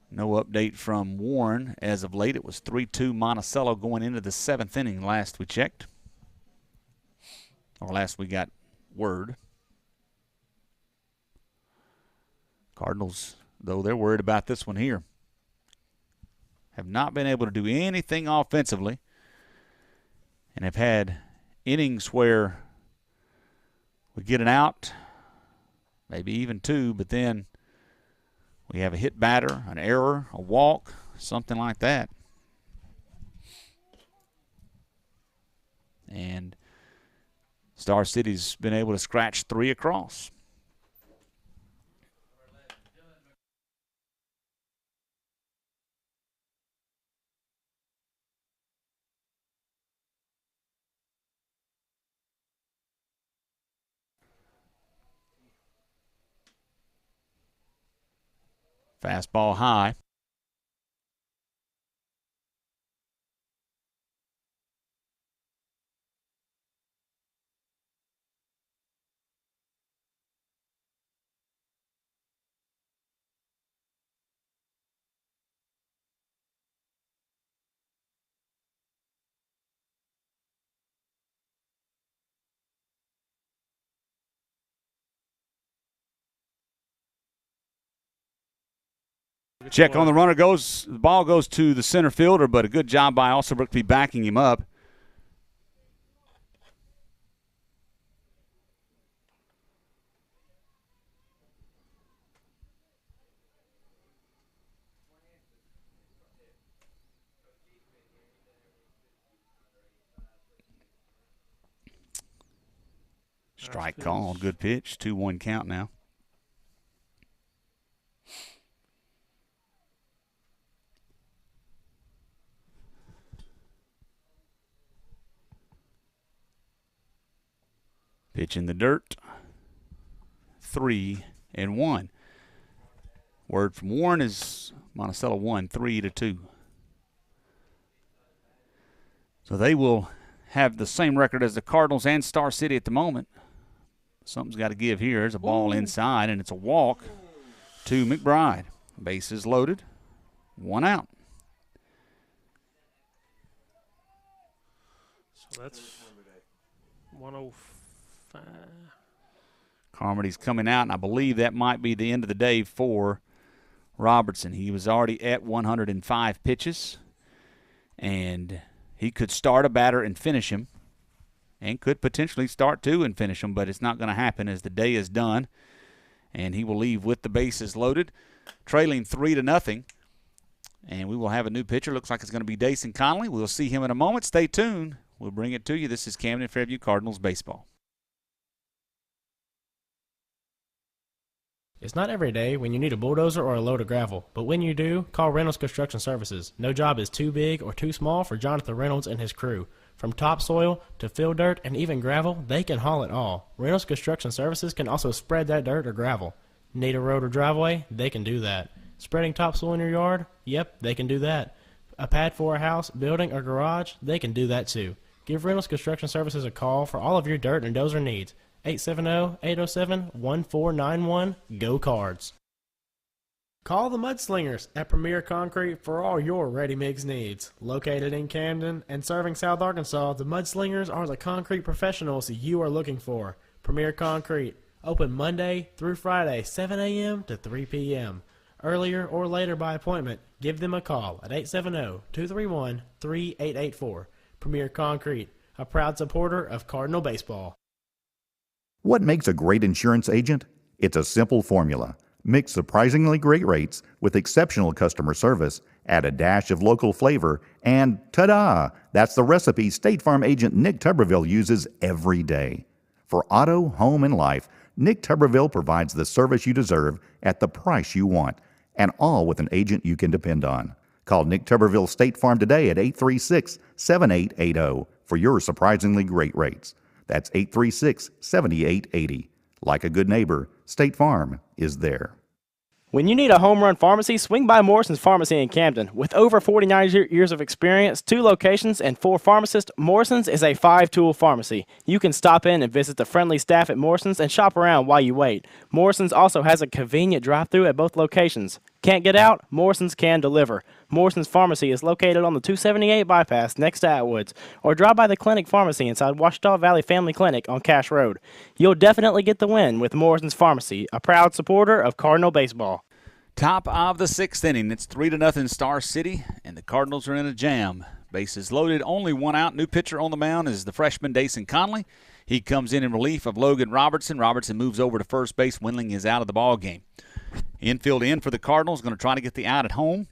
No update from Warren as of late. It was 3-2 Monticello going into the seventh inning last we checked. Or last we got word. Cardinals, though, they're worried about this one here. Have not been able to do anything offensively. And have had innings where we get an out, maybe even two, but then we have a hit batter, an error, a walk, something like that. And Star City's been able to scratch 3 across. Fastball high. Check on the runner goes. The ball goes to the center fielder, but a good job by Alsterbrook to be backing him up. Strike called. Good pitch. 2-1 count now. Pitch in the dirt. 3-1. Word from Warren is Monticello won 3-2. So they will have the same record as the Cardinals and Star City at the moment. Something's got to give here. There's a ball inside, and it's a walk. to McBride. Bases loaded. 1 out. So that's 105. Carmody's coming out, and I believe that might be the end of the day for Robertson. He was already at 105 pitches, and he could start a batter and finish him, and could potentially start two and finish him, but it's not going to happen as the day is done, and he will leave with the bases loaded, trailing 3-0, and we will have a new pitcher. Looks like it's going to be Dason Conley. We'll see him in a moment. Stay tuned. We'll bring it to you. This is Camden Fairview Cardinals baseball. It's not every day when you need a bulldozer or a load of gravel, but when you do, call Reynolds Construction Services. No job is too big or too small for Jonathan Reynolds and his crew. From topsoil to fill dirt and even gravel, they can haul it all. Reynolds Construction Services can also spread that dirt or gravel. Need a road or driveway? They can do that. Spreading topsoil in your yard? Yep, they can do that. A pad for a house, building, or garage? They can do that too. Give Reynolds Construction Services a call for all of your dirt and dozer needs. 870-807-1491. Go Cards. Call the Mudslingers at Premier Concrete for all your ready-mix needs. Located in Camden and serving South Arkansas, the Mudslingers are the concrete professionals you are looking for. Premier Concrete, open Monday through Friday, 7 a.m. to 3 p.m. Earlier or later by appointment, give them a call at 870-231-3884. Premier Concrete, a proud supporter of Cardinal baseball. What makes a great insurance agent? It's a simple formula. Mix surprisingly great rates with exceptional customer service, add a dash of local flavor, and ta-da! That's the recipe State Farm agent Nick Tuberville uses every day. For auto, home, and life, Nick Tuberville provides the service you deserve at the price you want, and all with an agent you can depend on. Call Nick Tuberville State Farm today at 836-7880 for your surprisingly great rates. That's 836-7880. Like a good neighbor, State Farm is there. When you need a home run pharmacy, swing by Morrison's Pharmacy in Camden. With over 49 years of experience, 2 locations, and 4 pharmacists, Morrison's is a 5-tool pharmacy. You can stop in and visit the friendly staff at Morrison's and shop around while you wait. Morrison's also has a convenient drive-thru at both locations. Can't get out? Morrison's can deliver. Morrison's Pharmacy is located on the 278 bypass next to Atwoods, or drop by the Clinic Pharmacy inside Washita Valley Family Clinic on Cash Road. You'll definitely get the win with Morrison's Pharmacy, a proud supporter of Cardinal baseball. Top of the 6th inning. It's 3-0 Star City, and the Cardinals are in a jam. Bases loaded, only 1 out. New pitcher on the mound is the freshman Dason Conley. He comes in relief of Logan Robertson. Robertson moves over to first base. Windling is out of the ball game. Infield in for the Cardinals, going to try to get the out at home.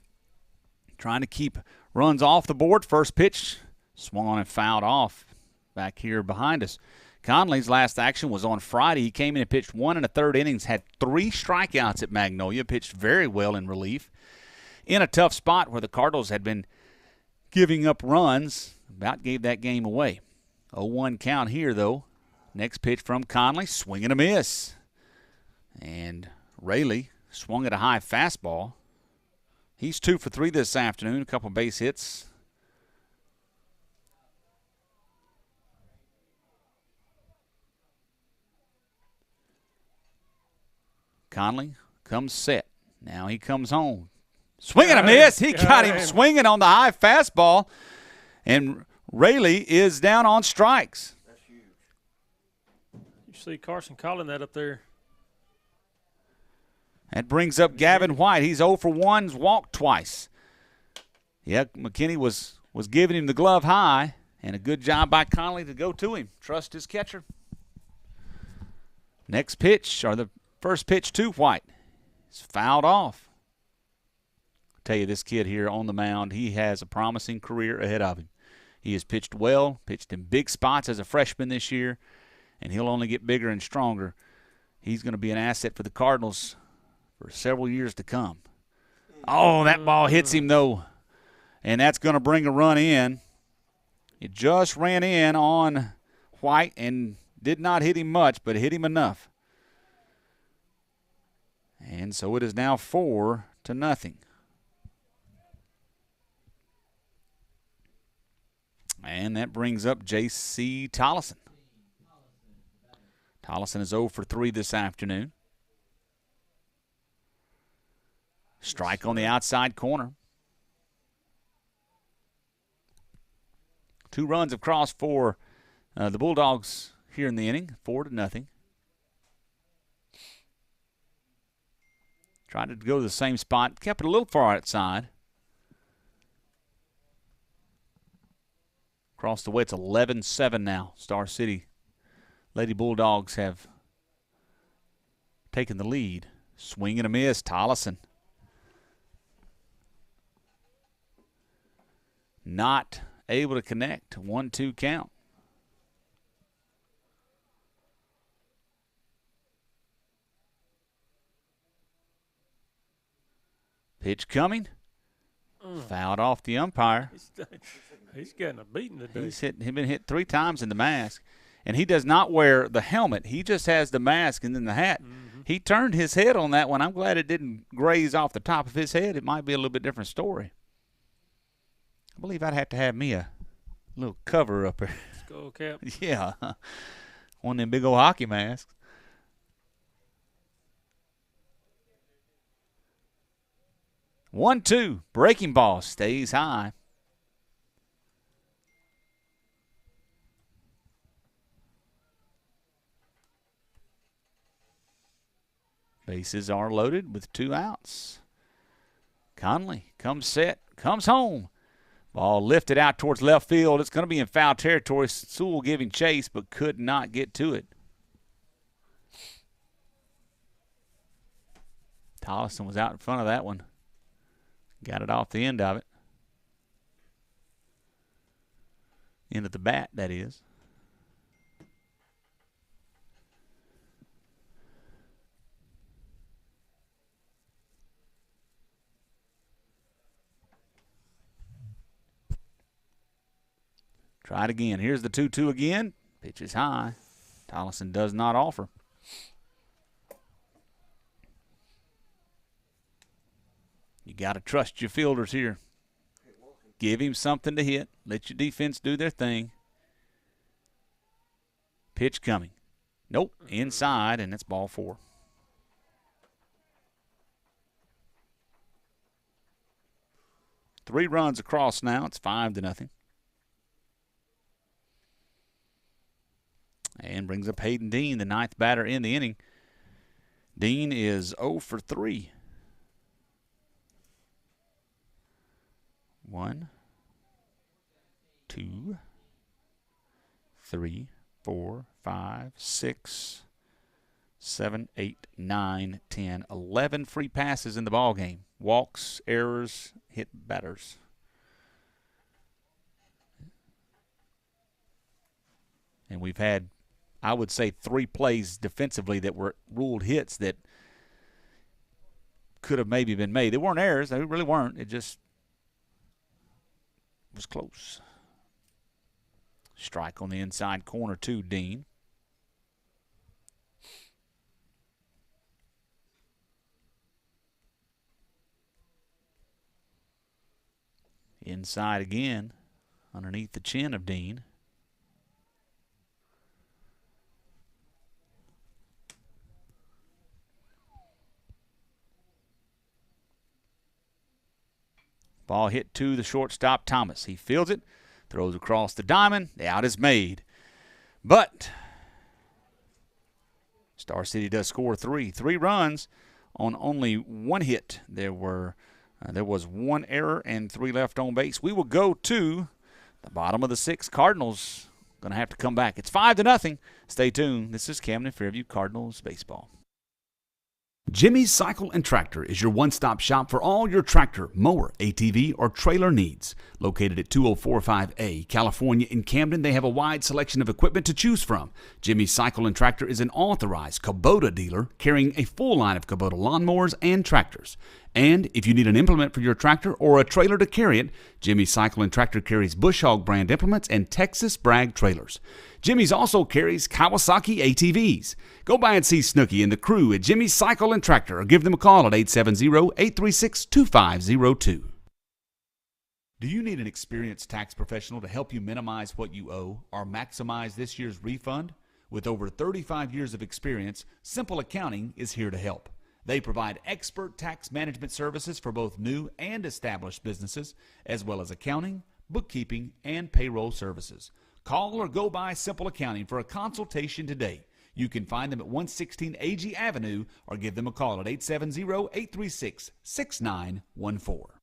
Trying to keep runs off the board. First pitch swung on and fouled off back here behind us. Conley's last action was on Friday. He came in and pitched 1 1/3 innings, had 3 strikeouts at Magnolia, pitched very well in relief. In a tough spot where the Cardinals had been giving up runs, about gave that game away. 0-1 count here, though. Next pitch from Conley, swing and a miss. And Rayleigh swung at a high fastball. He's 2 for 3 this afternoon, a couple base hits. Conley comes set. Now he comes home. Swing and a miss. He got him swinging on the high fastball. And Rayleigh is down on strikes. That's huge. You see Carson calling that up there. That brings up Gavin White. He's 0 for 1, walked twice. Yeah, McKinney was giving him the glove high, and a good job by Conley to go to him. Trust his catcher. Next pitch, or the first pitch to White. It's fouled off. I'll tell you, this kid here on the mound, he has a promising career ahead of him. He has pitched well, pitched in big spots as a freshman this year, and he'll only get bigger and stronger. He's going to be an asset for the Cardinals for several years to come. Oh, that ball hits him, though, and that's going to bring a run in. It just ran in on White and did not hit him much, but hit him enough. And so it is now 4-0. And that brings up J.C. Tollison. Tollison is 0 for 3 this afternoon. Strike on the outside corner. 2 runs across for the Bulldogs here in the inning, 4-0. Tried to go to the same spot, kept it a little far outside. Across the way, it's 11-7 now. Star City Lady Bulldogs have taken the lead. Swing and a miss, Tollison. Not able to connect. 1-2 count. Pitch coming. Fouled off the umpire. He's getting a beating today. He's been hit 3 times in the mask. And he does not wear the helmet. He just has the mask and then the hat. Mm-hmm. He turned his head on that one. I'm glad it didn't graze off the top of his head. It might be a little bit different story. I believe I'd have to have me a little cover up there. Skull cap. Yeah. One of them big old hockey masks. One, two. Breaking ball stays high. Bases are loaded with 2 outs. Conley comes set, comes home. Ball lifted out towards left field. It's going to be in foul territory. Sewell giving chase, but could not get to it. Tollison was out in front of that one. Got it off the end of it. End of the bat, that is. Try it again. Here's the 2-2 again. Pitch is high. Tollison does not offer. You got to trust your fielders here. Give him something to hit. Let your defense do their thing. Pitch coming. Nope. Inside, and it's ball 4. Three runs across now. It's 5-0. And brings up Hayden Dean, the 9th batter in the inning. Dean is 0 for 3. 1, 2, 3, 4, 5, 6, 7, 8, 9, 10, 11 free passes in the ball game. Walks, errors, hit batters. And we've had, I would say, 3 plays defensively that were ruled hits that could have maybe been made. They weren't errors. They really weren't. It just was close. Strike on the inside corner to Dean. Inside again, underneath the chin of Dean. Ball hit to the shortstop, Thomas. He fields it, throws across the diamond. The out is made. But Star City does score 3. 3 runs on only 1 hit. There was 1 error and 3 left on base. We will go to the bottom of the 6th. Cardinals going to have to come back. It's 5-0. Stay tuned. This is Camden Fairview Cardinals baseball. Jimmy's Cycle and Tractor is your one-stop shop for all your tractor, mower, ATV, or trailer needs. Located at 2045A, California in Camden, they have a wide selection of equipment to choose from. Jimmy's Cycle and Tractor is an authorized Kubota dealer carrying a full line of Kubota lawnmowers and tractors. And if you need an implement for your tractor or a trailer to carry it, Jimmy's Cycle and Tractor carries Bush Hog brand implements and Texas Brag trailers. Jimmy's also carries Kawasaki ATVs. Go by and see Snooky and the crew at Jimmy's Cycle and Tractor or give them a call at 870-836-2502. Do you need an experienced tax professional to help you minimize what you owe or maximize this year's refund? With over 35 years of experience, Simple Accounting is here to help. They provide expert tax management services for both new and established businesses, as well as accounting, bookkeeping, and payroll services. Call or go by Simple Accounting for a consultation today. You can find them at 116 AG Avenue or give them a call at 870-836-6914.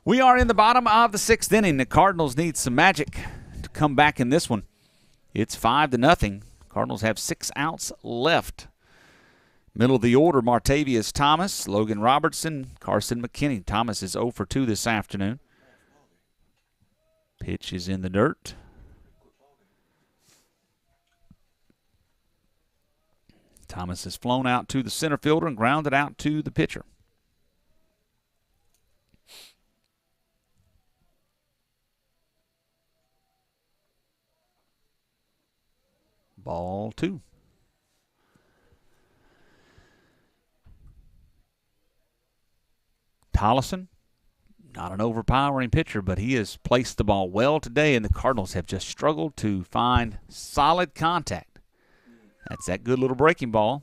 We are in the bottom of the 6th inning. The Cardinals need some magic to come back in this one. It's 5-0. Cardinals have 6 outs left. Middle of the order, Martavius Thomas, Logan Robertson, Carson McKinney. Thomas is 0 for 2 this afternoon. Pitch is in the dirt. Thomas has flown out to the center fielder and grounded out to the pitcher. Ball 2. Tollison, not an overpowering pitcher, but he has placed the ball well today, and the Cardinals have just struggled to find solid contact. That's that good little breaking ball.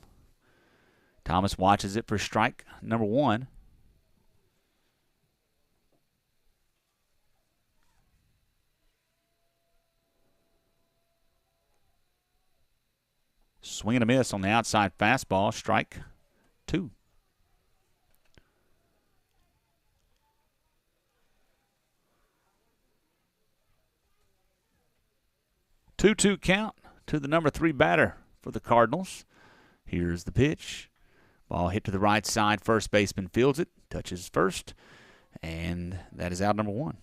Thomas watches it for strike number 1. Swing and a miss on the outside fastball, strike 2. Two-two count to the number 3 batter for the Cardinals. Here's the pitch. Ball hit to the right side. First baseman fields it, touches first, and that is out number 1.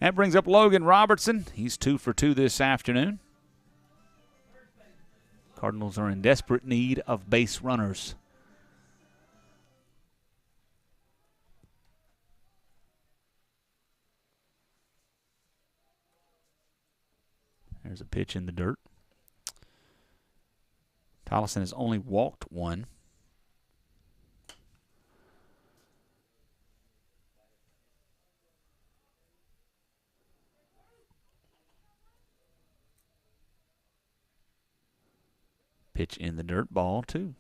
That brings up Logan Robertson. He's 2 for 2 this afternoon. Cardinals are in desperate need of base runners. There's a pitch in the dirt. Tollison has only walked 1. Pitch in the dirt, ball 2.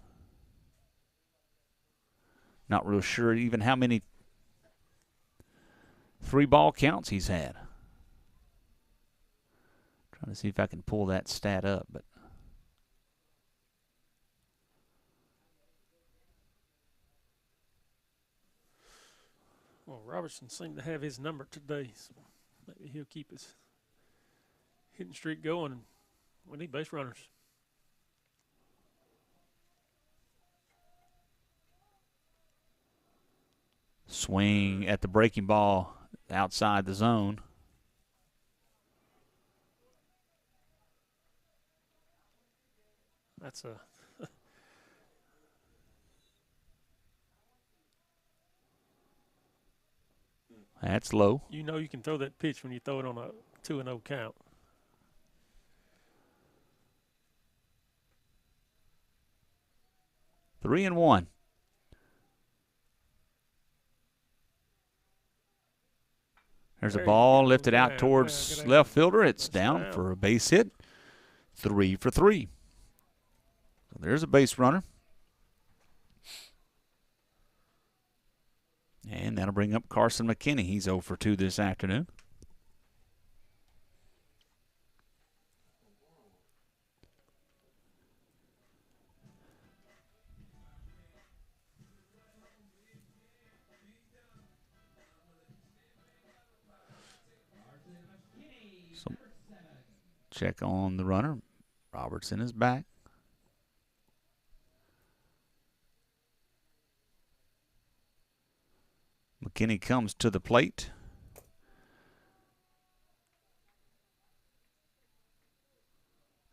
Not real sure even how many 3-ball counts he's had. Trying to see if I can pull that stat up, but well, Robertson seemed to have his number today, so maybe he'll keep his hitting streak going. We need base runners. swing at the breaking ball outside the zone. That's a That's low. you know you can throw that pitch when you throw it on a 2-0 count. Three and one. There's a ball lifted out towards left fielder. It's down for a base hit. 3 for 3. So there's a base runner. And that'll bring up Carson McKinney. He's 0 for 2 this afternoon. So check on the runner. Robertson is back. McKinney comes to the plate.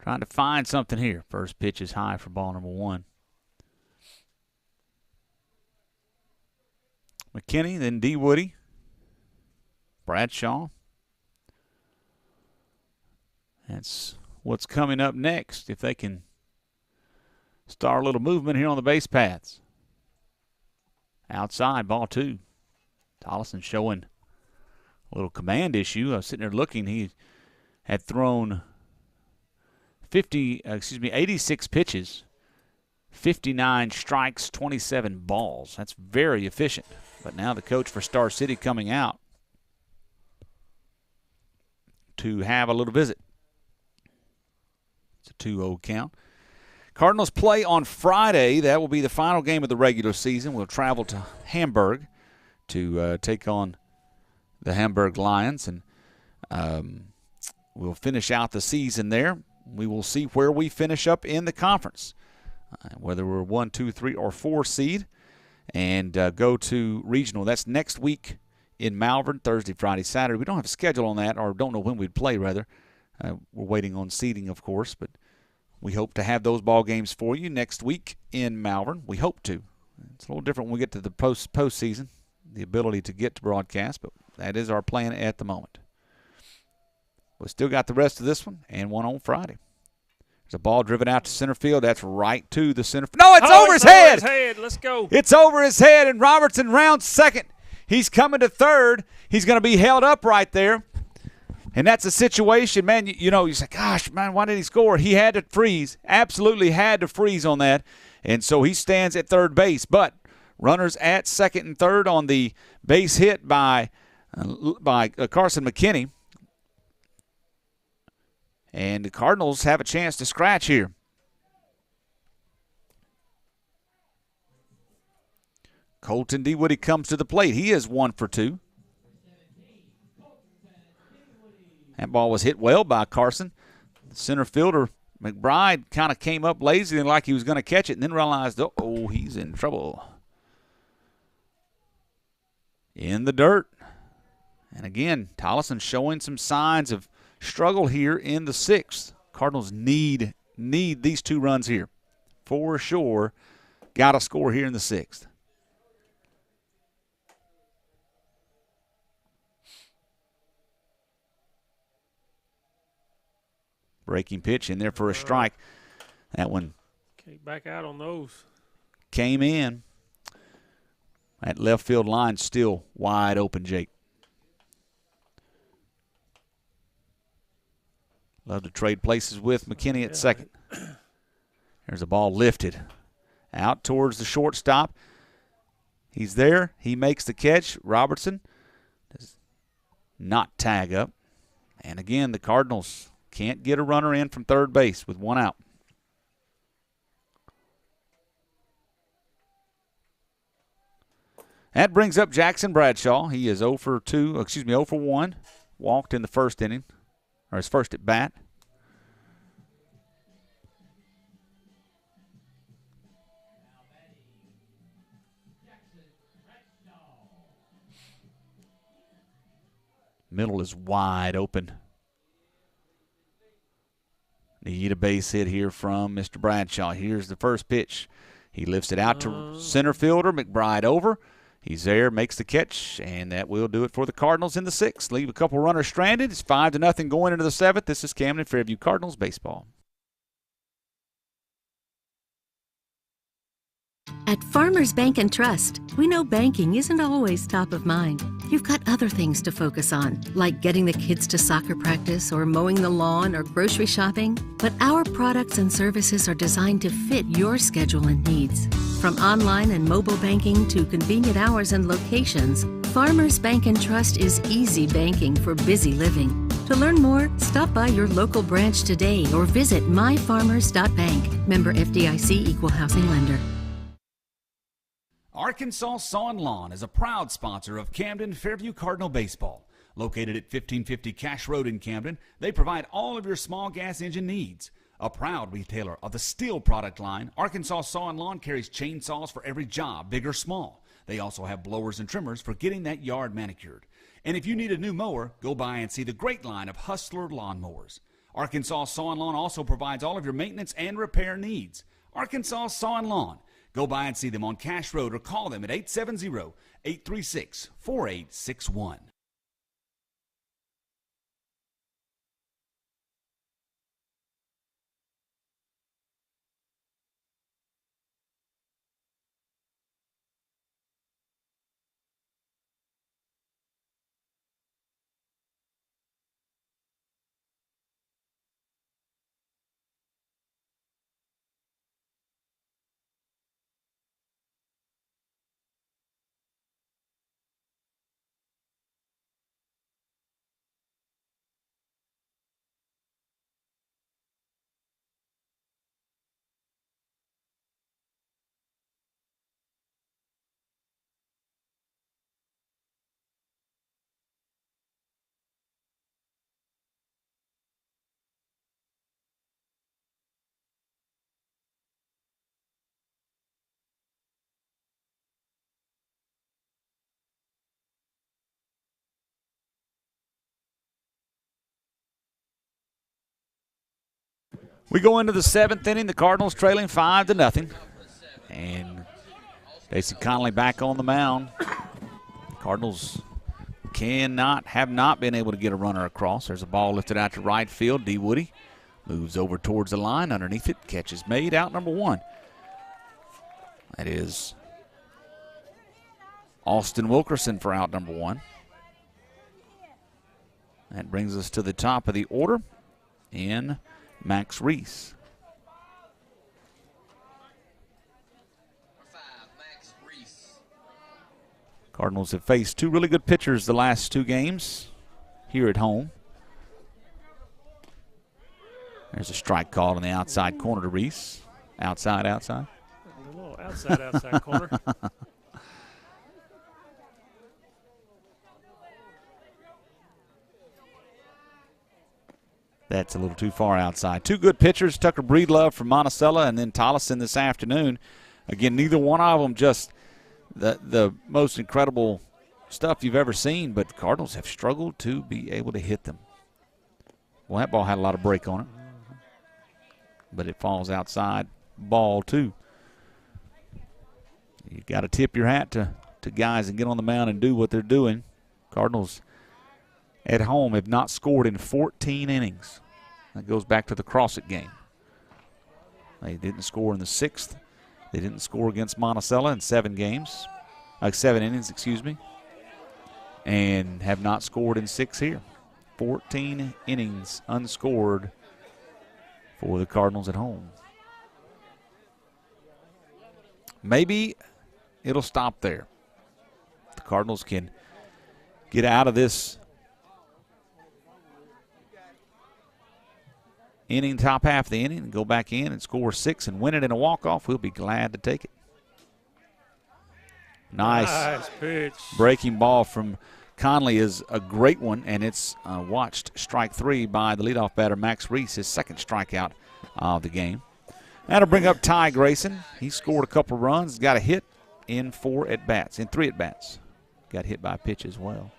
Trying to find something here. First pitch is high for ball number 1. McKinney, then D. Woody. Bradshaw. That's what's coming up next if they can start a little movement here on the base paths. Outside, ball 2. Tollison showing a little command issue. I was sitting there looking. He had thrown 86 pitches, 59 strikes, 27 balls. That's very efficient. But now the coach for Star City coming out to have a little visit. It's a 2-0 count. Cardinals play on Friday. That will be the final game of the regular season. We'll travel to Hamburg to take on the Hamburg Lions, and we'll finish out the season there. We will see where we finish up in the conference, whether we're 1, 2, 3, or 4 seed, and go to regional. That's next week in Malvern, Thursday, Friday, Saturday. We don't have a schedule on that, or don't know when we'd play, rather. We're waiting on seeding, of course, but we hope to have those ball games for you next week in Malvern. We hope to. It's a little different when we get to the postseason, the ability to get to broadcast, but that is our plan at the moment. We still got the rest of this one and one on Friday. There's a ball driven out to center field. That's right to the center. No, it's over his head. Over his head. Let's go. It's over his head, and Robertson rounds second. He's coming to third. He's going to be held up right there. And that's a situation, man, you say, gosh, man, why did he score? He had to freeze, absolutely had to freeze on that. And so he stands at third base. But runners at second and third on the base hit by Carson McKinney. And the Cardinals have a chance to scratch here. Colton D. Woody comes to the plate. He is 1 for 2. That ball was hit well by Carson. The center fielder, Mcbride, kind of came up lazy like he was going to catch it and then realized, oh, he's in trouble. In the dirt. And again, Tollison showing some signs of struggle here in the 6th. Cardinals need these 2 runs here. For sure, got to score here in the 6th. Breaking pitch in there for a strike. That one can't back out on those. Came in. That left field line still wide open, Jake. Love to trade places with McKinney at second. There's a ball lifted out towards the shortstop. He's there. He makes the catch. Robertson does not tag up. And again, the Cardinals can't get a runner in from third base with 1 out. That brings up Jackson Bradshaw. He is 0 for 1. Walked in the first inning, or his first at bat. Middle is wide open. Need a base hit here from Mr. Bradshaw. Here's the first pitch. He lifts it out to center fielder. Mcbride over. He's there, makes the catch, and that will do it for the Cardinals in the 6th. Leave a couple runners stranded. It's 5-0 going into the 7th. This is Camden Fairview Cardinals baseball. At Farmers Bank and Trust, we know banking isn't always top of mind. You've got other things to focus on, like getting the kids to soccer practice or mowing the lawn or grocery shopping. But our products and services are designed to fit your schedule and needs. From online and mobile banking to convenient hours and locations, Farmers Bank and Trust is easy banking for busy living. To learn more, stop by your local branch today or visit myfarmers.bank. Member FDIC Equal Housing Lender. Arkansas Saw and Lawn is a proud sponsor of Camden Fairview Cardinal Baseball. Located at 1550 Cash Road in Camden, they provide all of your small gas engine needs. A proud retailer of the steel product line, Arkansas Saw and Lawn carries chainsaws for every job, big or small. They also have blowers and trimmers for getting that yard manicured. And if you need a new mower, go by and see the great line of Hustler lawnmowers. Arkansas Saw and Lawn also provides all of your maintenance and repair needs. Arkansas Saw and Lawn. Go by and see them on Cash Road or call them at 870-836-4861. We go into the 7th inning. The Cardinals trailing 5-0. And Jason Connolly back on the mound. Cardinals have not been able to get a runner across. There's a ball lifted out to right field. D. Woody moves over towards the line. Underneath it, catch is made. Out number 1. That is Austin Wilkerson for out number 1. That brings us to the top of the order in Max Reese. Cardinals have faced 2 really good pitchers the last 2 games here at home. There's a strike called on the outside corner to Reese. Outside. A little outside corner. That's a little too far outside. 2 good pitchers, Tucker Breedlove from Monticello and then Tollison this afternoon. Again, neither one of them just the most incredible stuff you've ever seen, but the Cardinals have struggled to be able to hit them. Well, that ball had a lot of break on it, but it falls outside. Ball 2. You've got to tip your hat to guys and get on the mound and do what they're doing. Cardinals at home have not scored in 14 innings. That goes back to the Crossett game. They didn't score in the 6th. They didn't score against Monticello in 7 innings, and have not scored in 6 here. 14 innings unscored for the Cardinals at home. Maybe it'll stop there. The Cardinals can get out of this inning, top half of the inning, and go back in and score 6 and win it in a walk-off. We'll be glad to take it. Nice pitch. Breaking ball from Conley is a great one, and it's watched strike 3 by the leadoff batter, Max Reese, his 2nd strikeout of the game. That'll bring up Ty Grayson. He scored a couple runs, got a hit in 3 at-bats. Got hit by a pitch as well.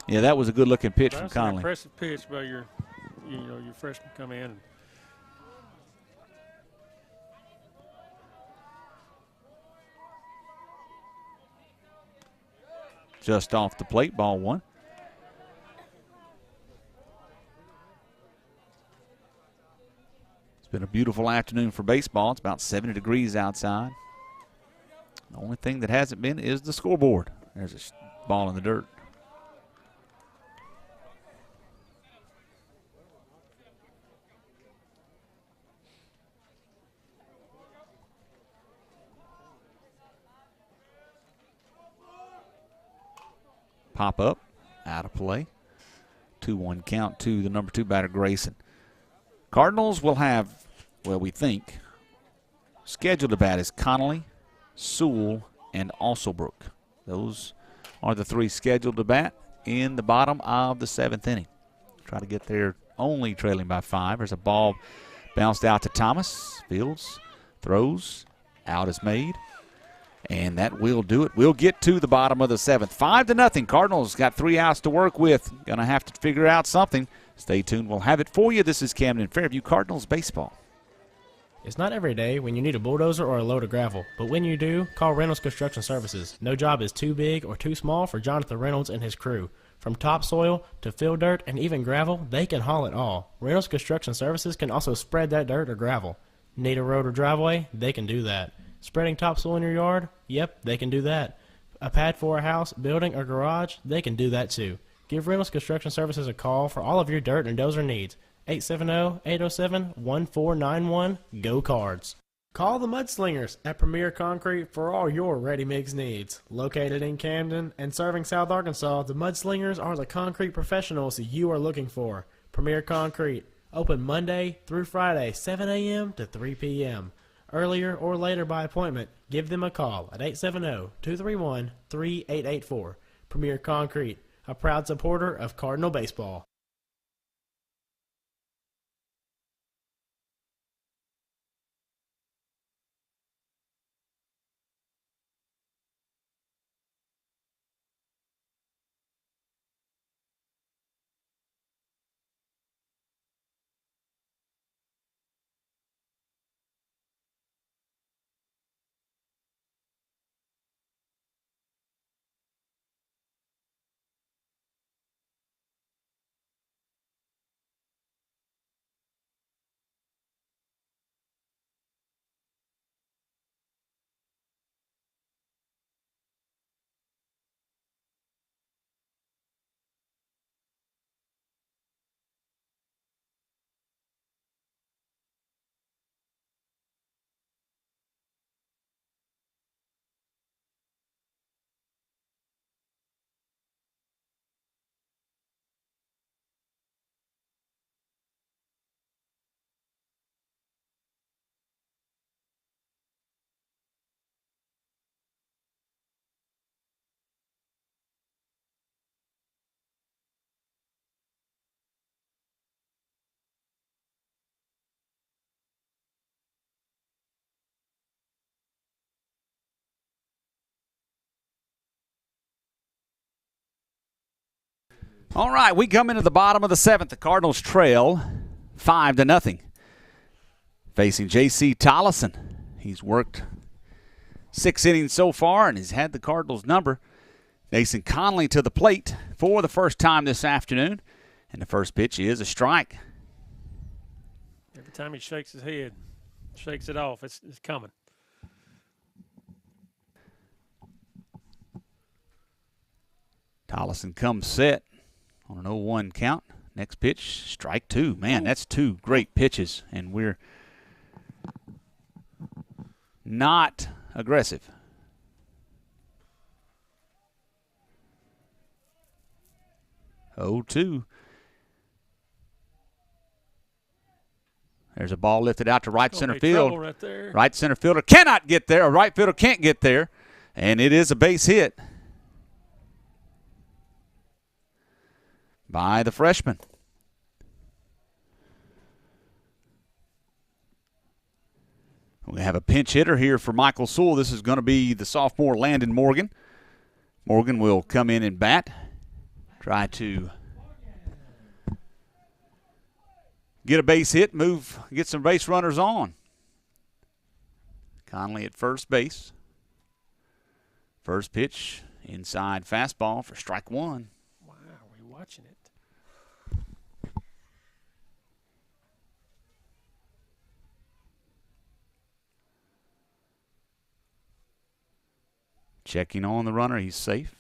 Yeah, that was a good-looking pitch from Conley. That's an impressive pitch by your freshman come in. Just off the plate, ball 1. It's been a beautiful afternoon for baseball. It's about 70 degrees outside. The only thing that hasn't been is the scoreboard. There's a ball in the dirt. Pop up, out of play. 2-1 count to the number 2 batter, Grayson. Cardinals will have, well, we think, scheduled to bat is Connolly, Sewell, and Alsobrook. Those are the 3 scheduled to bat in the bottom of the 7th inning. Try to get there only trailing by 5. There's a ball bounced out to Thomas. Fields throws. Out is made. And that will do it. We'll get to the bottom of the 7th. 5-0. Cardinals got 3 outs to work with. Going to have to figure out something. Stay tuned. We'll have it for you. This is Camden Fairview Cardinals baseball. It's not every day when you need a bulldozer or a load of gravel, but when you do, call Reynolds Construction Services. No job is too big or too small for Jonathan Reynolds and his crew. From topsoil to fill dirt and even gravel, they can haul it all. Reynolds Construction Services can also spread that dirt or gravel. Need a road or driveway? They can do that. Spreading topsoil in your yard? Yep, they can do that. A pad for a house, building, or garage? They can do that too. Give Reynolds Construction Services a call for all of your dirt and dozer needs. 870-807-1491. Go Cards. Call the Mudslingers at Premier Concrete for all your ready-mix needs. Located in Camden and serving South Arkansas, the Mudslingers are the concrete professionals you are looking for. Premier Concrete. Open Monday through Friday, 7 a.m. to 3 p.m. Earlier or later by appointment, give them a call at 870-231-3884. Premier Concrete, a proud supporter of Cardinal baseball. All right, we come into the bottom of the 7th. The Cardinals trail 5-0. Facing J.C. Tollison. He's worked 6 innings so far and has had the Cardinals' number. Nason Conley to the plate for the first time this afternoon. And the first pitch is a strike. Every time he shakes his head, shakes it off, it's coming. Tollison comes set on an 0-1 count. Next pitch, strike 2. Man, that's 2 great pitches, and we're not aggressive. Oh, 2. There's a ball lifted out to right center field. Right there. Right center fielder cannot get there. A right fielder can't get there, and it is a base hit by the freshman. We have a pinch hitter here for Michael Sewell. This is going to be the sophomore Landon Morgan. Morgan will come in and bat. Try to get a base hit, get some base runners on. Conley at first base. First pitch, inside fastball for strike 1. Wow, we're watching it. Checking on the runner, he's safe.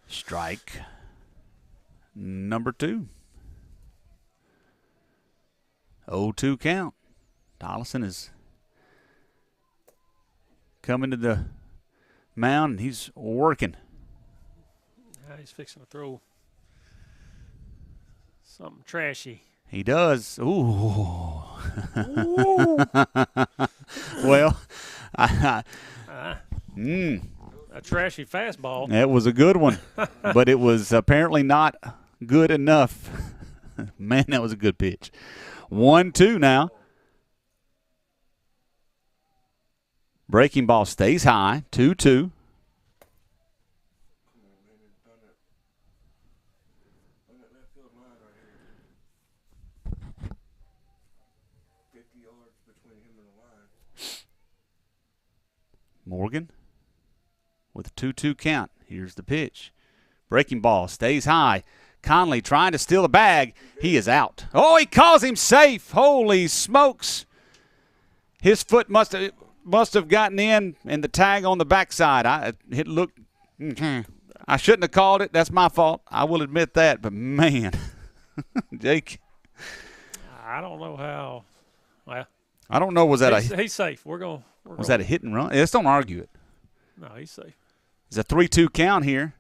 Strike number 2. 0-2 count. Tollison is coming to the mound, and he's working. Now he's fixing to throw something trashy. He does. Ooh. Well, a trashy fastball. It was a good one, but it was apparently not good enough. Man, that was a good pitch. 1-2 now. Breaking ball stays high, 2-2. Morgan with a 2-2 count. Here's the pitch. Breaking ball stays high. Conley trying to steal the bag. He is out. Oh, he calls him safe. Holy smokes. His foot must have gotten in and the tag on the backside. I shouldn't have called it. That's my fault. I will admit that. But, man, Jake. I don't know how. Well, I don't know. Was that he's safe. Was that a hit and run? Let's don't argue it. No, he's safe. It's a 3-2 count here.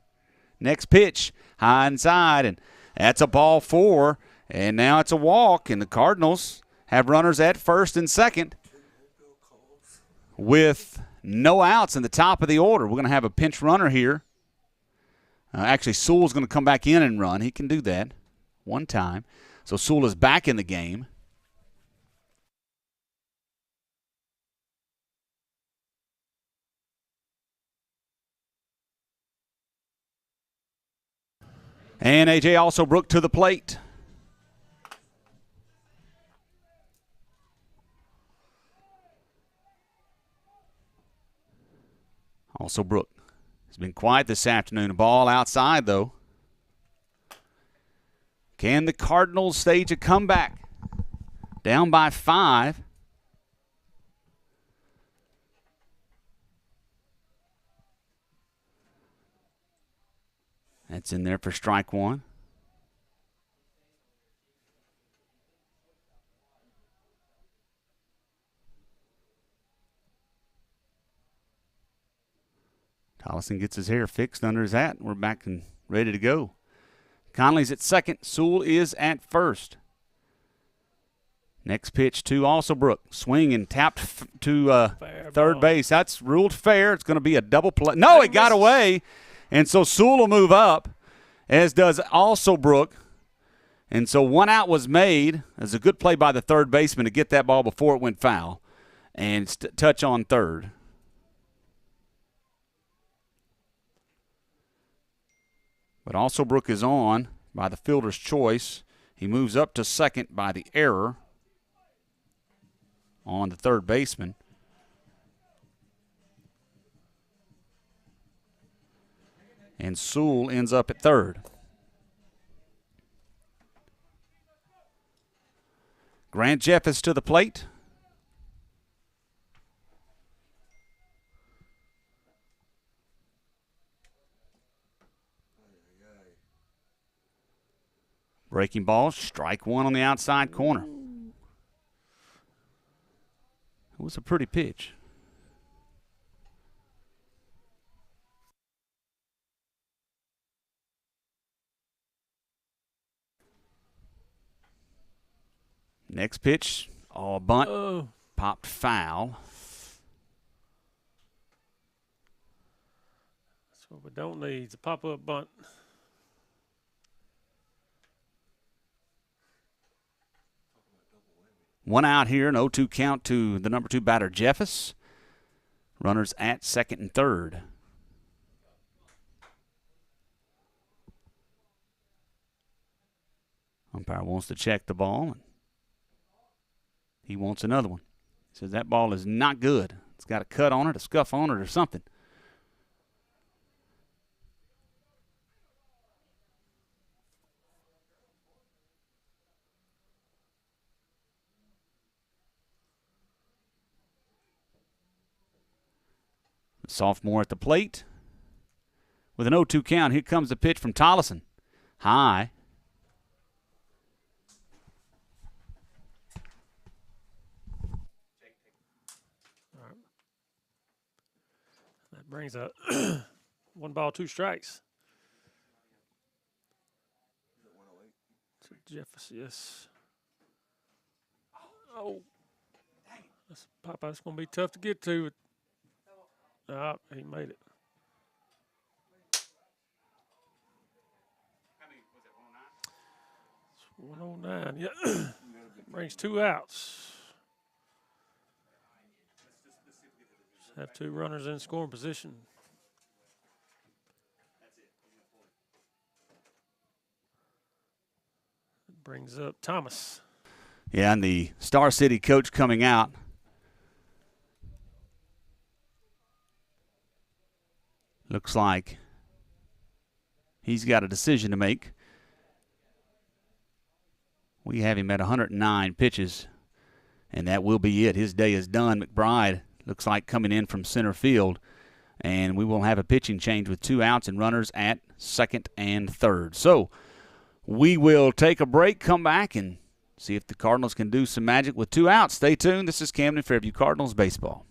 Next pitch, high inside, and that's a ball 4. And now it's a walk, and the Cardinals have runners at first and second with no outs in the top of the order. We're going to have a pinch runner here. Actually, Sewell's going to come back in and run. He can do that one time. So Sewell is back in the game. And A.J. Alsobrook to the plate. Alsobrook has been quiet this afternoon. A ball outside, though. Can the Cardinals stage a comeback? Down by 5. That's in there for strike 1. Tollison gets his hair fixed under his hat. We're back and ready to go. Conley's at second. Sewell is at first. Next pitch to Alsobrook. Swing and tapped to third base. That's ruled fair. It's going to be a double play. No, it got away. And so Sewell will move up, as does Alsobrook. And so one out was made. It was a good play by the third baseman to get that ball before it went foul. And touch on third. But Alsobrook is on by the fielder's choice. He moves up to second by the error on the third baseman. And Sewell ends up at third. Grant Jeffers to the plate. Breaking ball, strike 1 on the outside corner. It was a pretty pitch. Next pitch, bunt, popped foul. That's what we don't need, it's a pop-up bunt. One out here, an 0-2 count to the number 2 batter, Jeffers. Runners at second and third. Umpire wants to check the ball. He wants another one. He says that ball is not good. It's got a cut on it, a scuff on it, or something. The sophomore at the plate. With an 0-2 count, here comes the pitch from Tollison. High. That brings up 1 ball, 2 strikes. To Jefferson, yes. Oh. That's going to be tough to get to. He made it. 109. Yeah. Brings 2 outs. Just have 2 runners in scoring position. Brings up Thomas. Yeah, and the Star City coach coming out. Looks like he's got a decision to make. We have him at 109 pitches, and that will be it. His day is done. Mcbride looks like coming in from center field, and we will have a pitching change with 2 outs and runners at second and third. So we will take a break, come back, and see if the Cardinals can do some magic with 2 outs. Stay tuned. This is Camden Fairview Cardinals baseball.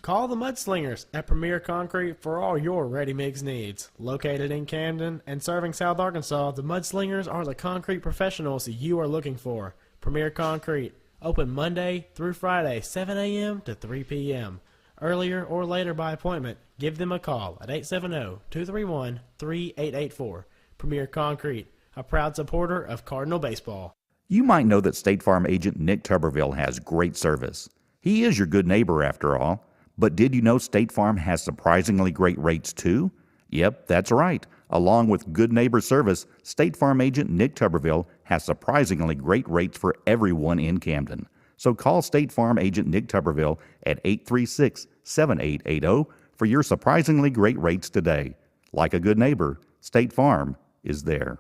Call the Mudslingers at Premier Concrete for all your ready-mix needs. Located in Camden and serving South Arkansas, the Mudslingers are the concrete professionals you are looking for. Premier Concrete, open Monday through Friday, 7 a.m. to 3 p.m. Earlier or later by appointment, give them a call at 870-231-3884. Premier Concrete, a proud supporter of Cardinal baseball. You might know that State Farm agent Nick Tuberville has great service. He is your good neighbor after all. But did you know State Farm has surprisingly great rates too? Yep, that's right. Along with good neighbor service, State Farm agent Nick Tuberville has surprisingly great rates for everyone in Camden. So call State Farm agent Nick Tuberville at 836-7880 for your surprisingly great rates today. Like a good neighbor, State Farm is there.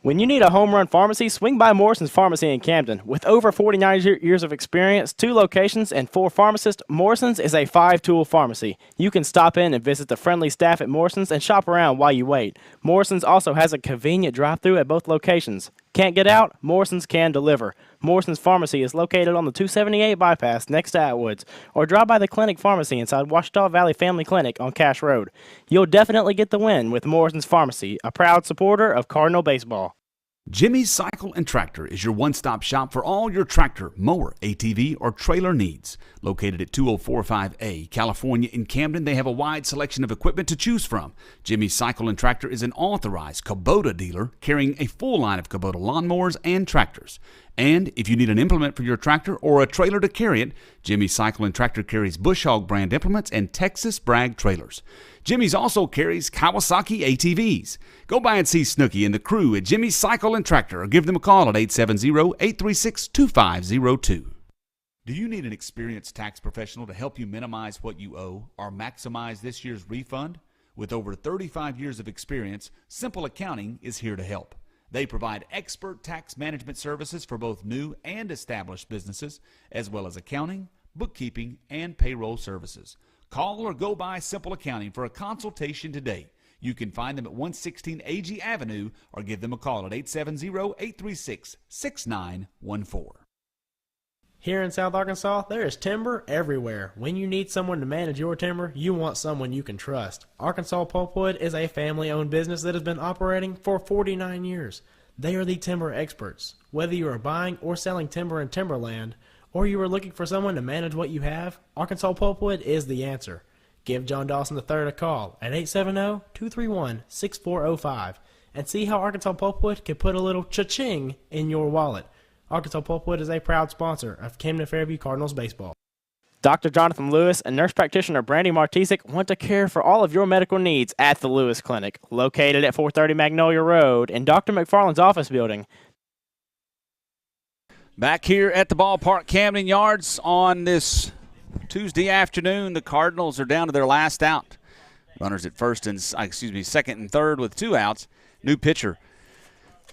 When you need a home run pharmacy, swing by Morrison's Pharmacy in Camden. With over 49 years of experience, 2 locations, and 4 pharmacists, Morrison's is a 5-tool pharmacy. You can stop in and visit the friendly staff at Morrison's and shop around while you wait. Morrison's also has a convenient drive-thru at both locations. Can't get out? Morrison's can deliver. Morrison's Pharmacy is located on the 278 bypass next to Atwoods, or drop by the Clinic Pharmacy inside Washita Valley Family Clinic on Cash Road. You'll definitely get the win with Morrison's Pharmacy, a proud supporter of Cardinal baseball. Jimmy's Cycle and Tractor is your one-stop shop for all your tractor, mower, ATV, or trailer needs. Located at 2045A, California in Camden, they have a wide selection of equipment to choose from. Jimmy's Cycle and Tractor is an authorized Kubota dealer carrying a full line of Kubota lawnmowers and tractors. And if you need an implement for your tractor or a trailer to carry it, Jimmy's Cycle and Tractor carries Bush Hog brand implements and Texas Bragg trailers. Jimmy's also carries Kawasaki ATVs. Go by and see Snooky and the crew at Jimmy's Cycle and Tractor or give them a call at 870-836-2502. Do you need an experienced tax professional to help you minimize what you owe or maximize this year's refund? With over 35 years of experience, Simple Accounting is here to help. They provide expert tax management services for both new and established businesses, as well as accounting, bookkeeping, and payroll services. Call or go by Simple Accounting for a consultation today. You can find them at 116 AG Avenue or give them a call at 870-836-6914. Here in South Arkansas, there is timber everywhere. When you need someone to manage your timber, you want someone you can trust. Arkansas Pulpwood is a family-owned business that has been operating for 49 years. They are the timber experts. Whether you are buying or selling timber in timberland, or you are looking for someone to manage what you have, Arkansas Pulpwood is the answer. Give John Dawson III a call at 870-231-6405 and see how Arkansas Pulpwood can put a little cha-ching in your wallet. Arkansas Pulpwood is a proud sponsor of Camden Fairview Cardinals baseball. Dr. Jonathan Lewis and nurse practitioner Brandy Martisic want to care for all of your medical needs at the Lewis Clinic, located at 430 Magnolia Road in Dr. McFarland's office building. Back here at the ballpark, Camden Yards, on this Tuesday afternoon, the Cardinals are down to their last out. Runners at second and third with 2 outs. New pitcher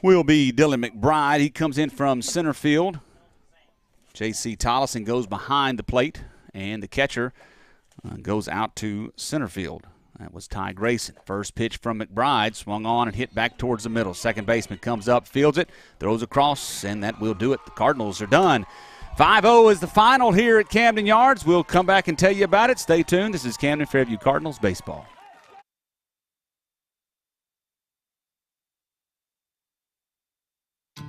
will be Dylan Mcbride. He comes in from center field. J.C. Tollison goes behind the plate, and the catcher goes out to center field. That was Ty Grayson. First pitch from Mcbride, swung on and hit back towards the middle. Second baseman comes up, fields it, throws across, and that will do it. The Cardinals are done. 5-0 is the final here at Camden Yards. We'll come back and tell you about it. Stay tuned. This is Camden Fairview Cardinals baseball.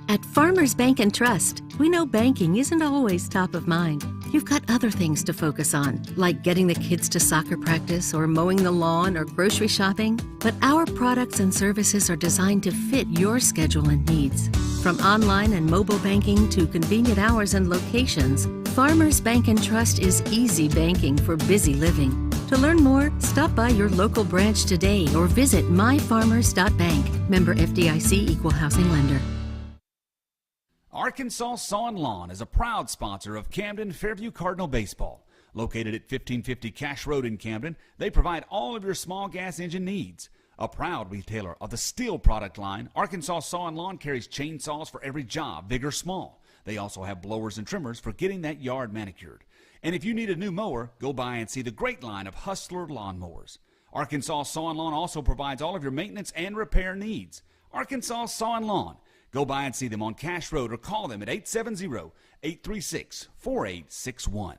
At Farmers Bank and Trust, we know banking isn't always top of mind. You've got other things to focus on, like getting the kids to soccer practice or mowing the lawn or grocery shopping. But our products and services are designed to fit your schedule and needs. From online and mobile banking to convenient hours and locations, Farmers Bank and Trust is easy banking for busy living. To learn more, stop by your local branch today or visit myfarmers.bank. Member FDIC Equal Housing Lender. Arkansas Saw & Lawn is a proud sponsor of Camden Fairview Cardinal Baseball. Located at 1550 Cash Road in Camden, they provide all of your small gas engine needs. A proud retailer of the steel product line, Arkansas Saw & Lawn carries chainsaws for every job, big or small. They also have blowers and trimmers for getting that yard manicured. And if you need a new mower, go by and see the great line of Hustler lawnmowers. Arkansas Saw & Lawn also provides all of your maintenance and repair needs. Arkansas Saw & Lawn. Go by and see them on Cash Road or call them at 870-836-4861.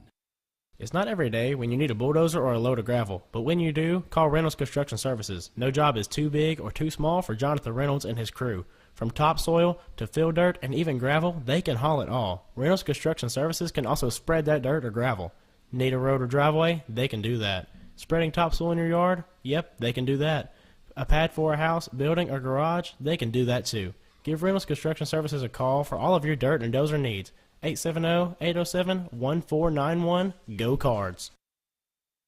It's not every day when you need a bulldozer or a load of gravel, but when you do, call Reynolds Construction Services. No job is too big or too small for Jonathan Reynolds and his crew. From topsoil to fill dirt and even gravel, they can haul it all. Reynolds Construction Services can also spread that dirt or gravel. Need a road or driveway? They can do that. Spreading topsoil in your yard? Yep, they can do that. A pad for a house, building, or garage? They can do that too. Give Reynolds Construction Services a call for all of your dirt and dozer needs. 870-807-1491. Go Cards.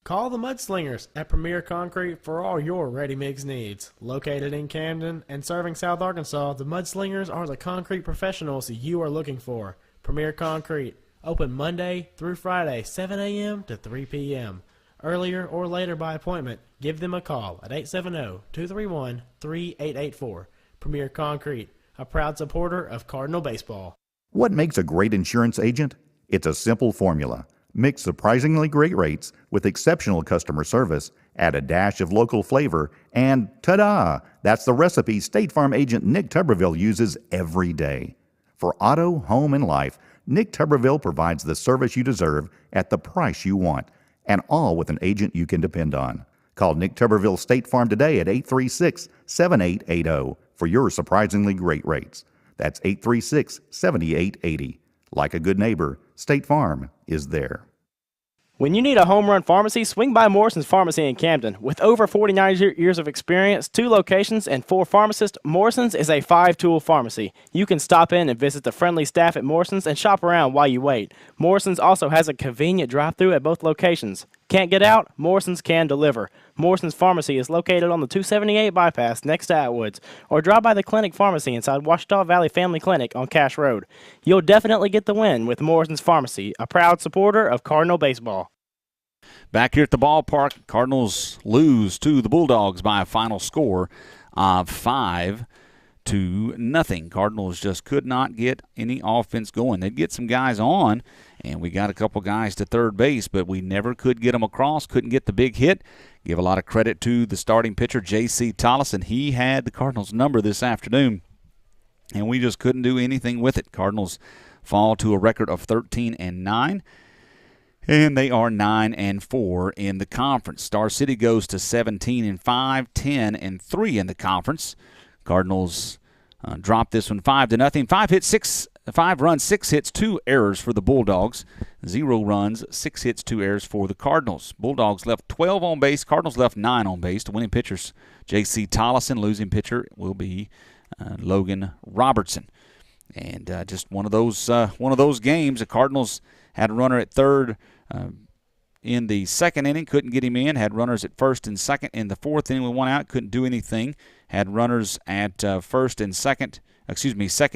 Call the Mudslingers at Premier Concrete for all your ready-mix needs. Located in Camden and serving South Arkansas, the Mudslingers are the concrete professionals you are looking for. Premier Concrete, open Monday through Friday, 7 a.m. to 3 p.m. Earlier or later by appointment, give them a call at 870-231-3884. Premier Concrete, a proud supporter of Cardinal baseball. What makes a great insurance agent? It's a simple formula. Mix surprisingly great rates with exceptional customer service, add a dash of local flavor, and ta-da! That's the recipe State Farm agent Nick Tuberville uses every day. For auto, home, and life, Nick Tuberville provides the service you deserve at the price you want, and all with an agent you can depend on. Call Nick Tuberville State Farm today at 836-7880 for your surprisingly great rates. That's 836-7880. Like a good neighbor, State Farm is there. When you need a home run pharmacy, swing by Morrison's Pharmacy in Camden. With over 49 years of experience, 2 locations, and 4 pharmacists, Morrison's is a 5-tool pharmacy. You can stop in and visit the friendly staff at Morrison's and shop around while you wait. Morrison's also has a convenient drive-thru at both locations. Can't get out? Morrison's can deliver. Morrison's Pharmacy is located on the 278 bypass next to Atwoods, or drop by the Clinic Pharmacy inside Washita Valley Family Clinic on Cash Road. You'll definitely get the win with Morrison's Pharmacy, a proud supporter of Cardinal baseball. Back here at the ballpark, Cardinals lose to the Bulldogs by a final score of 5-0. Cardinals just could not get any offense going. They'd get some guys on, and we got a couple guys to third base, but we never could get them across, couldn't get the big hit. Give a lot of credit to the starting pitcher, J.C. Tollison. He had the Cardinals' number this afternoon, and we just couldn't do anything with it. Cardinals fall to a record of 13-9. And they are 9-4 in the conference. Star City goes to 17-5, 10-3 in the conference. Cardinals drop this one 5-0. 5 runs, 6 hits, 2 errors for the Bulldogs. 0 runs, 6 hits, 2 errors for the Cardinals. Bulldogs left 12 on base. Cardinals left 9 on base. The winning pitcher's J.C. Tollison. Losing pitcher will be Logan Robertson. And just one of those games. The Cardinals had a runner at third in the second inning, couldn't get him in. Had runners at first and second in the fourth inning with 1 out, couldn't do anything. Had runners at second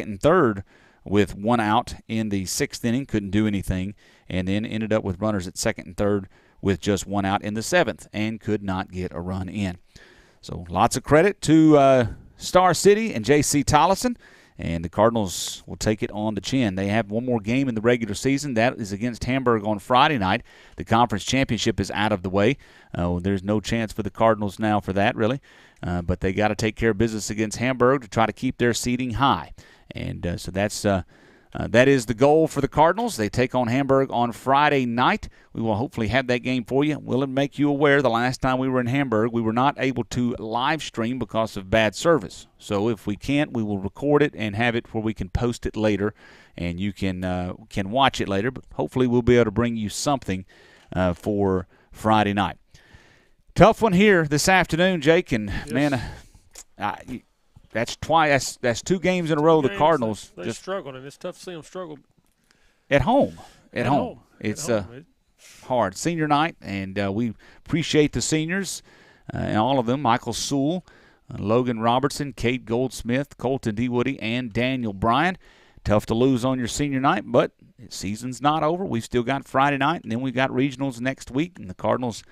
and third with 1 out in the sixth inning, couldn't do anything. And then ended up with runners at second and third with just 1 out in the seventh and could not get a run in. So lots of credit to Star City and J.C. Tollison. And the Cardinals will take it on the chin. They have one more game in the regular season. That is against Hamburg on Friday night. The conference championship is out of the way. There's no chance for the Cardinals now for that, really. But they got to take care of business against Hamburg to try to keep their seeding high. And so that is the goal for the Cardinals. They take on Hamburg on Friday night. We will hopefully have that game for you. We'll make you aware the last time we were in Hamburg, we were not able to live stream because of bad service. So if we can't, we will record it and have it where we can post it later, and you can watch it later. But hopefully we'll be able to bring you something for Friday night. Tough one here this afternoon, Jake. And, man, that's twice. That's 2 games in a row. The Cardinals they just struggled, and it's tough to see them struggle at home. At home. It's hard. Senior night, and we appreciate the seniors, and all of them. Michael Sewell, Logan Robertson, Kate Goldsmith, Colton DeWoody, and Daniel Bryan. Tough to lose on your senior night, but the season's not over. We've still got Friday night, and then we've got regionals next week, and the Cardinals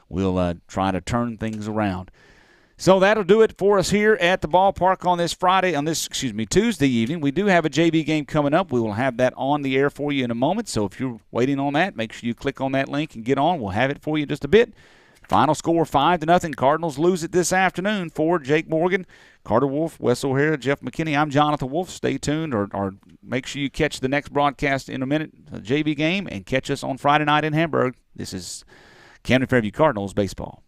will try to turn things around. So that'll do it for us here at the ballpark on this Tuesday evening. We do have a JV game coming up. We will have that on the air for you in a moment. So if you're waiting on that, make sure you click on that link and get on. We'll have it for you in just a bit. Final score 5-0. Cardinals lose it this afternoon. For Jake Morgan, Carter Wolf, Wes O'Hara, Jeff McKinney, I'm Jonathan Wolf. Stay tuned or make sure you catch the next broadcast in a minute, a JV game, and catch us on Friday night in Hamburg. This is Camden Fairview Cardinals baseball.